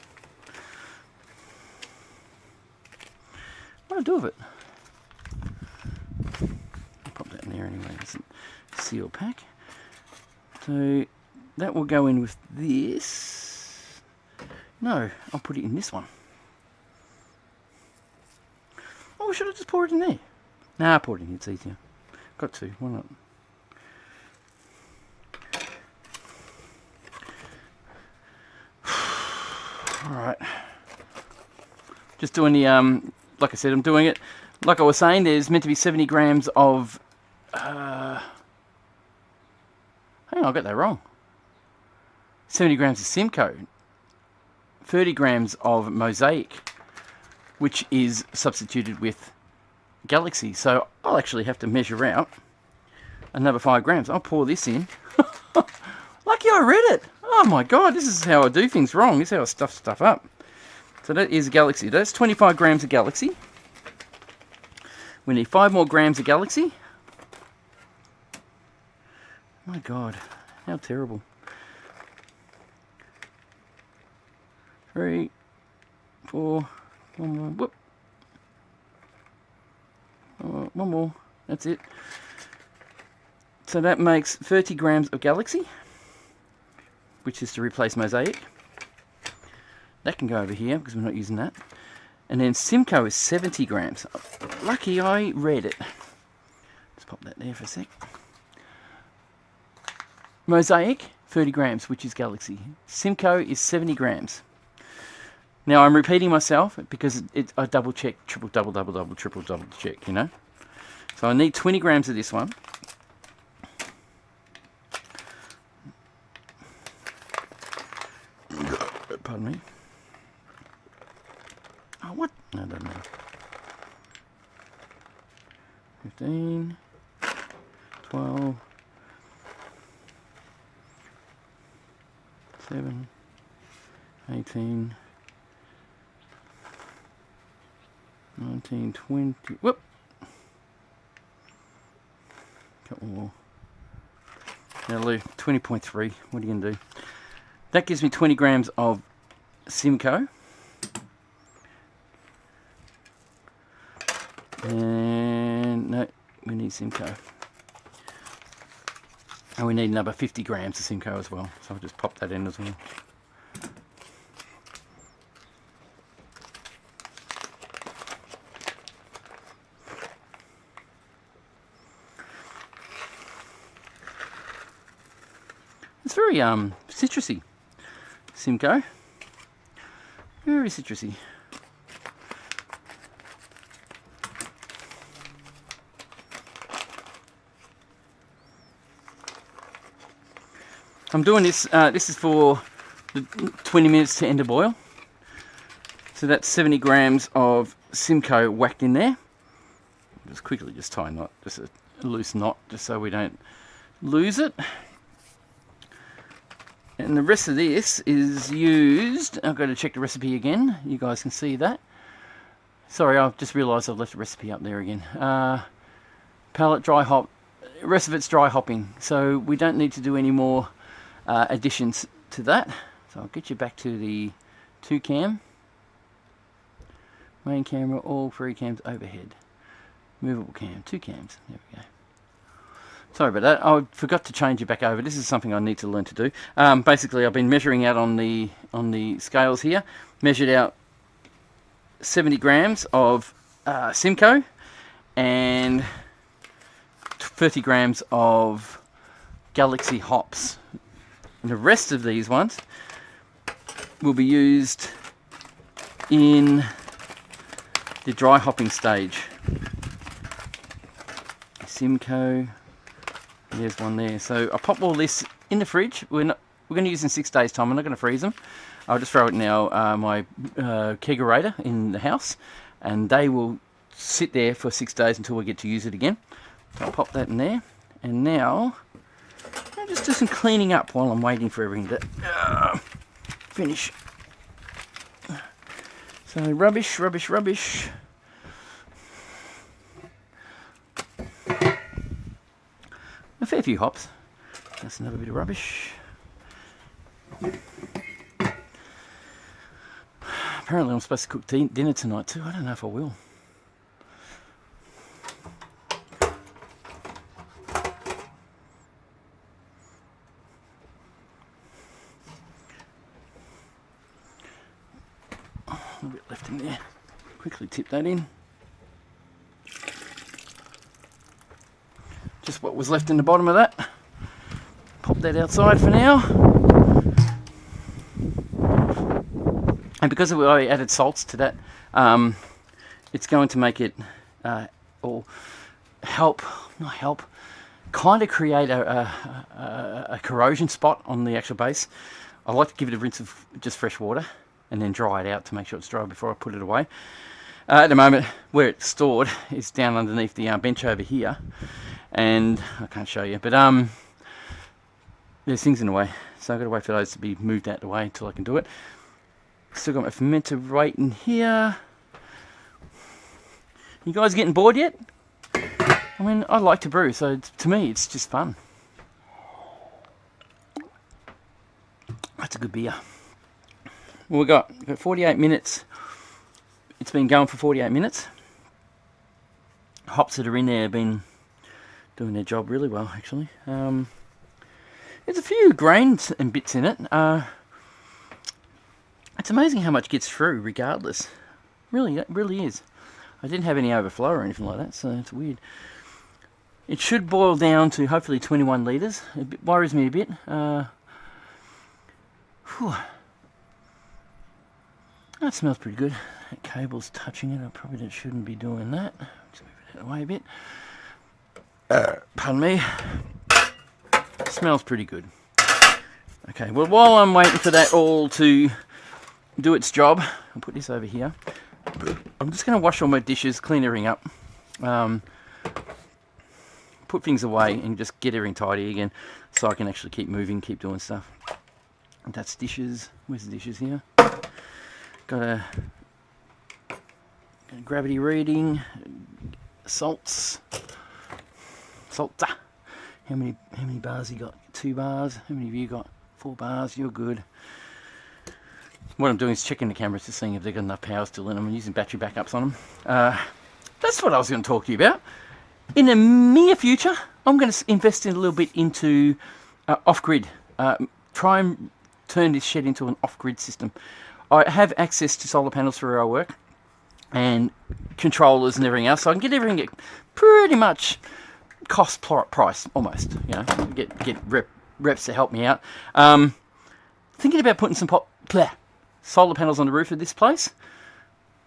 What do I do with it? I'll pop that in there anyway. It's a seal pack. So that will go in with this. No, I'll put it in this one. Oh, should I just pour it in there? Nah, pour it in. It's easier. Got to. Why not? Alright. Just doing the, like I said, I'm doing it. Like I was saying, there's meant to be 70 grams of, hang on, I got that wrong. 70 grams of Simcoe. 30 grams of Mosaic, which is substituted with Galaxy. So I'll actually have to measure out another 5 grams. I'll pour this in. Lucky I read it. Oh my God, this is how I do things wrong. This is how I stuff stuff up. So that is Galaxy. That's 25 grams of Galaxy. We need 5 more grams of Galaxy. My God, how terrible. 3, 4, 1 more. Whoop. One more. That's it. So that makes 30 grams of Galaxy, which is to replace Mosaic. That can go over here because we're not using that. And then Simcoe is 70 grams. Lucky I read it. Let's pop that there for a sec. Mosaic, 30 grams, which is Galaxy. Simcoe is 70 grams. Now I'm repeating myself because I double check, triple double check, you know. So I need 20 grams of this one. Pardon me. Oh, what? No, don't know. 15, 12, 7, 18, 19, 20, whoop! Couple more. Now, Lou, 20.3, what are you going to do? That gives me 20 grams of Simcoe. And, no, we need Simcoe. And we need another 50 grams of Simcoe as well. So I'll just pop that in as well. It's very citrusy, Simcoe. Very citrusy. I'm doing this, this is for the 20 minutes to end a boil. So that's 70 grams of Simcoe whacked in there. Just quickly just tie a knot, just a loose knot, just so we don't lose it. And the rest of this is used, I've got to check the recipe again, you guys can see that. Sorry, I've just realised I've left the recipe up there again. Pallet dry hop, the rest of it's dry hopping, so we don't need to do any more additions to that. So I'll get you back to the 2 cam, main camera, all 3 cams overhead, movable cam, 2 cams, there we go. Sorry about that, I forgot to change it back over. This is something I need to learn to do. Basically I've been measuring out on the scales here, measured out 70 grams of Simcoe and 30 grams of Galaxy hops. And the rest of these ones will be used in the dry hopping stage. Simcoe, there's one there. So I pop all this in the fridge. We're going to use in 6 days time. I'm not going to freeze them. I'll just throw it in my kegerator in the house, and they will sit there for 6 days until we get to use it again. So I'll pop that in there, and now I'll just do some cleaning up while I'm waiting for everything to finish. So rubbish. A fair few hops. That's another bit of rubbish. Apparently I'm supposed to cook dinner tonight too. I don't know if I will. A little bit left in there. Quickly tip that in. Just what was left in the bottom of that. Pop that outside for now. And because I added salts to that, it's going to make it, or kind of create a corrosion spot on the actual base. I like to give it a rinse of just fresh water and then dry it out to make sure it's dry before I put it away. At the moment, where it's stored is down underneath the bench over here, and I can't show you, but there's things in the way, so I've got to wait for those to be moved out of the way until I can do it. Still got my fermenter right in here. You guys getting bored yet? I mean, I like to brew, so to me it's just fun. That's a good beer. Well, we've got 48 minutes. It's been going for 48 minutes. Hops that are in there have been doing their job really well, actually. There's a few grains and bits in it. It's amazing how much gets through regardless. Really, it really is. I didn't have any overflow or anything like that, so it's weird. It should boil down to hopefully 21 litres. It worries me a bit. That smells pretty good. That cable's touching it. I probably shouldn't be doing that. Just move it out of the way a bit. Pardon me. Smells pretty good. Okay, well, while I'm waiting for that all to do its job, I'll put this over here. I'm just going to wash all my dishes, clean everything up, put things away and just get everything tidy again so I can actually keep moving, keep doing stuff. And that's dishes. Where's the dishes here? Got a gravity reading, salts. How many bars you got? 2 bars. How many of you got? 4 bars. You're good. What I'm doing is checking the cameras to seeing if they've got enough power still in them and using battery backups on them. That's what I was going to talk to you about. In the near future, I'm going to invest in a little bit into off-grid. Try and turn this shed into an off-grid system. I have access to solar panels for where I work and controllers and everything else, so I can get everything at pretty much cost price, almost. You know, get reps to help me out. Thinking about putting some solar panels on the roof of this place,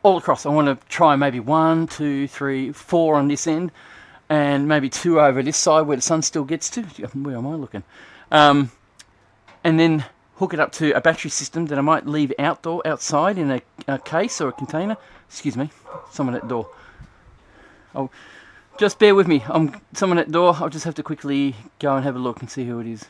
all across. I want to try maybe 1, 2, 3, 4 on this end, and maybe 2 over this side where the sun still gets to. Where am I looking? And then hook it up to a battery system that I might leave outside in a case or a container. Excuse me, someone at the door. Oh, just bear with me. Someone at the door. I'll just have to quickly go and have a look and see who it is.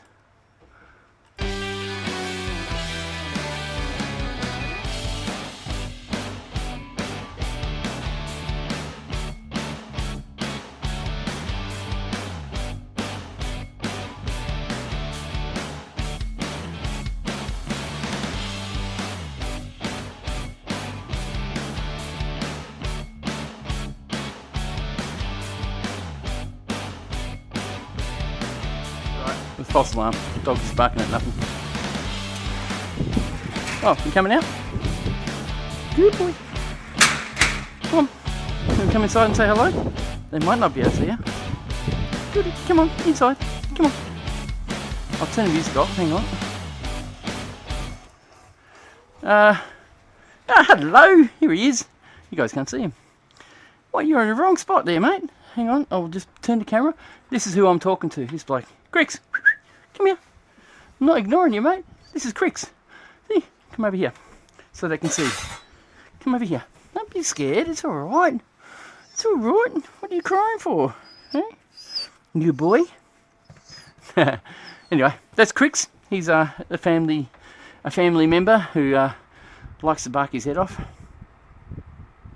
With false alarm. Dog's just barking at nothing. Oh, you coming out? Good boy. Come on. Can we come inside and say hello? They might not be able to see you. Good. Come on, inside. Come on. I'll turn the music off. Hang on. Hello. Here he is. You guys can't see him. Well, you're in the wrong spot there, mate. Hang on. I'll just turn the camera. This is who I'm talking to. This bloke. Cricks. Come here. I'm not ignoring you, mate. This is Cricks. See? Come over here so they can see. Come over here. Don't be scared. It's all right. It's all right. What are you crying for? Hey? Good boy. Anyway, that's Cricks. He's a family member who likes to bark his head off.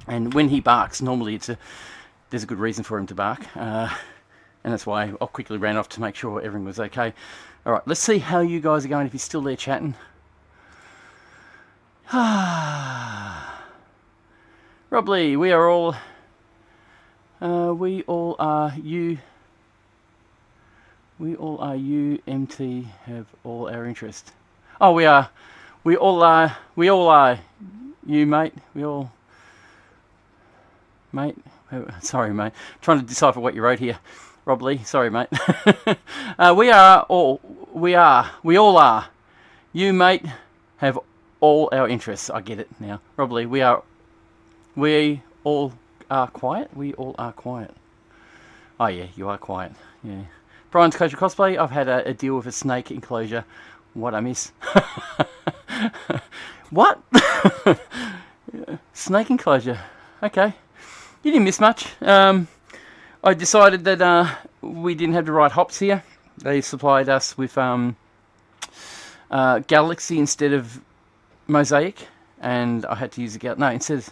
And when he barks, normally there's a good reason for him to bark. And that's why I quickly ran off to make sure everything was okay. All right, let's see how you guys are going, if you're still there chatting. Rob Lee, we all are you, MT, have all our interest. Oh, we all are you, mate. Mate, sorry, mate. I'm trying to decipher what you wrote here. Rob Lee, sorry, mate. We all are. You, mate, have all our interests. I get it now. Rob Lee, we all are quiet. We all are quiet. Oh, yeah, you are quiet. Yeah. Brian's Kosher Cosplay, I've had a deal with a snake enclosure. What I miss. What? Snake enclosure. Okay. You didn't miss much. I decided that we didn't have the right hops here. They supplied us with Galaxy instead of Mosaic, and I had to use Galaxy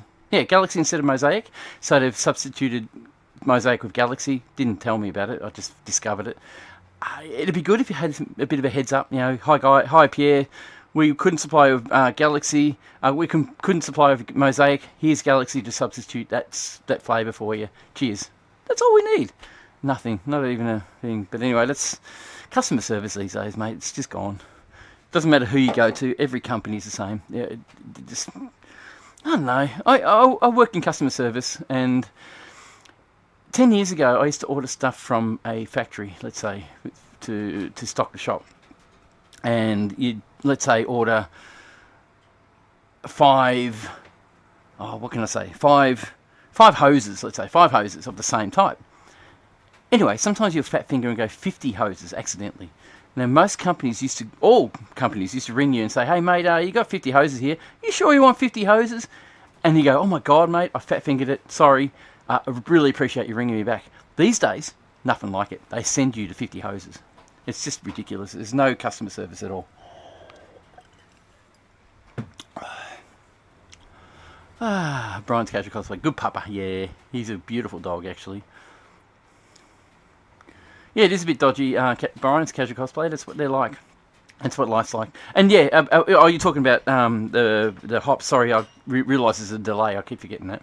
instead of Mosaic. So they've substituted Mosaic with Galaxy. Didn't tell me about it. I just discovered it. It'd be good if you had a bit of a heads up. You know, hi Pierre. We couldn't supply with Galaxy. We couldn't supply with Mosaic. Here's Galaxy to substitute that flavour for you. Cheers. That's all we need. Nothing. Not even a thing. But anyway, that's customer service these days, mate. It's just gone. Doesn't matter who you go to. Every company's the same. Yeah, I don't know. I work in customer service, and 10 years ago, I used to order stuff from a factory, let's say, to stock the shop. And you'd, let's say, order five hoses, let's say, 5 hoses of the same type. Anyway, sometimes you'll fat finger and go 50 hoses accidentally. Now, all companies used to ring you and say, hey, mate, you got 50 hoses here. You sure you want 50 hoses? And you go, oh, my God, mate, I fat fingered it. Sorry. I really appreciate you ringing me back. These days, nothing like it. They send you to 50 hoses. It's just ridiculous. There's no customer service at all. Brian's casual cosplay. Good pupper. Yeah, he's a beautiful dog, actually. Yeah, it is a bit dodgy. Brian's casual cosplay. That's what they're like. That's what life's like. And yeah, are you talking about the hops? Sorry, I realise there's a delay. I keep forgetting that.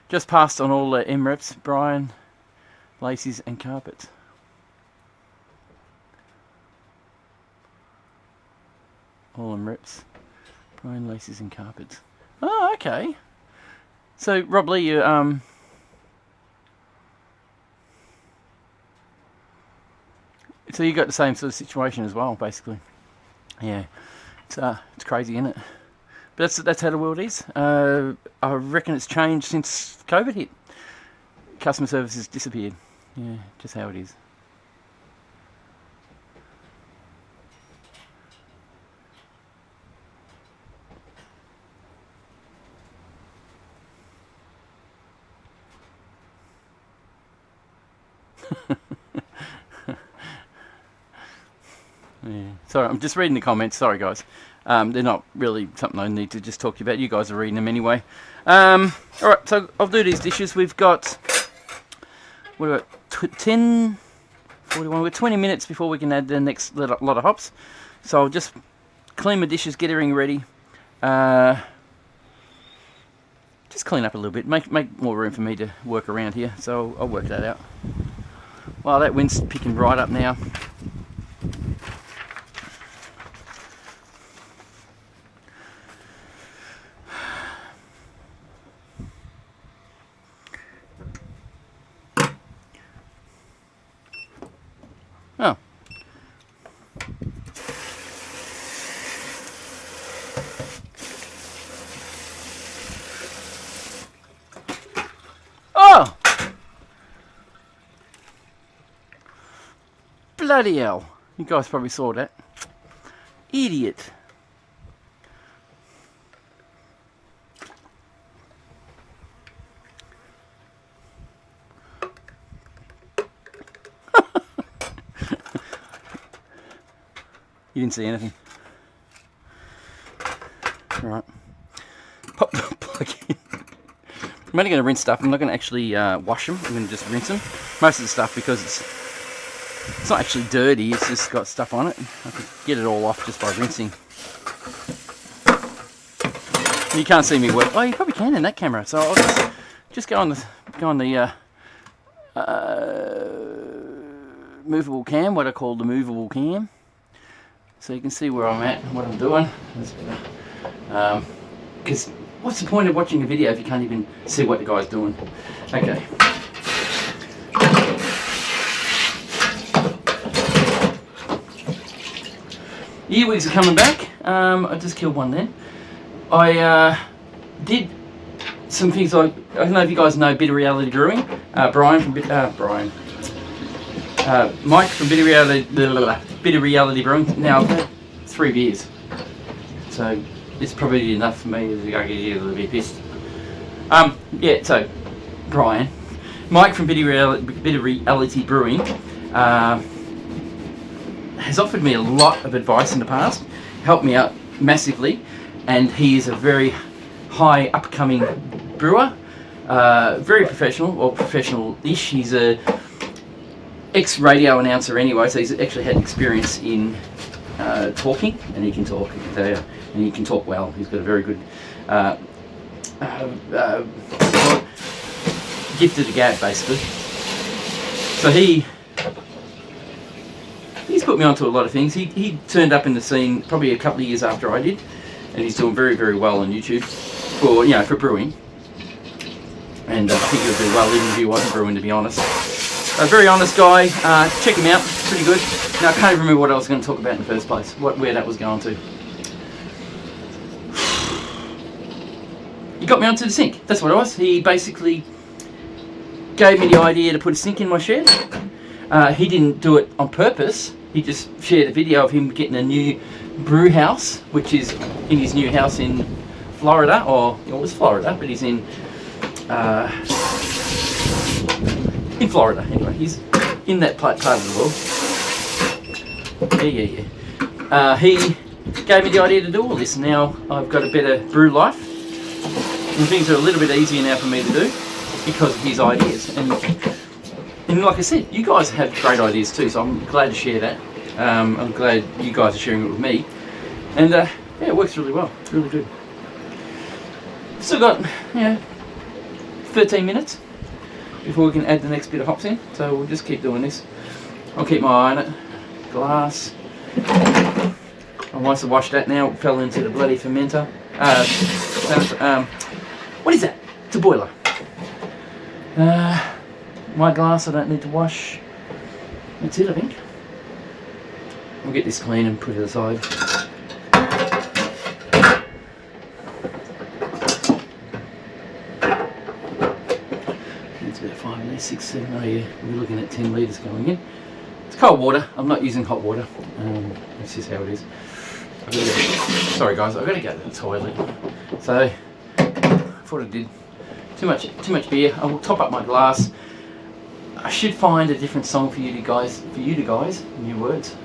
Just passed on all the MREPs. Brian, laces and carpets. All MREPs. Brian, laces and carpets. Oh, okay. So, Rob Lee, you so you got the same sort of situation as well, basically. Yeah, it's crazy, isn't it? But that's how the world is. I reckon it's changed since COVID hit. Customer service has disappeared. Yeah, just how it is. Yeah. Sorry, I'm just reading the comments. Sorry, guys. They're not really something I need to just talk to you about. You guys are reading them anyway. All right, so I'll do these dishes. We've got, what about 10, 41, we're 20 minutes before we can add the next lot of hops. So I'll just clean my dishes, get everything ready. Just clean up a little bit, make more room for me to work around here. So I'll work that out. Well, that wind's picking right up now. Oh. Oh! Bloody hell. You guys probably saw that. Idiot. You didn't see anything. Alright. Pop the plug in. I'm only going to rinse stuff. I'm not going to actually wash them. I'm going to just rinse them. Most of the stuff, because it's not actually dirty, it's just got stuff on it. I can get it all off just by rinsing. You can't see me work. Oh, you probably can in that camera. So I'll just go on the movable cam, what I call the movable cam. So you can see where I'm at and what I'm doing. Because what's the point of watching a video if you can't even see what the guy's doing? Okay. Earwigs are coming back. I just killed one then. I did some things like, I don't know if you guys know Bit of Reality Brewing. Mike from Bit of Reality Brewing. Now I've had 3 beers, so it's probably enough for me to go get a little bit pissed. Yeah, so Brian, Mike from Bit of Reality Brewing has offered me a lot of advice in the past, helped me out massively, and he is a very high upcoming brewer, very professional, or professional-ish. He's a ex-radio announcer anyway, so he's actually had experience in talking, and he can talk, and he can talk well. He's got a very good gift of the gab, basically. So he's put me onto a lot of things. He turned up in the scene probably a couple of years after I did, and he's doing very, very well on YouTube for brewing. and I think he'll do well even if he wasn't brewing, to be honest. A very honest guy. Check him out. Pretty good. Now I can't even remember what I was going to talk about in the first place. Where that was going to. He got me onto the sink. That's what it was. He basically gave me the idea to put a sink in my shed. He didn't do it on purpose. He just shared a video of him getting a new brew house, which is in his new house in Florida, or it was Florida, but he's in Florida anyway. He's in that part of the world. Yeah. He gave me the idea to do all this. Now I've got a better brew life, and things are a little bit easier now for me to do because of his ideas. And like I said, you guys have great ideas too, so I'm glad to share that. I'm glad you guys are sharing it with me, and yeah, it works really well. It's really good. Still got 13 minutes before we can add the next bit of hops in, so we'll just keep doing this. I'll keep my eye on it. Glass. I must have washed that now. It fell into the bloody fermenter. What is that? It's a boiler. My glass I don't need to wash. That's it, I think. We'll get this clean and put it aside. It's about 5 litres, 6, 7, oh yeah, we're looking at 10 litres going in. It's cold water, I'm not using hot water. That's just how it is. Sorry guys, I've got to go to the toilet. So, I thought I did too much beer. I will top up my glass. I should find a different song for you guys. New words.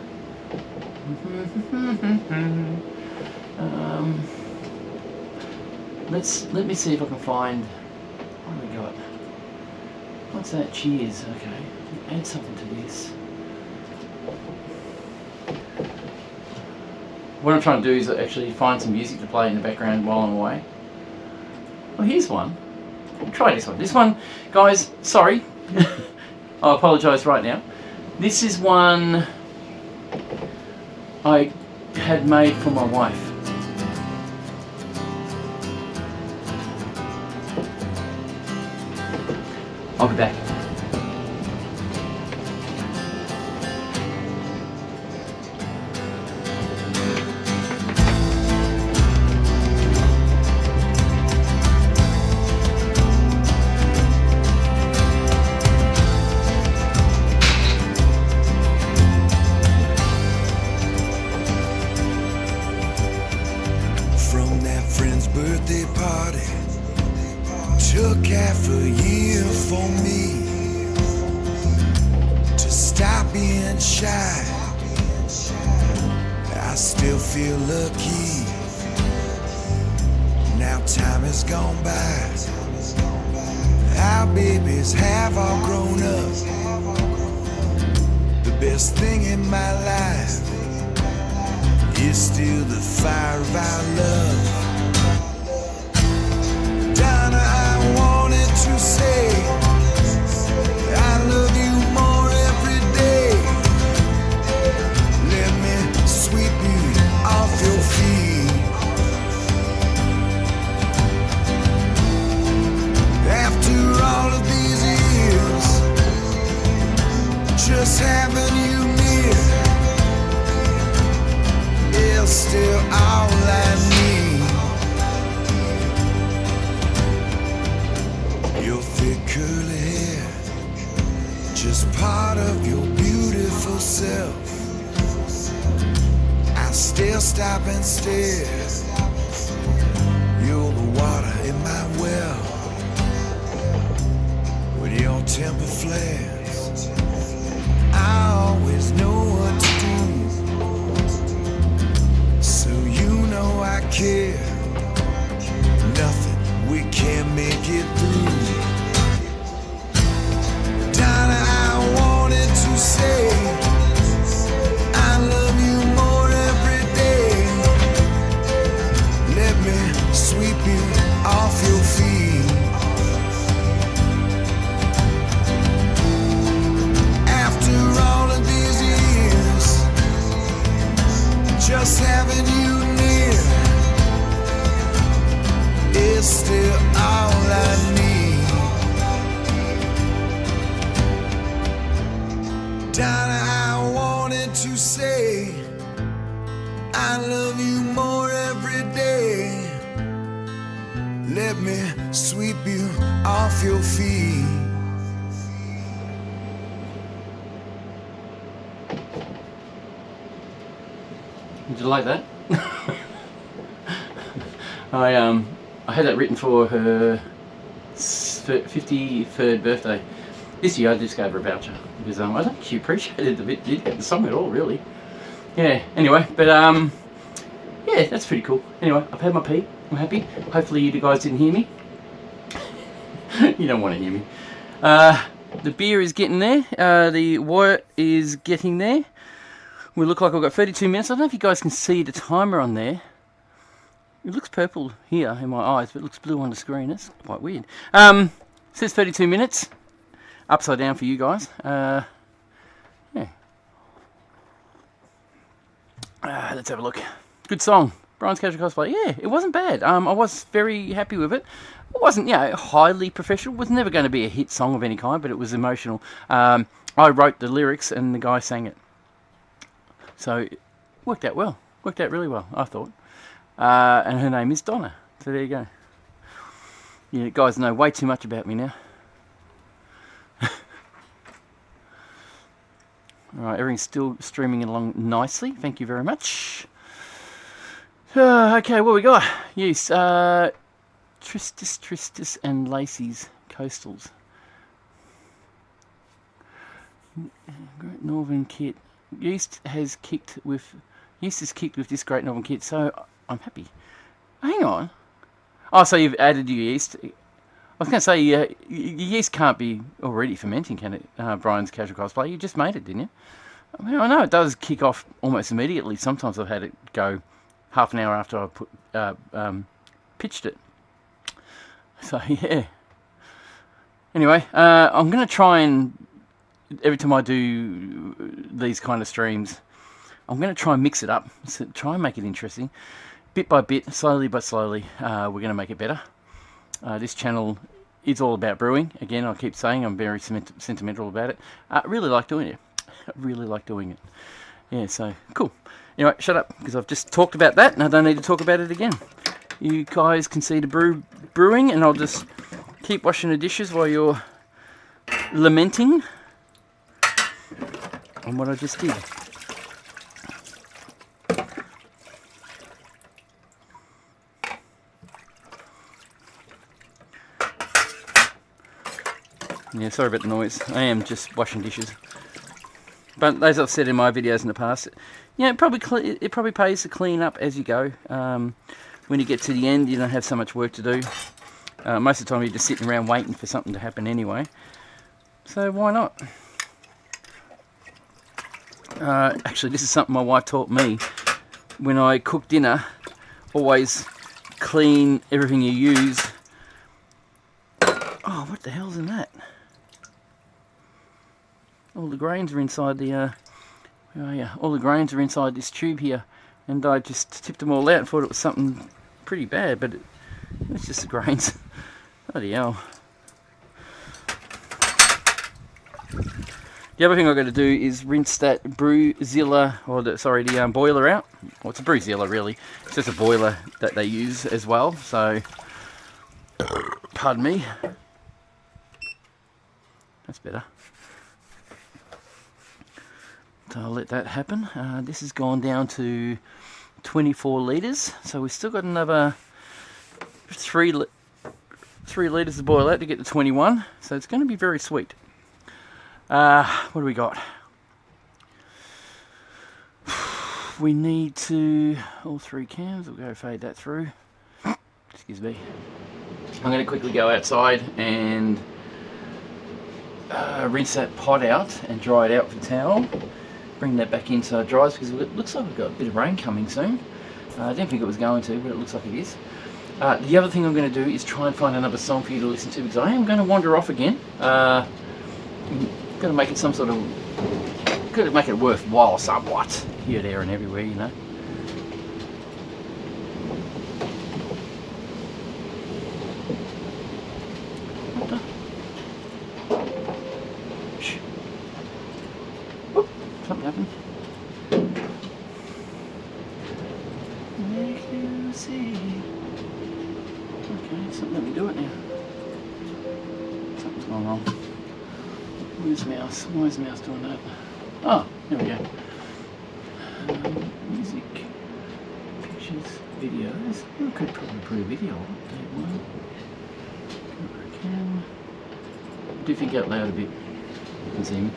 Let me see if I can find. What have we got? What's that? Cheers. Okay. Add something to this. What I'm trying to do is actually find some music to play in the background while I'm away. Well, here's one. Try this one. This one, guys, sorry. I apologise right now. This is one I had made for my wife. I'll be back. Birthday party took half a year for me to stop being shy. I still feel lucky. Now time has gone by. Our babies have all grown up. The best thing in my life is still the fire of our love. I wanted to say I love you more every day. Let me sweep you off your feet. After all of these years, just having you near is still all I need. Curly hair, just part of your beautiful self. I still stop and stare. You're the water in my well. When your temper flares, I always know what to do. So you know I care. Nothing we can't make it through. Say I love you more every day. Let me sweep you off your feet. After all of these years, Johnny, I wanted to say I love you more every day. Let me sweep you off your feet. Did you like that? I had that written for her 53rd birthday. This year I just gave her a voucher because I don't think she appreciated the song at all, really. Yeah. Anyway, but yeah, that's pretty cool. Anyway, I've had my pee. I'm happy. Hopefully you guys didn't hear me. You don't want to hear me. The beer is getting there. The wire is getting there. We look like we've got 32 minutes. I don't know if you guys can see the timer on there. It looks purple here in my eyes, but it looks blue on the screen. That's quite weird. It says 32 minutes. Upside down for you guys. Yeah. Let's have a look. Good song. Brian's Casual Cosplay. Yeah, it wasn't bad. I was very happy with it. It wasn't, highly professional. It was never going to be a hit song of any kind, but it was emotional. I wrote the lyrics and the guy sang it. So it worked out well. Worked out really well, I thought. And her name is Donna. So there you go. You guys know way too much about me now. Alright, everything's still streaming along nicely. Thank you very much. Okay, what we got? Yes, Tristis and Lacey's Coastals. Great Northern Kit. Yeast is kicked with this Great Northern Kit, so I'm happy. Hang on. Oh, so you've added your yeast. I was going to say, your yeast can't be already fermenting, can it? Brian's Casual Cosplay. You just made it, didn't you? I mean, I know it does kick off almost immediately. Sometimes I've had it go half an hour after I pitched it. So, yeah. Anyway, I'm going to try and, every time I do these kind of streams, I'm going to try and mix it up. So try and make it interesting. Bit by bit, slowly but slowly, we're going to make it better. This channel is all about brewing. Again, I keep saying I'm very sentimental about it. I really like doing it. I really like doing it. Yeah, so, cool. Anyway, shut up, because I've just talked about that, and I don't need to talk about it again. You guys can see the brewing, and I'll just keep washing the dishes while you're lamenting on what I just did. Yeah, sorry about the noise. I am just washing dishes. But as I've said in my videos in the past, it probably pays to clean up as you go. When you get to the end, you don't have so much work to do. Most of the time you're just sitting around waiting for something to happen anyway. So why not? Actually, this is something my wife taught me. When I cook dinner, always clean everything you use. Oh, what the hell's in that? All the grains are inside the, all the grains are inside this tube here, and I just tipped them all out and thought it was something pretty bad, but it's just the grains. Bloody hell. The other thing I've got to do is rinse that Brewzilla, or the boiler out. Well, it's a Brewzilla really. It's just a boiler that they use as well, so, pardon me. That's better. So I'll let that happen. This has gone down to 24 litres, so we've still got another 3 litres to boil out to get to 21, so it's going to be very sweet. What do we got? We need to, all 3 cans, we'll go fade that through. Excuse me. I'm going to quickly go outside and rinse that pot out and dry it out with a towel. Bring that back in so it dries, because it looks like we've got a bit of rain coming soon. I didn't think it was going to, but it looks like it is. The other thing I'm going to do is try and find another song for you to listen to, because I am going to wander off again. Got to make it some sort of, got to make it worthwhile somewhat, here, there and everywhere, you know. What the? Shh. see. Okay, so let me do it now. Something's gone wrong. Where's mouse? Why is mouse doing that? Oh, there we go. Music, pictures, videos. I could probably put a video on. Update one. Cam. I do think out loud a bit. You can see me.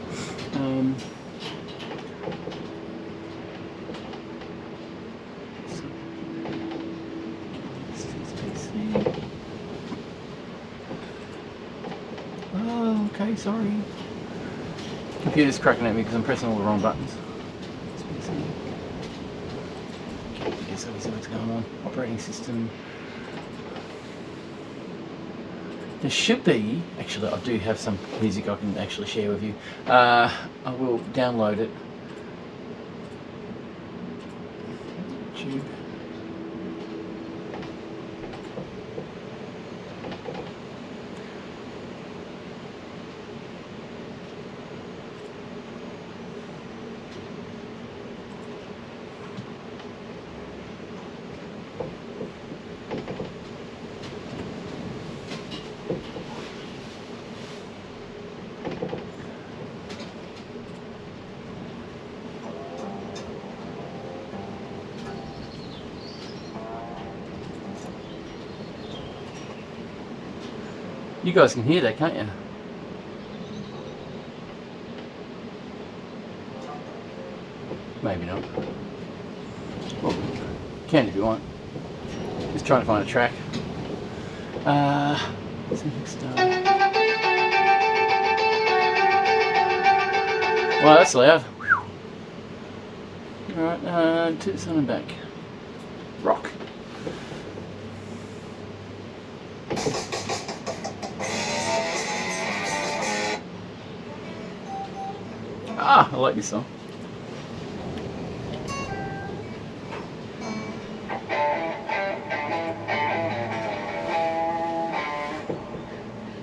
Oh, okay, sorry. Computer's cracking at me because I'm pressing all the wrong buttons. I guess I'll see what's going on. Operating system. There should be, actually I do have some music I can actually share with you. I will download it. YouTube. You guys can hear that, can't you? Maybe not. Well, can if you want. Just trying to find a track. Well, that's loud. Alright, to something back. Rock. Ah, I like this song.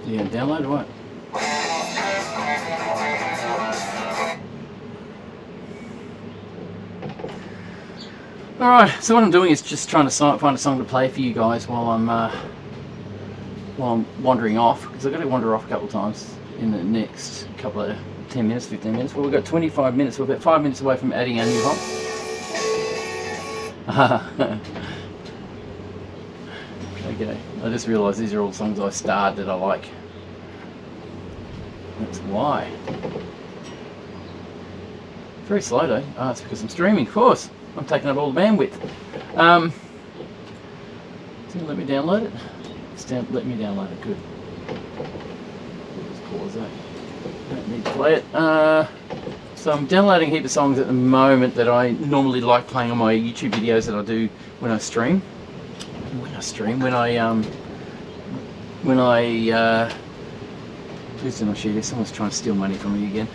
Yeah, download or what? Alright, so what I'm doing is just trying to find a song to play for you guys while I'm wandering off, because I've got to wander off a couple of times in the next couple of 10 minutes, 15 minutes. Well, we've got 25 minutes. We're about 5 minutes away from adding our new hop. Okay, I just realised these are all songs I starred that I like. That's why. Very slow though. Oh, it's because I'm streaming, of course. I'm taking up all the bandwidth. It's going to let me download it. Let me download it, good. Just pause that. Don't need to play it. So I'm downloading a heap of songs at the moment that I normally like playing on my YouTube videos that I do when I stream. Please do not share this. Someone's trying to steal money from me again.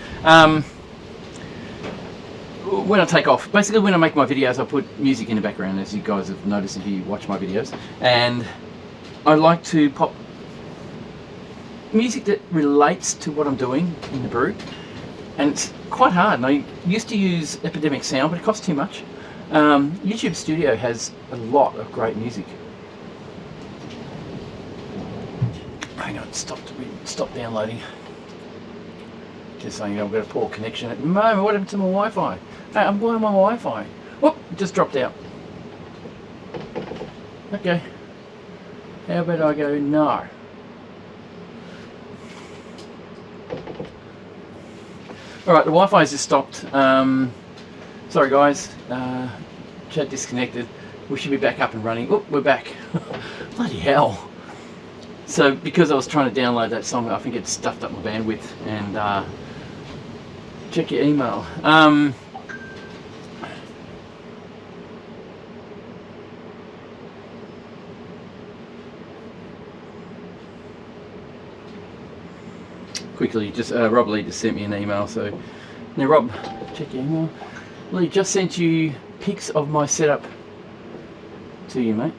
When I take off, basically when I make my videos, I put music in the background, as you guys have noticed if you watch my videos, and I like to pop music that relates to what I'm doing in the brew, and it's quite hard. And I used to use Epidemic Sound, but it costs too much. YouTube Studio has a lot of great music. Hang on, stop downloading. Just saying I've got a poor connection at the moment. What happened to my Wi-Fi? Hey, I'm going on my Wi-Fi. Whoop, it just dropped out. Okay. How about I go no? Alright, the Wi-Fi's just stopped. Sorry guys, chat disconnected. We should be back up and running. Oh, we're back. Bloody hell. So because I was trying to download that song, I think it stuffed up my bandwidth. And check your email. Quickly, just Rob Lee just sent me an email. So now Rob, check your email. Lee just sent you pics of my setup to you, mate.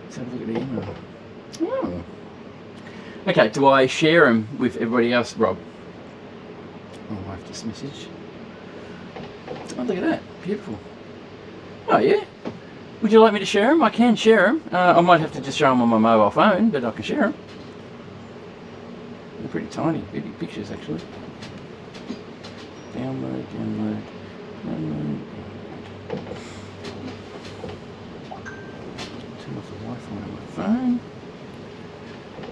Let's have a look at the email. Oh. Okay, do I share them with everybody else, Rob? Oh, I have this message. Oh, look at that. Beautiful. Oh, yeah. Would you like me to share them? I can share them. I might have to just show them on my mobile phone, but I can share them. They're pretty tiny, big pictures actually. Download. Turn off the Wi-Fi on my phone.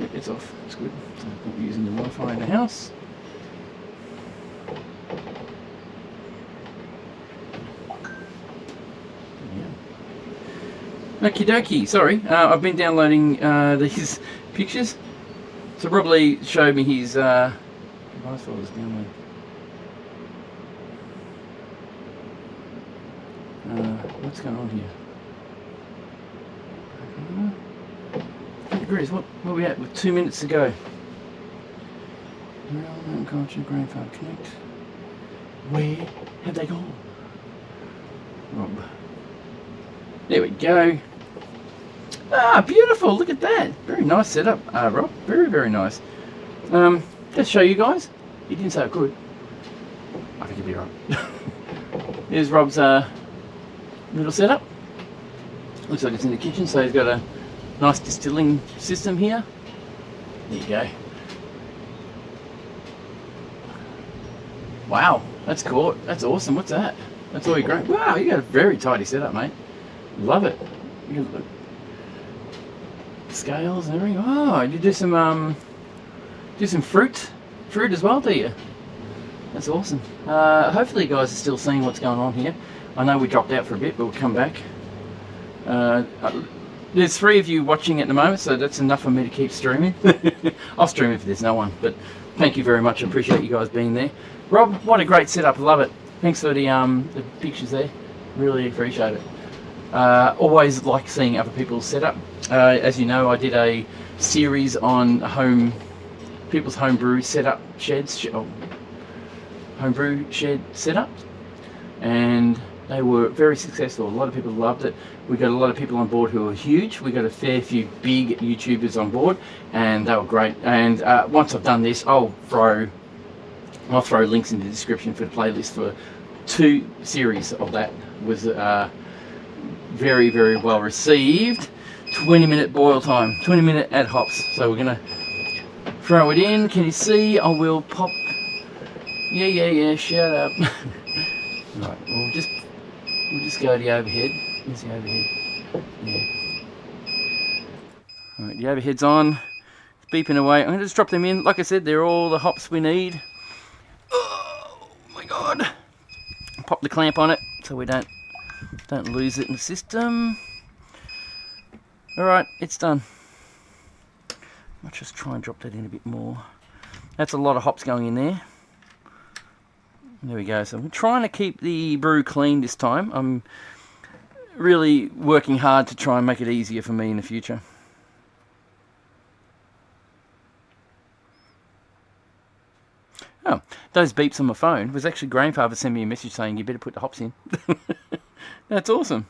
Yep, it's off. It's good. So I'm not using the Wi-Fi in the house. Okie dokie, sorry, I've been downloading these pictures. So Rob Lee showed me his device while I was downloading. What's going on here? Degrees, what are we at with 2 minutes to go? Mountain Culture, Grandfather Connect. Where have they gone? Rob. There we go. Ah, beautiful. Look at that. Very nice setup, Rob. Very, very nice. Just show you guys. You didn't say I could. I think you'll be right. Here's Rob's little setup. Looks like it's in the kitchen, so he's got a nice distilling system here. There you go. Wow, that's cool. That's awesome. What's that? That's all you're growing. Wow, you got a very tidy setup, mate. Love it. You can look. Scales and everything. Oh, you do some fruit as well, do you? That's awesome. Hopefully you guys are still seeing what's going on here. I know we dropped out for a bit, but we'll come back. There's 3 of you watching at the moment, so that's enough for me to keep streaming. I'll stream if there's no one, but thank you very much. I appreciate you guys being there. Rob, what a great setup. Love it. Thanks for the pictures there. Really appreciate it. Always like seeing other people's setup. As you know, I did a series on people's homebrew setup sheds, homebrew shed setups, and they were very successful. A lot of people loved it. We got a lot of people on board who were huge. We got a fair few big YouTubers on board, and they were great. And once I've done this, I'll throw links in the description for the playlist for 2 series of that. Was very, very well received. 20-minute boil time, 20-minute add hops. So we're gonna throw it in. Can you see? I will pop. Yeah. Shut up. Right. We'll just go to the overhead. Here's the overhead. Yeah. All right. The overhead's on. It's beeping away. I'm gonna just drop them in. Like I said, they're all the hops we need. Oh my God. Pop the clamp on it so we don't lose it in the system. Alright, it's done. I'll just try and drop that in a bit more. That's a lot of hops going in there. There we go. So I'm trying to keep the brew clean this time. I'm really working hard to try and make it easier for me in the future. Oh, those beeps on my phone was actually grandfather sent me a message saying you better put the hops in. That's awesome.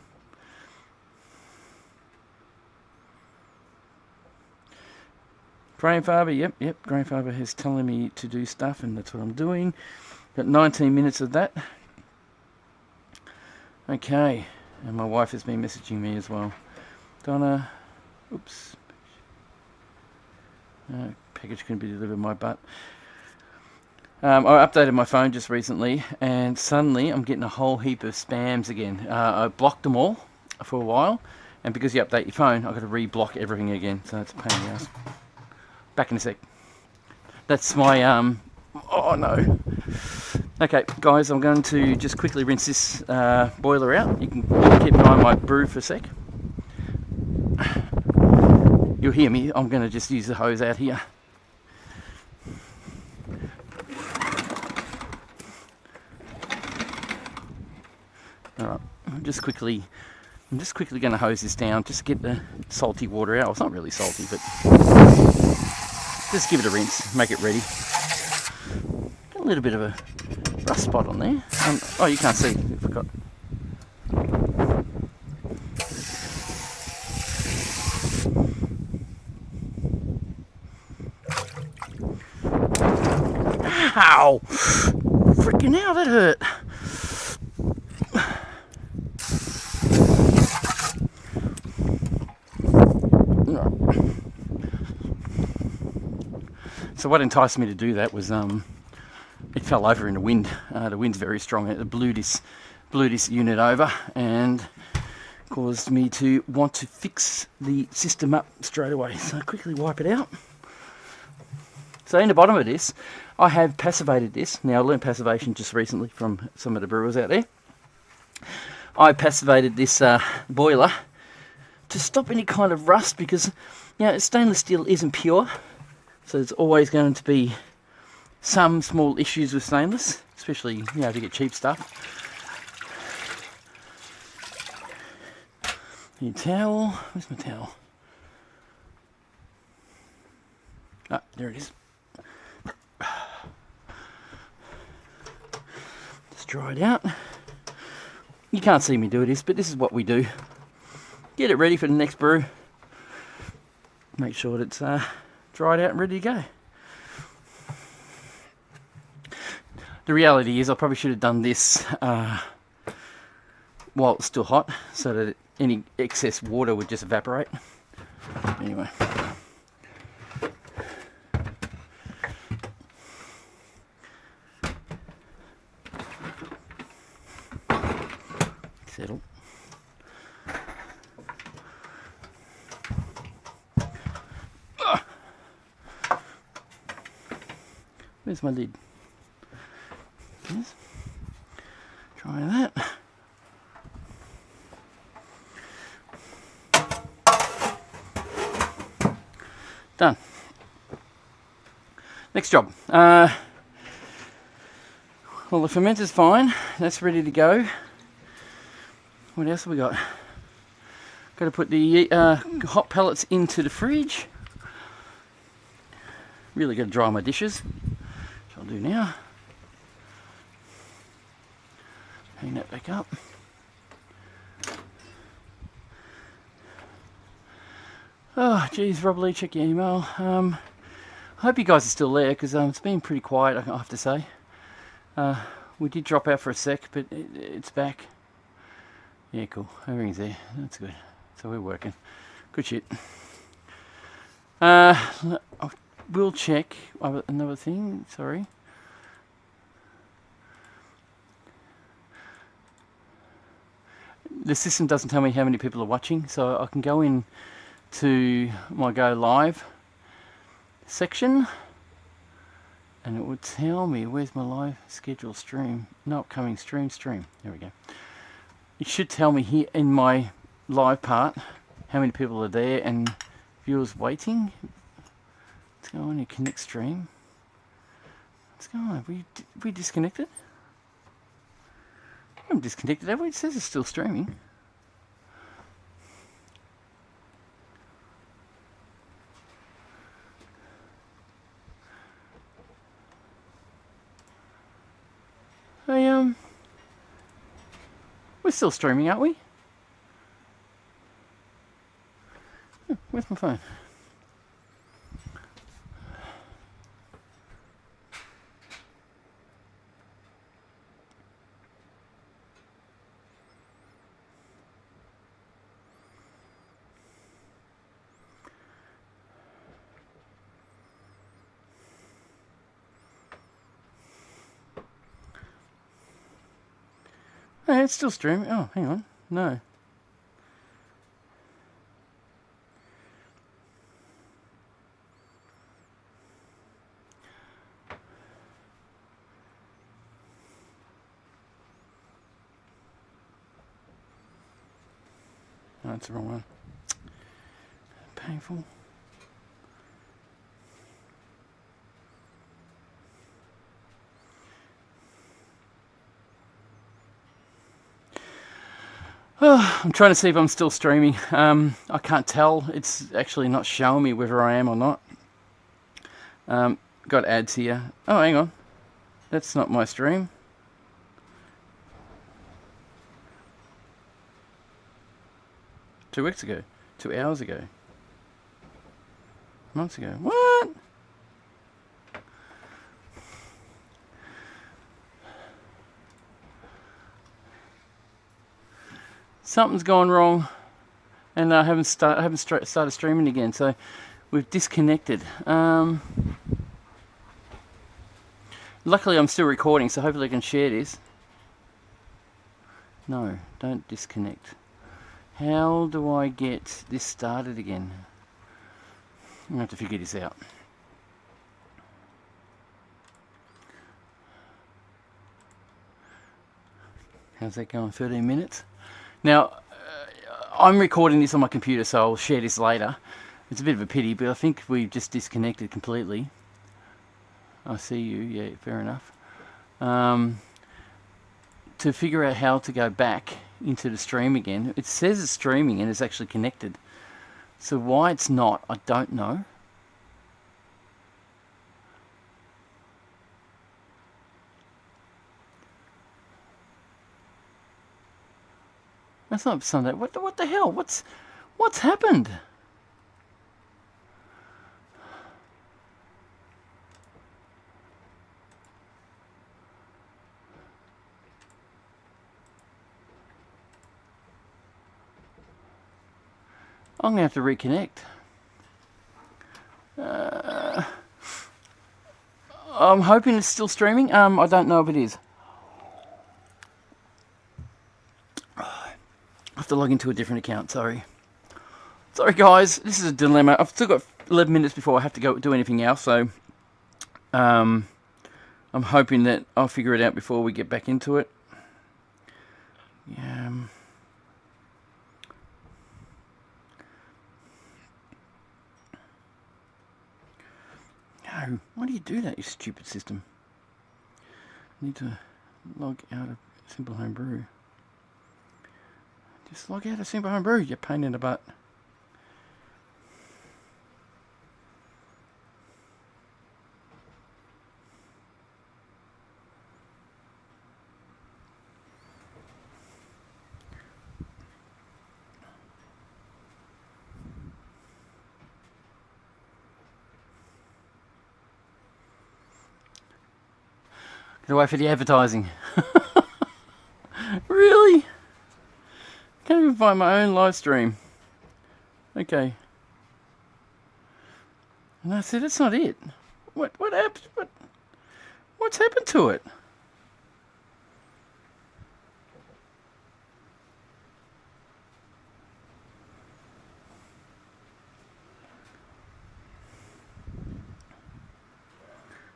Grandfather, yep, grandfather is telling me to do stuff, and that's what I'm doing. Got 19 minutes of that. Okay, and my wife has been messaging me as well. Donna, oops. Package can be delivered my butt. I updated my phone just recently, and suddenly I'm getting a whole heap of spams again. I blocked them all for a while, and because you update your phone, I've got to re-block everything again, so it's a pain in the ass. Back in a sec. That's my, oh no. Okay, guys, I'm going to just quickly rinse this boiler out. You can keep an eye on my brew for a sec. You'll hear me. I'm going to just use the hose out here. Alright, I'm just quickly going to hose this down, just to get the salty water out. Well, it's not really salty, but just give it a rinse, make it ready. Got a little bit of a rust spot on there. Oh, you can't see. I forgot. Ow! Freaking hell, that hurt. So what enticed me to do that was it fell over in the wind. The wind's very strong. It blew this unit over and caused me to want to fix the system up straight away. So I quickly wipe it out. So in the bottom of this, I have passivated this. Now I learned passivation just recently from some of the brewers out there. I passivated this boiler to stop any kind of rust because, you know, stainless steel isn't pure. So there's always going to be some small issues with stainless, especially, you know, to get cheap stuff. Need a towel. Where's my towel? Ah, there it is. Just dry it out. You can't see me do this, but this is what we do. Get it ready for the next brew. Make sure that it's dried out and ready to go. The reality is I probably should have done this while it's still hot, so that any excess water would just evaporate. Anyway. Settle. Where's my lid? Yes. Try that. Done. Next job. Well, the fermenter's fine. That's ready to go. What else have we got? Got to put the hot pellets into the fridge. Really got to dry my dishes, which I'll do now. Hang that back up. Oh, geez, Rob Lee, check your email. I hope you guys are still there because it's been pretty quiet, I have to say. We did drop out for a sec, but it's back. Yeah, cool. Everything's there. That's good. So we're working. Good shit. We'll check another thing. Sorry. The system doesn't tell me how many people are watching, so I can go in to my Go Live section and it would tell me where's my live schedule stream. No, upcoming stream. There we go. It should tell me here in my live part how many people are there and viewers waiting. Let's go on your connect stream. What's going on? We disconnected? I'm disconnected, have we? It says it's still streaming. We're still streaming, aren't we? Where's my phone? Hey, it's still streaming. Oh, hang on. No. No, that's the wrong one. Painful. Oh, I'm trying to see if I'm still streaming. I can't tell. It's actually not showing me whether I am or not. Got ads here. Oh, hang on. That's not my stream. Two hours ago. Months ago. What? Something's gone wrong, and I haven't started streaming again. So we've disconnected. Luckily, I'm still recording, so hopefully I can share this. No, don't disconnect. How do I get this started again? I'm going to have to figure this out. How's that going? 13 minutes? Now, I'm recording this on my computer, so I'll share this later. It's a bit of a pity, but I think we've just disconnected completely. I see you. Yeah, fair enough. To figure out how to go back into the stream again, it says it's streaming and it's actually connected. So why it's not, I don't know. That's not Sunday. What the hell? What's happened? I'm gonna have to reconnect. I'm hoping it's still streaming. I don't know if it is. I have to log into a different account. Sorry guys. This is a dilemma. I've still got 11 minutes before I have to go do anything else. So, I'm hoping that I'll figure it out before we get back into it. Yeah. No, why do you do that, you stupid system? I need to log out of Simple Home Brew. Just log out of Simple Home Brew, you pain in the butt. Gotta wait for the advertising. Really? Can't even find my own live stream. Okay. And I said, that's not it. What happened? What's happened to it?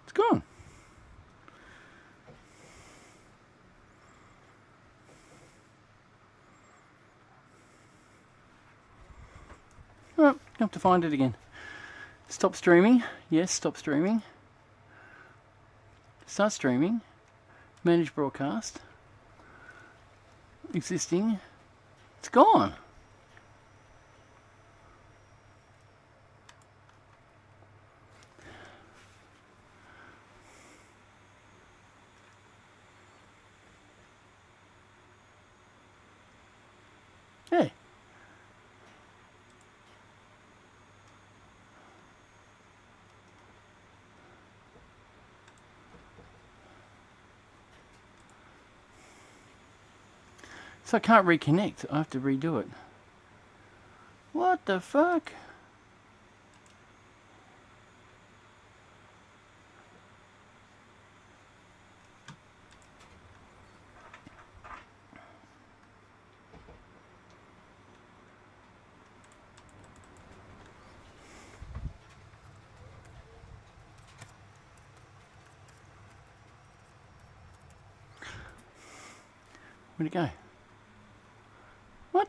It's gone. Oh, I have to find it again. Stop streaming. Yes, stop streaming. Start streaming. Manage broadcast. Existing. It's gone. Hey. So I can't reconnect. I have to redo it. What the fuck? Where'd it go? What?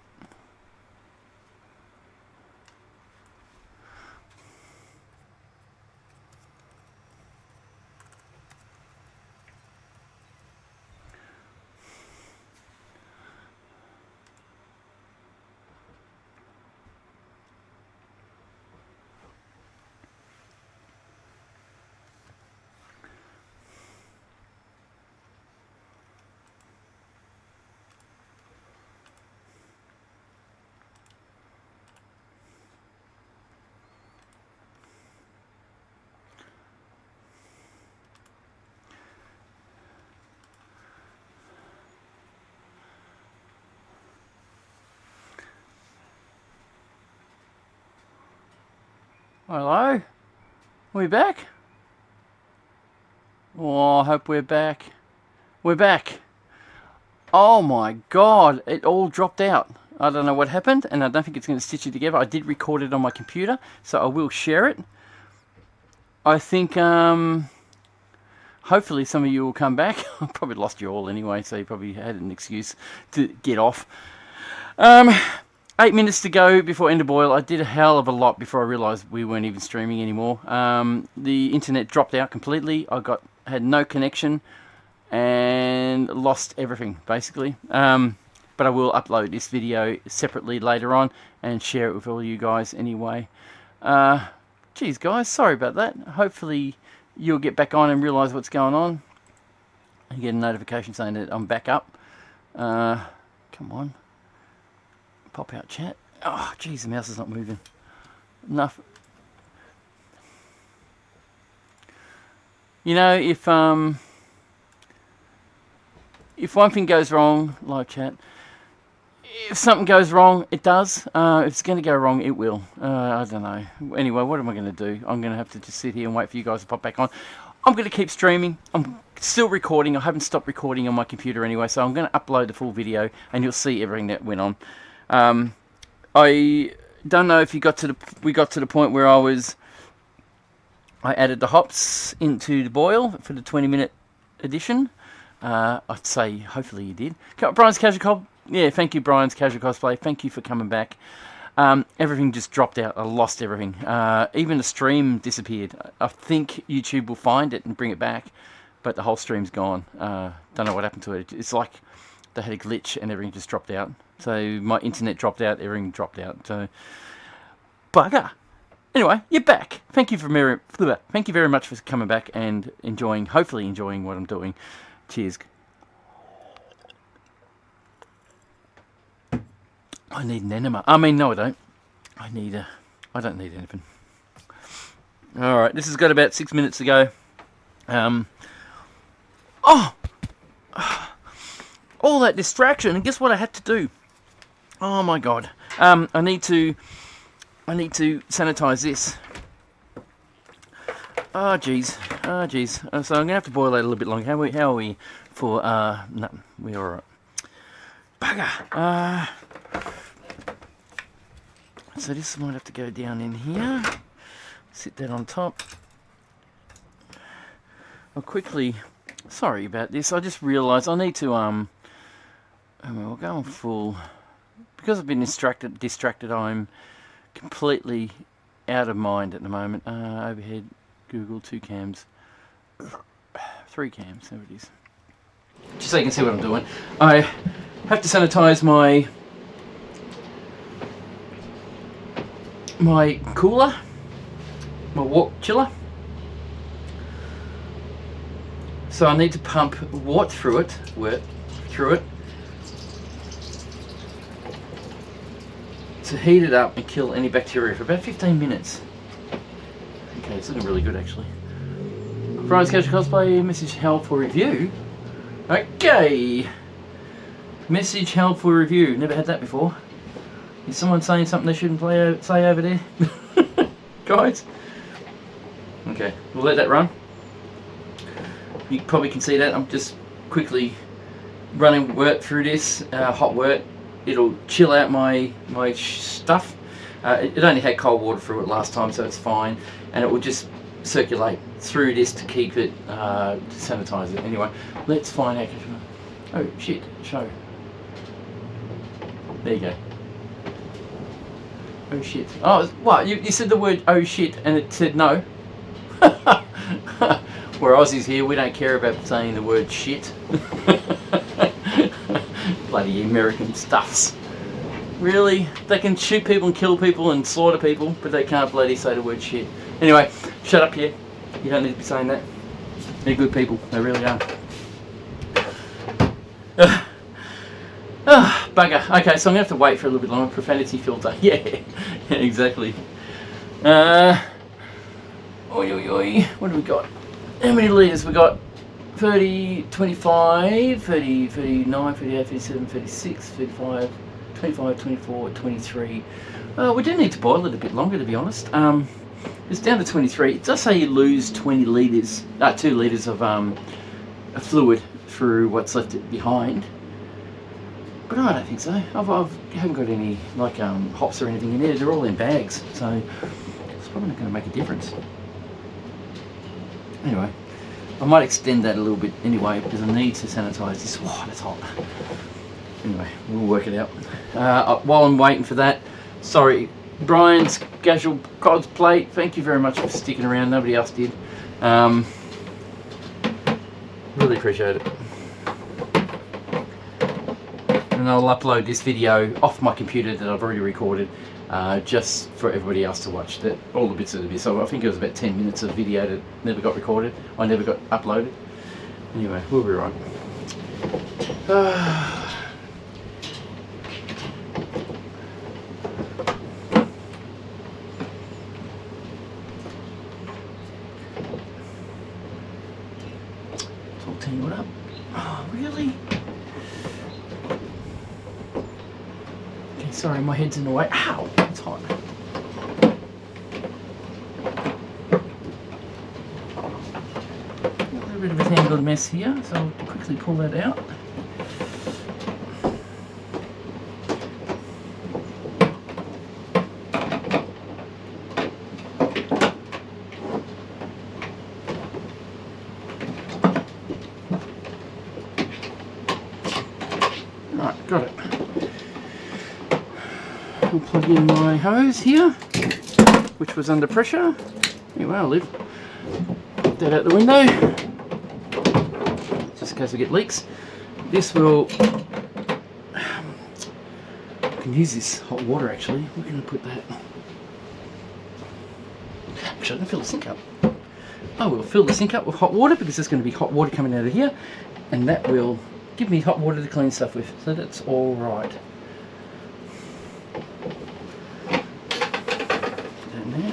Hello? We back? Oh, I hope we're back. We're back. Oh my god, it all dropped out. I don't know what happened, and I don't think it's going to stitch it together. I did record it on my computer, so I will share it. I think, hopefully some of you will come back. I probably lost you all anyway, so you probably had an excuse to get off. 8 minutes to go before end of boil. I did a hell of a lot before I realised we weren't even streaming anymore. The internet dropped out completely. I had no connection and lost everything basically. But I will upload this video separately later on and share it with all you guys anyway. Geez guys, sorry about that. Hopefully you'll get back on and realise what's going on. You get a notification saying that I'm back up. Come on. Pop out chat. Oh, jeez, the mouse is not moving. Enough. You know, if one thing goes wrong, live chat, if something goes wrong, it does. If it's going to go wrong, it will. I don't know. Anyway, what am I going to do? I'm going to have to just sit here and wait for you guys to pop back on. I'm going to keep streaming. I'm still recording. I haven't stopped recording on my computer anyway, so I'm going to upload the full video, and you'll see everything that went on. I don't know if we got to the point where I added the hops into the boil for the 20-minute edition. I'd say hopefully you did. Brian's Casual yeah, thank you, Brian's Casual Cosplay. Thank you for coming back. Everything just dropped out. I lost everything. Even the stream disappeared. I think YouTube will find it and bring it back, but the whole stream's gone. Don't know what happened to it. It's like they had a glitch and everything just dropped out. So my internet dropped out, everything dropped out. So bugger. Anyway, you're back. Thank you very much for coming back and hopefully enjoying what I'm doing. Cheers. I need an enema. I mean, no, I don't. I don't need anything. All right, this has got about 6 minutes to go. All that distraction, and guess what I had to do? Oh my god. I need to sanitize this. Oh jeez. So I'm gonna have to boil that a little bit longer. How are we for no, we're alright. Bugger. So this might have to go down in here. Sit that on top. I'll quickly, sorry about this, I just realised I need to we'll go on full. Because I've been distracted, I'm completely out of mind at the moment. Overhead, Google, 2 cams, 3 cams, there it is. Just so you can see what I'm doing. I have to sanitize my cooler, my wort chiller. So I need to pump wort through it, to heat it up and kill any bacteria for about 15 minutes. Okay, it's looking really good actually. Brian's Casual Cosplay, message held for review. Okay. Message held for review. Never had that before. Is someone saying something they shouldn't say over there? Guys? Okay, we'll let that run. You probably can see that. I'm just quickly running wort through this, hot wort. It'll chill out my stuff. It only had cold water through it last time, so it's fine. And it will just circulate through this to keep it, to sanitize it. Anyway, let's find out. Oh shit, show. There you go. Oh shit. Oh, what? You said the word oh shit and it said no? We're Aussies here, we don't care about saying the word shit. Bloody American stuffs. Really? They can shoot people and kill people and slaughter people, but they can't bloody say the word shit. Anyway, shut up here. You don't need to be saying that. They're good people, they really are. Bugger. Okay, so I'm going to have to wait for a little bit longer. Profanity filter. Yeah, exactly. Oi, oi, oi. What do we got? How many litres? We got 30, 25, 30, 39, 38, 37, 36, 35, 25, 24, 23. We do need to boil it a bit longer, to be honest. It's down to 23. It does say you lose 2 litres of fluid through what's left behind. But I don't think so. I haven't got any like hops or anything in there. They're all in bags, so it's probably not going to make a difference. Anyway, I might extend that a little bit anyway because I need to sanitize this. Wow, that's hot. Anyway, we'll work it out. While I'm waiting for that, sorry, Brian's casual God's plate. Thank you very much for sticking around. Nobody else did. Really appreciate it. And I'll upload this video off my computer that I've already recorded, just for everybody else to watch. That all the bits of it. So I think it was about 10 minutes of video that never got recorded. I never got uploaded. Anyway, we'll be right. Saltine, what up? Oh, really? Okay, sorry, my head's in the way. Ow, it's hot. A little bit of a tangled mess here, so I'll quickly pull that out. Right, got it. I'll plug in my hose here, which was under pressure. Anyway, I'll leave that out the window, just in case we get leaks. This will, I can use this hot water actually. We're going to put that, actually I'm going to fill the sink up. I will fill the sink up with hot water because there's going to be hot water coming out of here, and that will give me hot water to clean stuff with, so that's all right. Down there.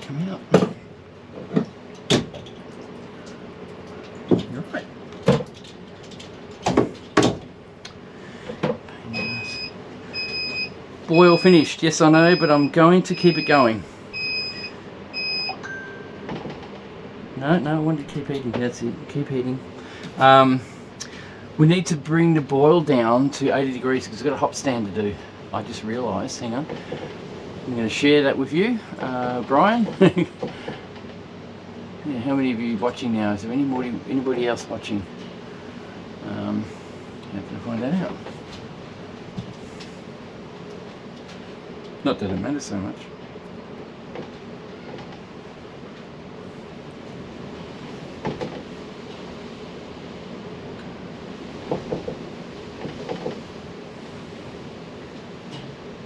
Coming up. You're right. Boil finished. Yes, I know, but I'm going to keep it going. No, I wanted to keep heating. That's it. Keep heating. We need to bring the boil down to 80 degrees because we've got a hop stand to do. I just realised. Hang on. I'm going to share that with you, Brian. Yeah, how many of you watching now? Is there anybody else watching? How can I find that out? Not that it matters so much.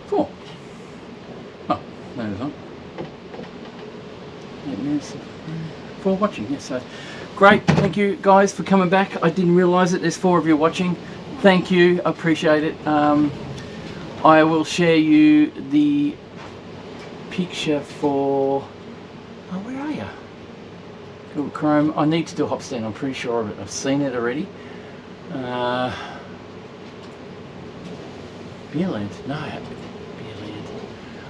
Four. Oh, no, it's not. Yeah, there's for watching. Yes, so great. Thank you guys for coming back. I didn't realise that there's 4 of you watching. Thank you. I appreciate it. I will share you the picture for. Oh, where are you? Google Chrome. I need to do a hop stand. I'm pretty sure of it. I've seen it already. Beerland. No, Beerland.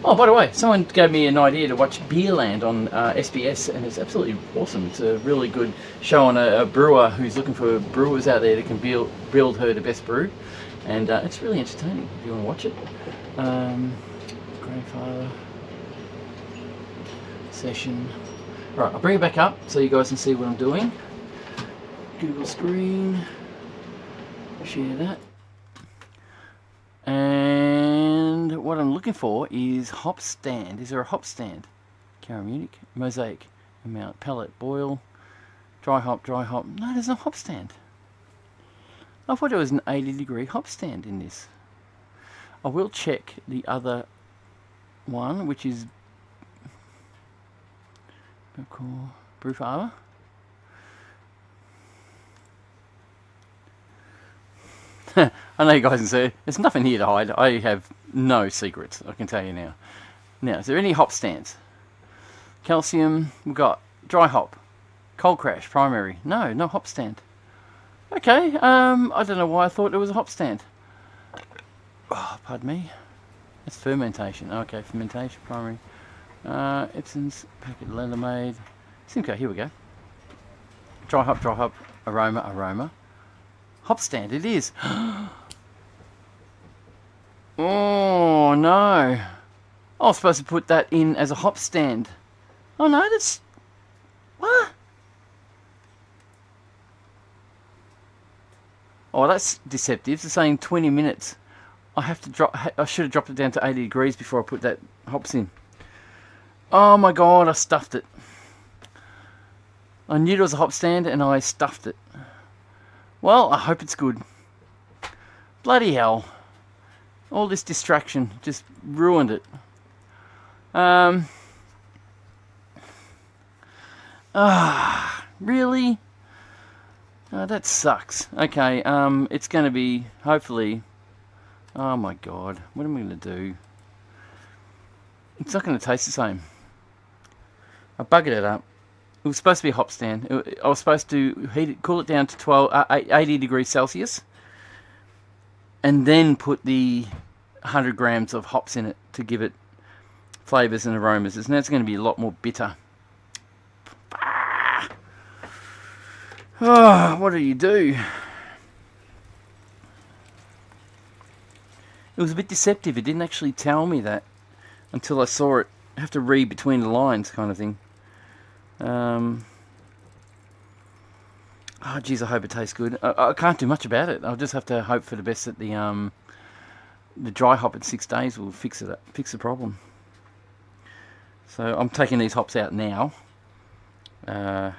Oh, by the way, someone gave me an idea to watch Beerland on SBS, and it's absolutely awesome. It's a really good show on a brewer who's looking for brewers out there that can build her the best brew, and it's really entertaining if you want to watch it. Grandfather session. All right, I'll bring it back up so you guys can see what I'm doing. Google screen. Share that. And what I'm looking for is hop stand. Is there a hop stand? Cara Munich, mosaic, amount, palette, boil, dry hop. No, there's no hop stand. I thought there was an 80-degree hop stand in this. I will check the other one, which is Brew Farmer. I know you guys can say there's nothing here to hide. I have no secrets, I can tell you now. Now, is there any hop stands? Calcium, we've got dry hop, cold crash, primary. No hop stand. Okay, I don't know why I thought there was a hop stand. Oh, pardon me. That's fermentation. Okay, fermentation, primary. Epson's packet lemonade. Simcoe, here we go. Dry hop, aroma. Hop stand, it is. Oh no. I was supposed to put that in as a hop stand. Oh no, that's... What? Oh, that's deceptive. It's saying 20 minutes. I should have dropped it down to 80 degrees before I put that hops in. Oh my god, I stuffed it. I knew it was a hop stand and I stuffed it. Well, I hope it's good. Bloody hell. All this distraction just ruined it. Really? Oh, that sucks. Okay, it's going to be, hopefully... Oh my god, what am I going to do? It's not going to taste the same. I buggered it up. It was supposed to be a hop stand. I was supposed to cool it down to 80 degrees Celsius, and then put the 100 grams of hops in it to give it flavours and aromas. And that's going to be a lot more bitter. Oh, what do you do? It was a bit deceptive. It didn't actually tell me that until I saw it. I have to read between the lines, kind of thing. Oh, geez, I hope it tastes good. I can't do much about it. I'll just have to hope for the best that the dry hop at 6 days will fix the problem. So I'm taking these hops out now. Yeah,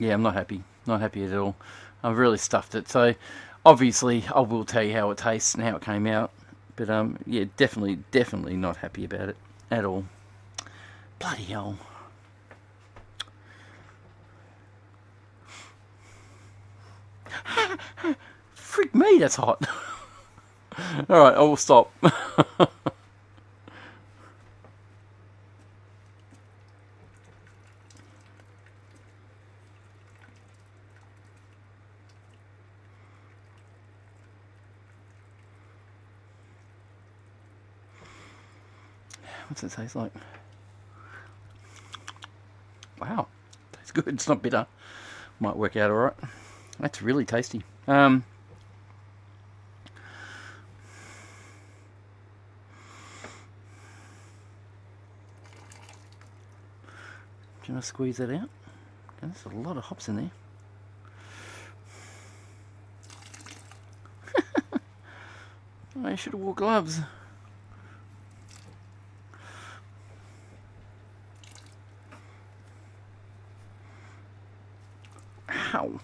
I'm not happy. Not happy at all. I've really stuffed it. So obviously I will tell you how it tastes and how it came out. But yeah, definitely not happy about it at all. Bloody hell. Freak me, that's hot. Alright, I will stop. What's it taste like? Wow, tastes good. It's not bitter. Might work out alright. That's really tasty. Do you want to squeeze that out? There's a lot of hops in there. Oh, you should have wore gloves. Ow.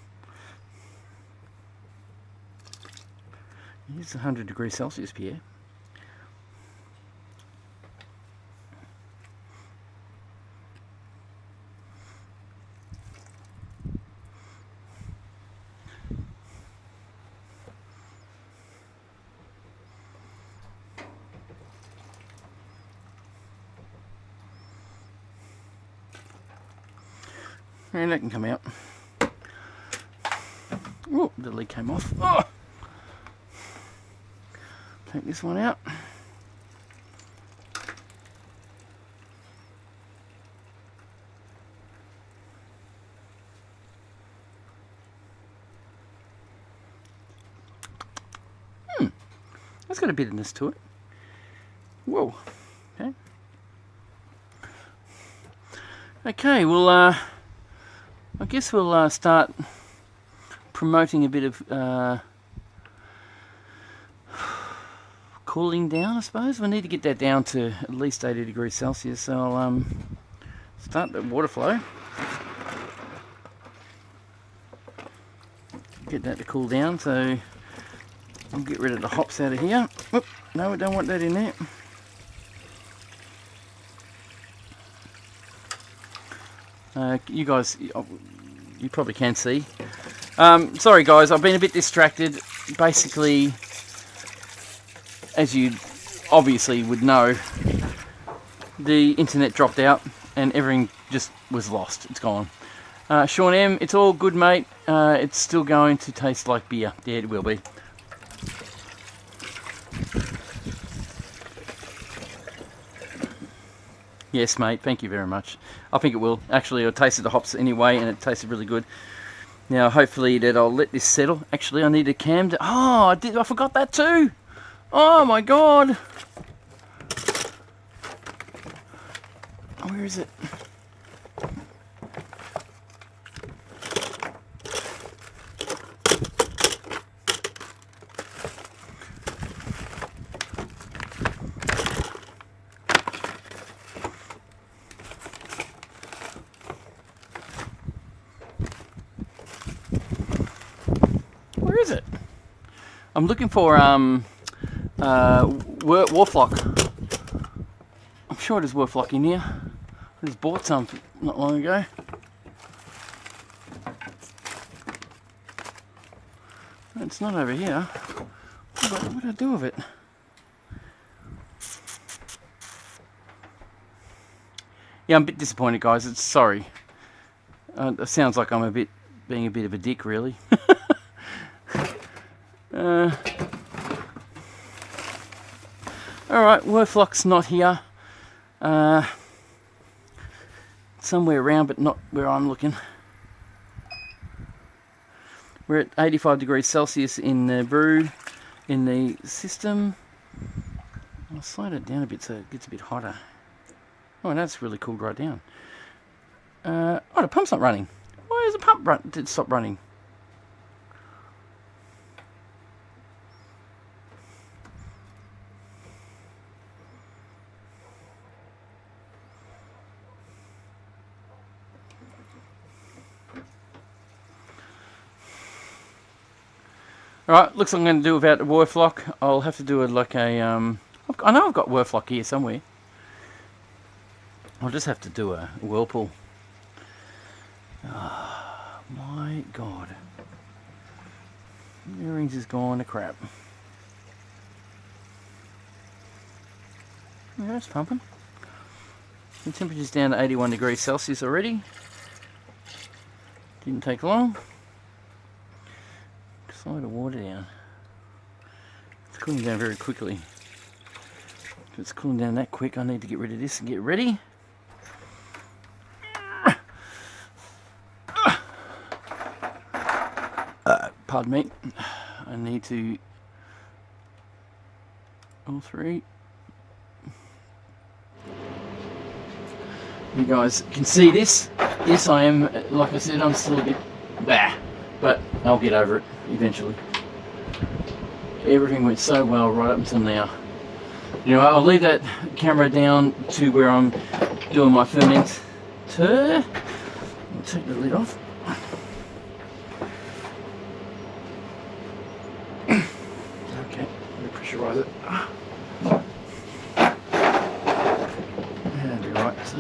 It's 100 degrees Celsius, Pierre. And that can come out. Oh, the lid came off. Oh. Take this one out. That's got a bitterness to it. Whoa. Okay. Okay, well, I guess we'll start promoting a bit of cooling down, I suppose. We need to get that down to at least 80 degrees Celsius. So I'll start the water flow. Get that to cool down. So I'll get rid of the hops out of here. Oop, no, we don't want that in there. You guys, you probably can see. Sorry guys, I've been a bit distracted. Basically, as you obviously would know, the internet dropped out and everything just was lost. It's gone. Sean M, it's all good, mate. It's still going to taste like beer. Yeah, it will be. Yes, mate. Thank you very much. I think it will. Actually, I tasted the hops anyway, and it tasted really good. Now, hopefully that I'll let this settle. Actually, I need a cam to... Oh, I forgot that too. Oh, my God. Where is it? Where is it? I'm looking for Warflock. I'm sure there's Warflock in here. I just bought some not long ago. It's not over here. What did I do with it? Yeah, I'm a bit disappointed, guys. Sorry. It sounds like I'm being a bit of a dick, really. Alright, Warflock's not here. Somewhere around, but not where I'm looking. We're at 85 degrees Celsius in the brew, in the system. I'll slide it down a bit so it gets a bit hotter. Oh, that's really cooled right down. Oh, the pump's not running. Why is the pump did it stop running? Alright, looks like I'm going to do without the Warflock. I'll have to do it like a... I know I've got Warflock here somewhere. I'll just have to do a whirlpool. Oh, my God. Earrings is gone to crap. Yeah, it's pumping. The temperature's down to 81 degrees Celsius already. Didn't take long. Slide the water down. It's cooling down very quickly. If it's cooling down that quick, I need to get rid of this and get ready. Pardon me. I need to... all three. You guys can see this. Yes, I am, like I said, I'm still a bit bah, but I'll get over it eventually. Everything went so well right up until now. You know, I'll leave that camera down to where I'm doing my fermenter. I'll take the lid off. Okay, let me pressurize it. That'll be right. So,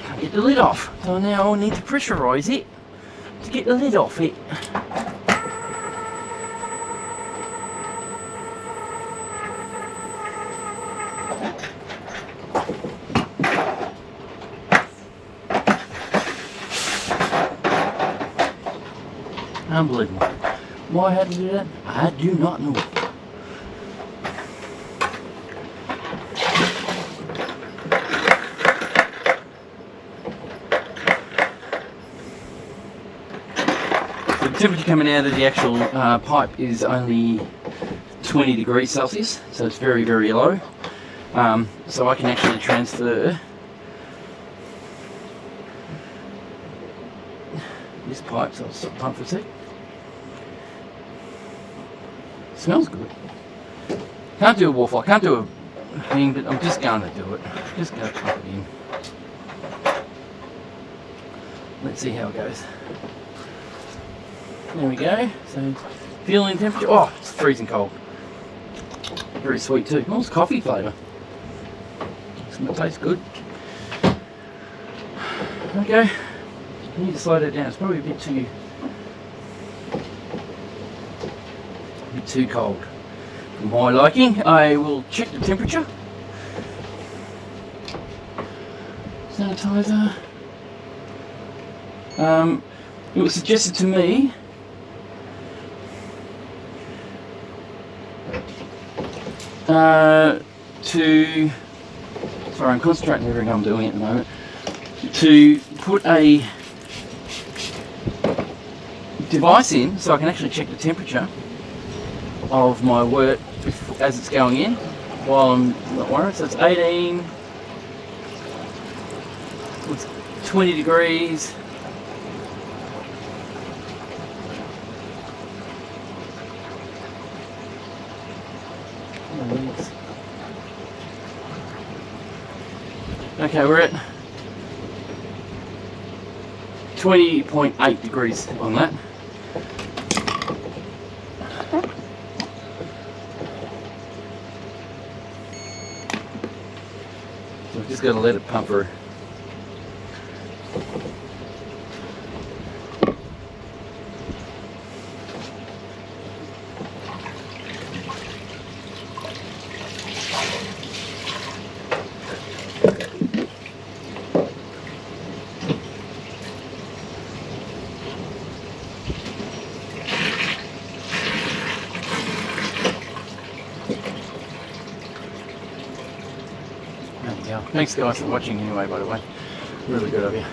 I'll get the lid off. So now I'll need to pressurize it to get the lid off it. Unbelievable. Why I had to do that, I do not know. The temperature coming out of the actual pipe is only 20 degrees Celsius, so it's very, very low. So I can actually transfer this pipe, so I'll stop the pump for a sec. Smells good. Can't do a Warflock, can't do a thing, but I'm just going to do it. Just going to pump it in. Let's see how it goes. There we go. So, feeling temperature. Oh, it's freezing cold. Very sweet too. Oh, it's coffee flavour. It's going to taste good. Okay. I need to slow that down. It's probably a bit too cold for my liking. I will check the temperature. Sanitizer. It was suggested to me to sorry, I'm concentrating on everything I'm doing at the moment, to put a device in so I can actually check the temperature of my wort as it's going in while I'm not worried. So it's 18, it's 20 degrees. Okay, we're at 20.8 degrees on that. So we've just got to let it pump through. Thanks guys for watching anyway, by the way. Really good of you.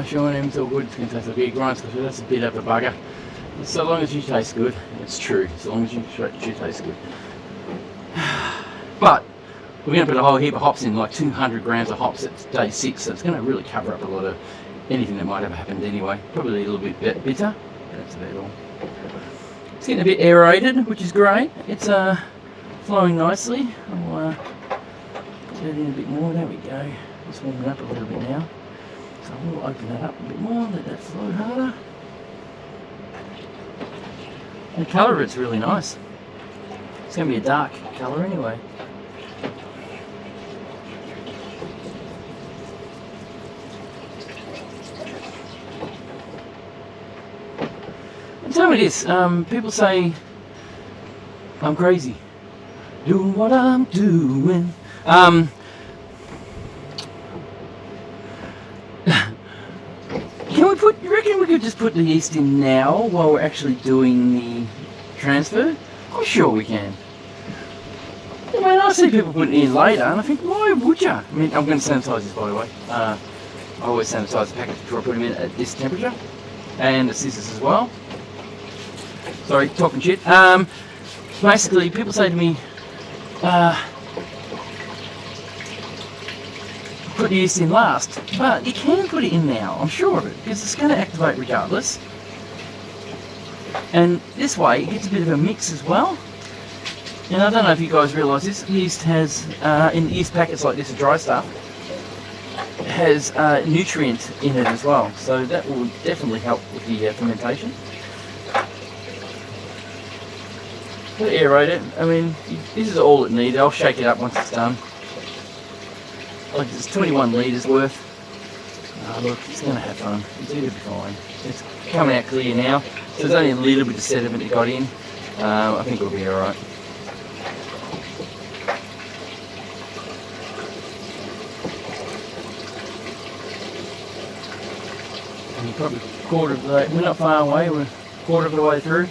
Sean, it's all good, it's going to taste like egg grinds, because that's a bit of a bugger. So long as you taste good, it's true, so long as you taste good. But we're going to put a whole heap of hops in, like 200 grams of hops at day 6, so it's going to really cover up a lot of anything that might have happened anyway. Probably a little bit bitter, that's about all. It's getting a bit aerated, which is great. It's flowing nicely. I'll put that in a bit more. There we go. It's warming up a little bit now. So we'll open that up a bit more, let that flow harder. And the colour of it's really nice. It's going to be a dark colour anyway. And so it is. People say I'm crazy doing what I'm doing. You reckon we could just put the yeast in now while we're actually doing the transfer? I'm sure we can. I mean, I see people putting it in later, and I think, why would you? I mean, I'm going to sanitize this, by the way. I always sanitize the packets before I put them in at this temperature, and the scissors as well. Sorry, talking shit. Basically, people say to me, put the yeast in last, but you can put it in now, I'm sure of it, because it's going to activate regardless. And this way, it gets a bit of a mix as well. And I don't know if you guys realise this, yeast has, in yeast packets like this, dry stuff, has nutrient in it as well, so that will definitely help with the fermentation. But aerate it, I mean, this is all it needs. I'll shake it up once it's done. Like, it's 21 litres worth. Look, it's going to have fun. It's going to be fine. It's coming out clear now. So there's only a little bit of sediment that got in. I think it'll be alright. And you're probably a quarter of the way. We're not far away. We're a quarter of the way through.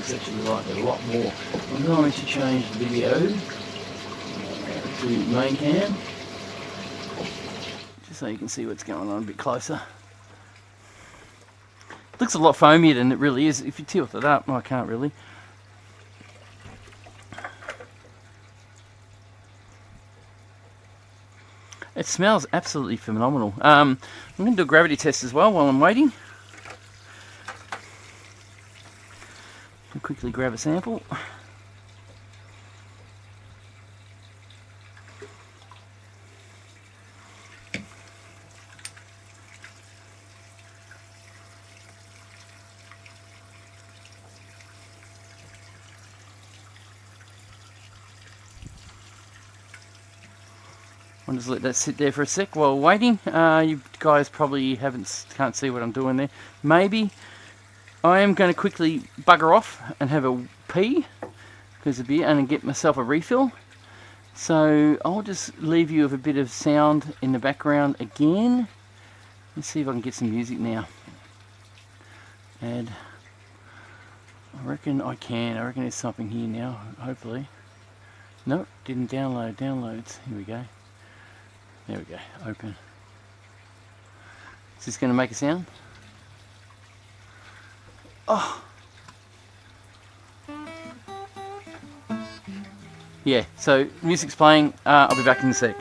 Actually like a lot more. I'm going to change the video to main cam just so you can see what's going on a bit closer. It looks a lot foamier than it really is. If you tilt it up, I can't really. It smells absolutely phenomenal. I'm going to do a gravity test as well while I'm waiting. I'll quickly grab a sample. I'll just let that sit there for a sec while waiting. You guys probably can't see what I'm doing there. Maybe. I am going to quickly bugger off and have a pee because of beer and get myself a refill. So I'll just leave you with a bit of sound in the background again. Let's see if I can get some music now. And I reckon I can. I reckon there's something here now, hopefully. Nope, didn't download. Downloads. Here we go. There we go. Open. Is this going to make a sound? Oh! Yeah, so music's playing. I'll be back in a sec.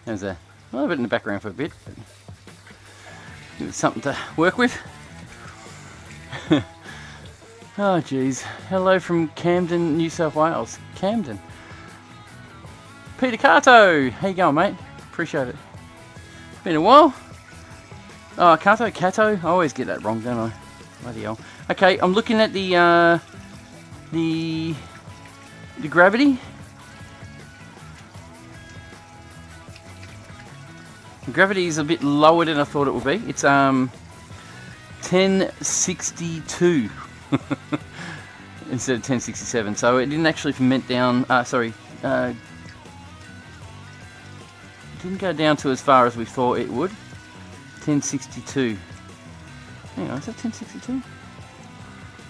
There's a little bit in the background for a bit, but give it something to work with. Oh geez, hello from Camden, New South Wales. Camden. Peter Cato, how you going, mate? Appreciate it. Been a while. Oh, Cato. I always get that wrong, don't I? Bloody hell. Okay, I'm looking at the gravity. The gravity is a bit lower than I thought it would be. It's 1062 instead of 1067. So it didn't actually ferment down. Didn't go down to as far as we thought it would. 1062. Hang on, is that 1062?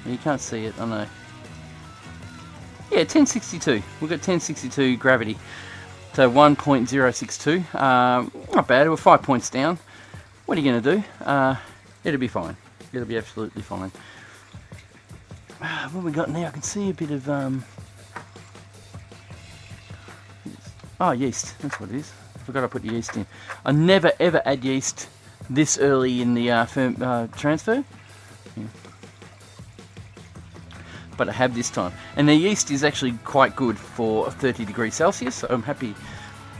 You can't see it. I know. Yeah, 1062. We've got 1062 gravity. So 1.062, not bad, we're 5 points down. What are you going to do? It'll be fine. It'll be absolutely fine. What have we got now? I can see a bit of, yeast, that's what it is. Forgot I put the yeast in. I never ever add yeast this early in the transfer. Yeah. But I have this time. And the yeast is actually quite good for 30 degrees Celsius, so I'm happy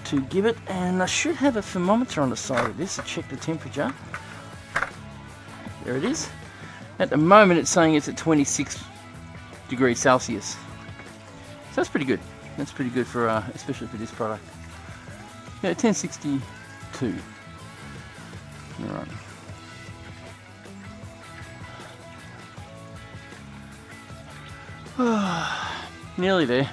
to give it. And I should have a thermometer on the side of this to check the temperature. There it is. At the moment it's saying it's at 26 degrees Celsius. So that's pretty good. That's pretty good for, especially for this product. Yeah, 1062. Alright. Nearly there.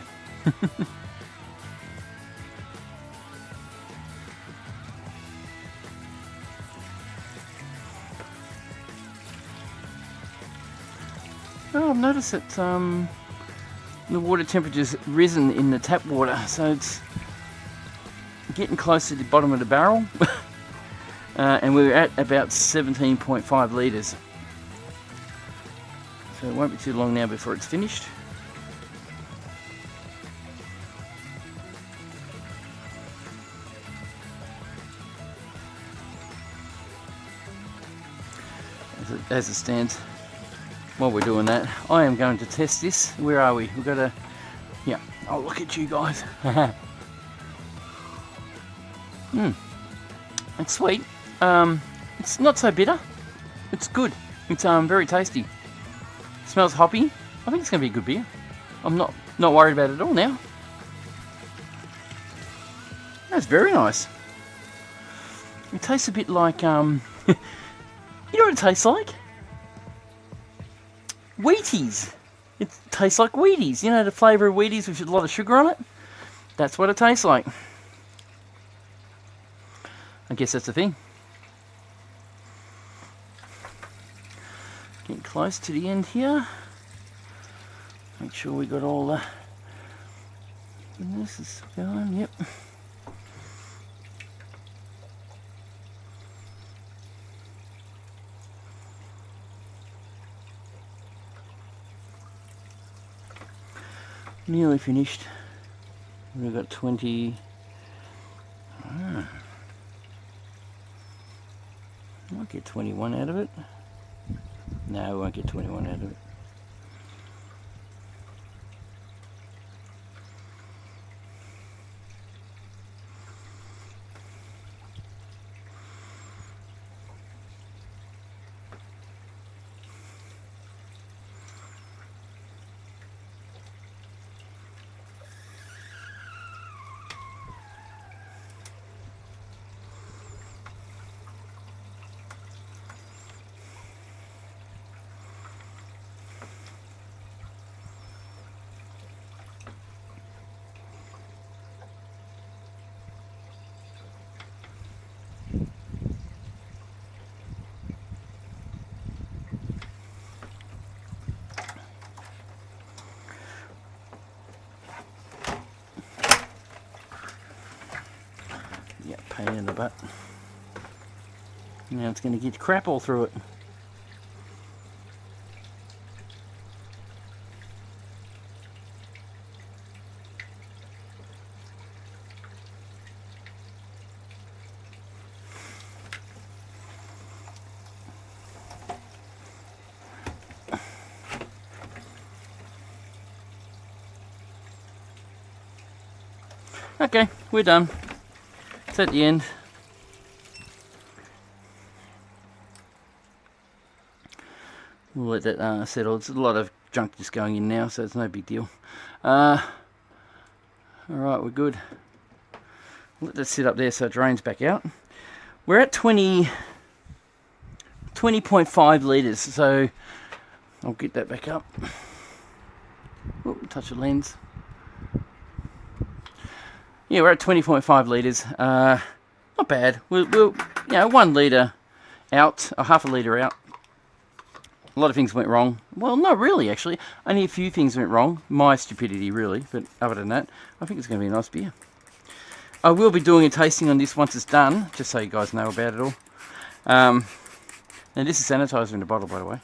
I've noticed that the water temperature's risen in the tap water, so it's getting close to the bottom of the barrel. And we're at about 17.5 litres. So it won't be too long now before it's finished. As it stands, while we're doing that, I am going to test this. Where are we? We've got a... Yeah, oh look at you guys. It's sweet. It's not so bitter. It's good. It's very tasty. Smells hoppy. I think it's going to be a good beer. I'm not worried about it at all now. That's very nice. It tastes a bit like, you know what it tastes like? Wheaties. It tastes like Wheaties. You know the flavour of Wheaties with a lot of sugar on it? That's what it tastes like. I guess that's the thing. Getting close to the end here. Make sure we got all the goodness is going. Yep. Nearly finished. We've got 20. Might get 21 out of it. No, we won't get 21 out of it. Yeah, pain in the butt. Now it's going to get crap all through it. Okay, we're done. It's at the end. We'll let that settle. It's a lot of junk just going in now, so it's no big deal. Alright, we're good. Let that sit up there so it drains back out. We're at 20.5 litres, so I'll get that back up. Oop, touch the lens. Yeah, we're at 20.5 litres. Not bad. We'll 1 litre out, or half a litre out. A lot of things went wrong. Well, not really, actually. Only a few things went wrong. My stupidity, really. But other than that, I think it's going to be a nice beer. I will be doing a tasting on this once it's done, just so you guys know about it all. And this is sanitizer in the bottle, by the way.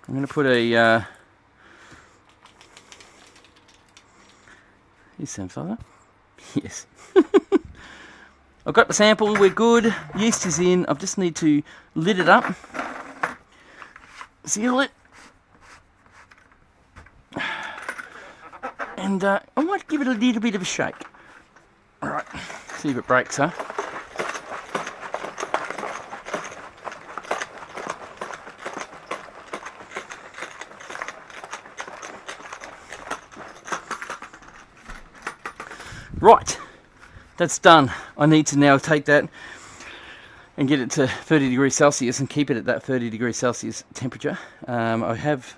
I'm going to put a... Is sanitizer? Yes. I've got the sample, we're good. Yeast is in. I just need to lid it up. Seal it. And I might give it a little bit of a shake. Alright, see if it breaks, huh? Right, that's done. I need to now take that and get it to 30 degrees Celsius and keep it at that 30 degrees Celsius temperature. I have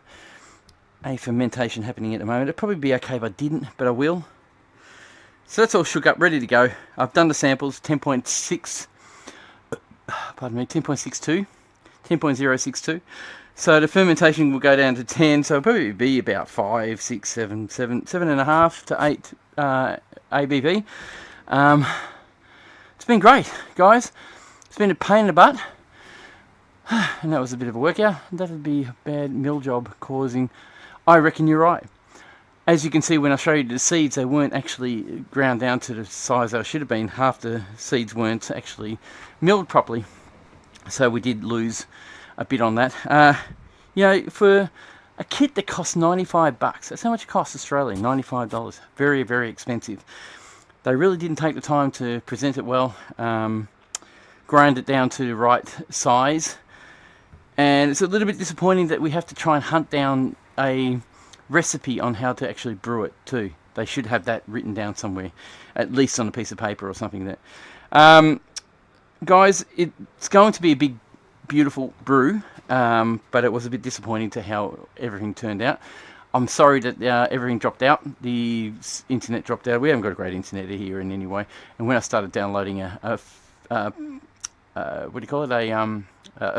a fermentation happening at the moment. It'd probably be okay if I didn't, but I will. So that's all shook up, ready to go. I've done the samples, 10.6, pardon me, 10.62, 10.062. So the fermentation will go down to 10, so it'll probably be about 5, 6, 7, 7.5 to 8 ABV. It's been great, guys. It's been a pain in the butt. And that was a bit of a workout. That would be a bad mill job causing... I reckon you're right. As you can see when I show you the seeds, they weren't actually ground down to the size they should have been. Half the seeds weren't actually milled properly. So we did lose a bit on that. For a kit that costs $95, that's how much it costs Australia, $95. Very, very expensive. They really didn't take the time to present it well, grind it down to the right size. And it's a little bit disappointing that we have to try and hunt down a recipe on how to actually brew it too. They should have that written down somewhere, at least on a piece of paper or something like that. Guys, it's going to be a big, beautiful brew, but it was a bit disappointing to how everything turned out. I'm sorry that everything dropped out. The internet dropped out. We haven't got a great internet here in any way. And when I started downloading a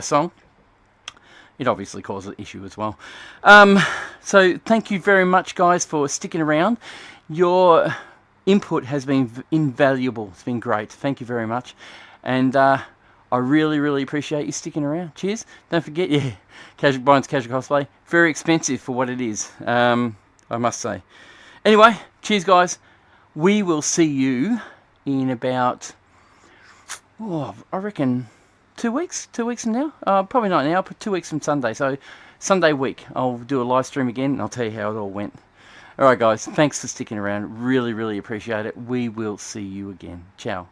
song, it obviously causes an issue as well. So thank you very much, guys, for sticking around. Your input has been invaluable. It's been great. Thank you very much. And I really, really appreciate you sticking around. Cheers. Don't forget, Brian's Casual Cosplay. Very expensive for what it is, I must say. Anyway, cheers, guys. We will see you in about, I reckon, 2 weeks. 2 weeks from now. Probably not now, but 2 weeks from Sunday. So Sunday week, I'll do a live stream again, and I'll tell you how it all went. All right, guys. Thanks for sticking around. Really, really appreciate it. We will see you again. Ciao.